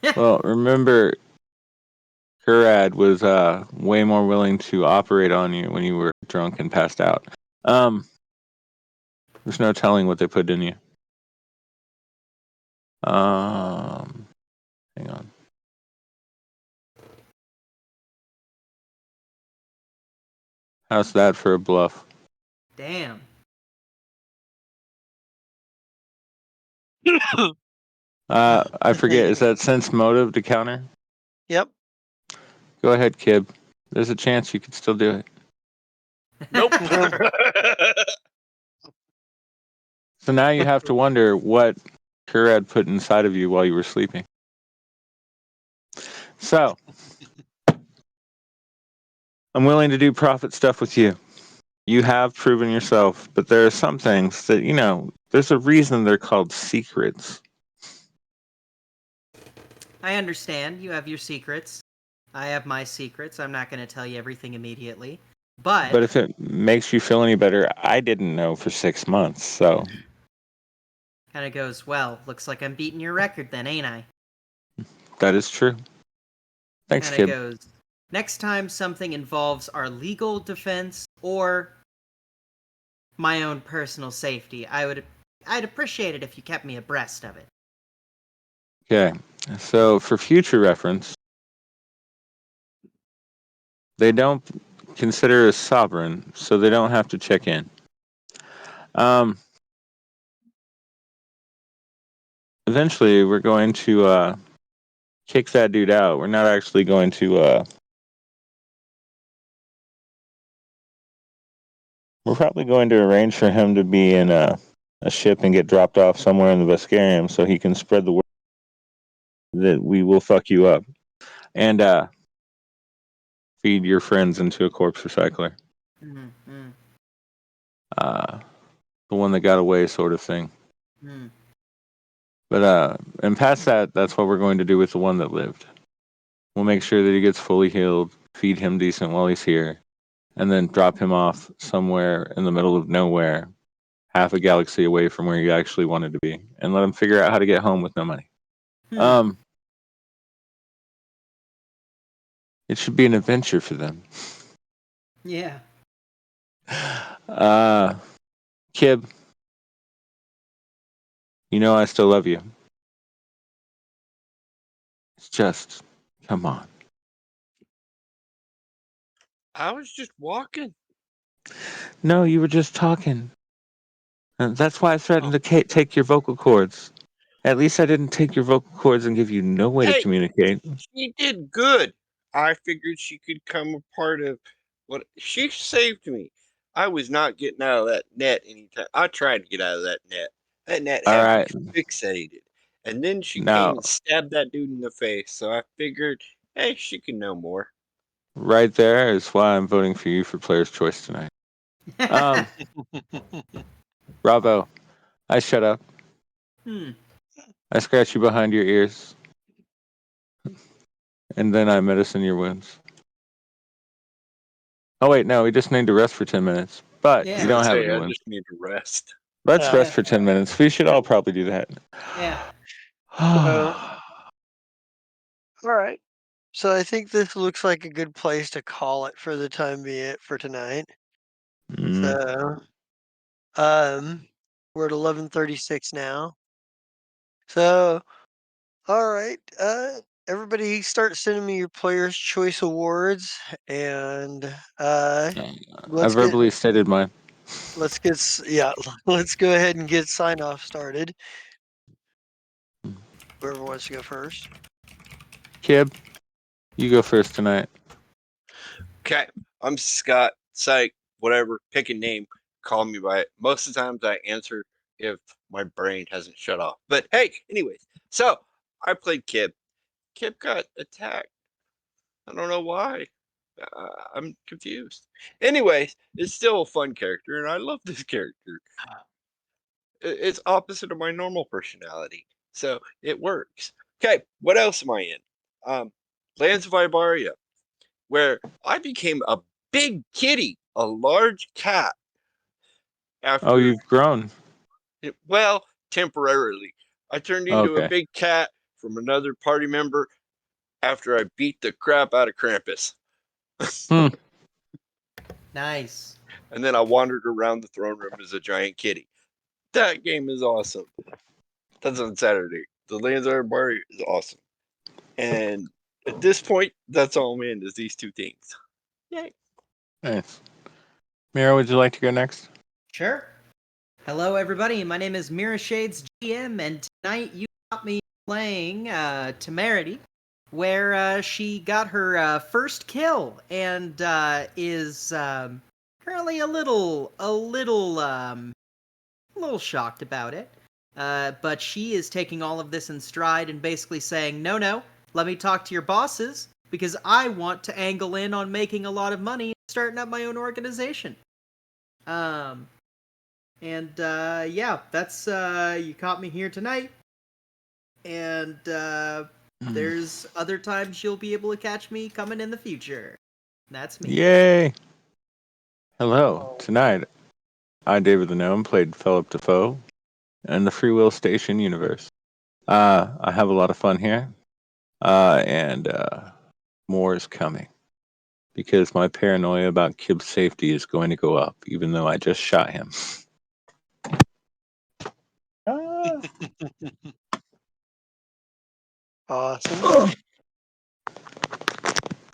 Yeah. Well, remember, Kurad was way more willing to operate on you when you were drunk and passed out. There's no telling what they put in you. Hang on. How's that for a bluff? Damn. I forget. Is that sense motive to counter? Yep. Go ahead, Kib. There's a chance you could still do it. Nope. So now you have to wonder what Kurad put inside of you while you were sleeping. So, I'm willing to do profit stuff with you. You have proven yourself, but there are some things that, there's a reason they're called secrets. I understand. You have your secrets. I have my secrets. I'm not going to tell you everything immediately. But if it makes you feel any better, I didn't know for 6 months, so. Kind of goes, well, looks like I'm beating your record then, ain't I? That is true. Thanks, Kind of Kib. goes, next time something involves our legal defense or my own personal safety, I'd appreciate it if you kept me abreast of it. Okay, so for future reference, they don't consider us sovereign, so they don't have to check in. Eventually, we're going to kick that dude out. We're not actually going to. We're probably going to arrange for him to be in a ship and get dropped off somewhere in the Vescarium so he can spread the word that we will fuck you up and feed your friends into a corpse recycler. Mm-hmm. The one that got away, sort of thing. Mm. But and past that, that's what we're going to do with the one that lived. We'll make sure that he gets fully healed, feed him decent while he's here, and then drop him off somewhere in the middle of nowhere, half a galaxy away from where he actually wanted to be, and let him figure out how to get home with no money. It should be an adventure for them. Yeah. Kib, I still love you. It's just, come on. I was just walking. No, you were just talking. And that's why I threatened to take your vocal cords. At least I didn't take your vocal cords and give you no way to Hey, communicate. she did good. I figured she could come a part of what she saved me. I was not getting out of that net anytime. I tried to get out of that net. That net All had me right. fixated. And then she came Now, and stabbed that dude in the face. So I figured, hey, she can know more. right there is why I'm voting for you for Player's Choice tonight. Bravo. I shut up. I scratch you behind your ears. And then I medicine your wounds. Oh, wait, no, we just need to rest for 10 minutes. But Yeah. I was you gonna don't have say any I wounds. just need to rest. Let's Yeah. rest for 10 minutes. We should all probably do that. Yeah. All right. So I think this looks like a good place to call it for the time being for tonight. So, we're at 11:36 now. So, all right. Everybody, start sending me your Player's Choice Awards, and I let's get verbally stated mine. yeah, let's go ahead and get sign off started. Whoever wants to go first. Kib, you go first tonight. Okay, I'm Scott. Psych, whatever. Pick a name. Call me by it. Most of the times I answer if my brain hasn't shut off. But hey, anyways. So I played Kib. Kib got attacked. I don't know why. I'm confused. Anyways, it's still a fun character, and I love this character. It's opposite of my normal personality, so it works. Okay, what else am I in? Lands of Ibaria, where I became a big kitty, a large cat, Oh, after, you've grown. well, temporarily. I turned into a Okay. big cat from another party member after I beat the crap out of Krampus. Hmm. Nice. And then I wandered around the throne room as a giant kitty. That game is awesome. That's on Saturday. The Lands of Ibaria is awesome. And at this point, that's all I'm in, is these two things. Yay. Nice. Mira, would you like to go next? Sure. Hello, everybody. My name is Mira Shades GM, and tonight you got me playing Temerity, where she got her first kill and is currently a little shocked about it. But she is taking all of this in stride and basically saying, no, let me talk to your bosses because I want to angle in on making a lot of money and starting up my own organization. Yeah, that's you caught me here tonight. And there's other times you'll be able to catch me coming in the future. That's me. Yay! Hello. Tonight, I, David the Gnome, played Philip Defoe in the Free Will Station universe. I have a lot of fun here, and more is coming because my paranoia about Kib's safety is going to go up, even though I just shot him. Awesome.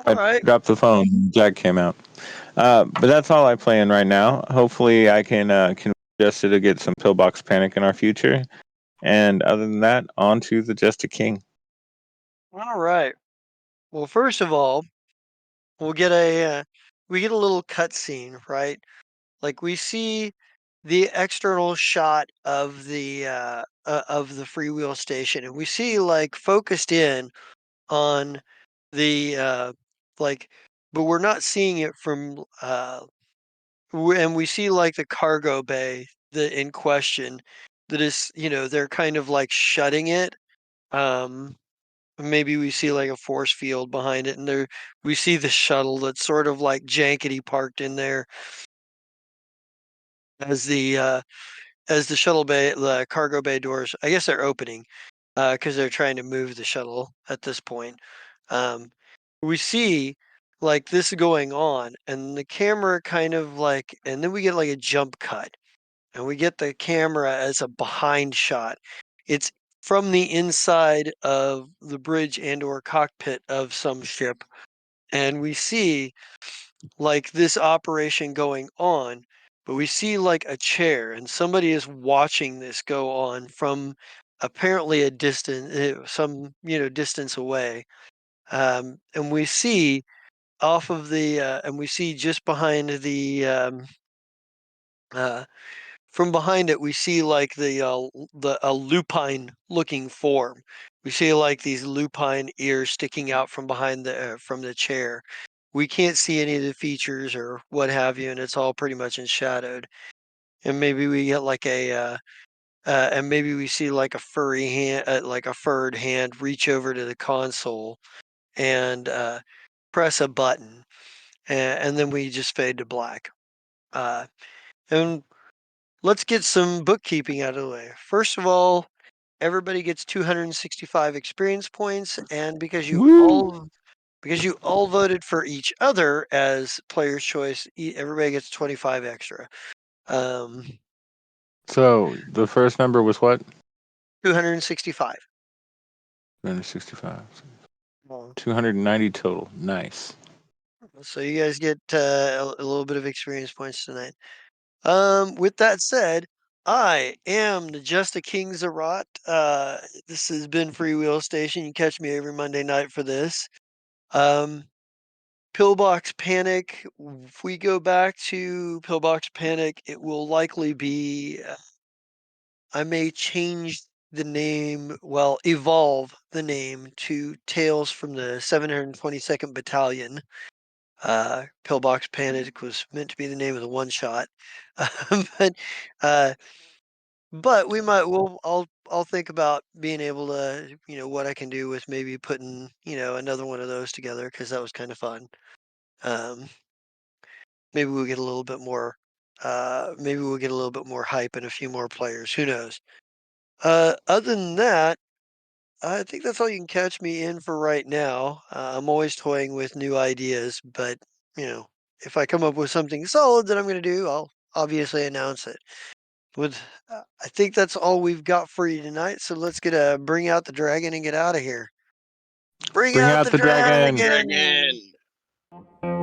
I All right. dropped the phone. Jack came out. But that's all I play in right now. Hopefully, I can convince Jester to get some Pillbox Panic in our future. And other than that, on to the Just a King. All right. Well, first of all, we'll get we get a little cutscene, right? Like we see the external shot of the freewheel station, and we see like focused in on the like, but we're not seeing it from and we see like the cargo bay the in question that is, they're kind of like shutting it. Um, Maybe we see like a force field behind it, and there we see the shuttle that's sort of like jankety parked in there as the shuttle bay, the cargo bay doors. I guess they're opening because they're trying to move the shuttle at this point. Um, we see like this going on, and the camera kind of like, and then we get like a jump cut, and we get the camera as a behind shot. It's from the inside of the bridge and or cockpit of some ship, and we see like this operation going on, but we see like a chair, and somebody is watching this go on from apparently a distance, distance away. And we see off of and we see just behind uh, from behind it, we see like the a lupine looking form. We see like these lupine ears sticking out from the chair. We can't see any of the features or what have you, and it's all pretty much in shadowed. And maybe we get like and maybe we see like a furry hand, like a furred hand, reach over to the console and press a button, and then we just fade to black. And let's get some bookkeeping out of the way. First of all, everybody gets 265 experience points, and because you Woo! all voted for each other as player's choice, everybody gets 25 extra. So the first number was what? 265. 265. Well, 290 total. Nice. so you guys get a little bit of experience points tonight. With that said, I am the Just a King Zerat. This has been Free Wheel Station. You catch me every Monday night for this. Pillbox Panic. If we go back to Pillbox Panic, it will likely be. I may change the name. Well, evolve the name to Tales from the 722nd Battalion. Pillbox Panic was meant to be the name of the one shot, but uh, we might. I'll think about being able to, what I can do with maybe putting, another one of those together because that was kind of fun. Maybe we'll get a little bit more. Maybe we'll get a little bit more hype and a few more players. Who knows? Other than that, I think that's all you can catch me in for right now. I'm always toying with new ideas, but if I come up with something solid that I'm going to do, I'll obviously announce it. With I think that's all we've got for you tonight. So let's bring out the dragon and get out of here. Bring Bring out out the the dragon. dragon. Dragon.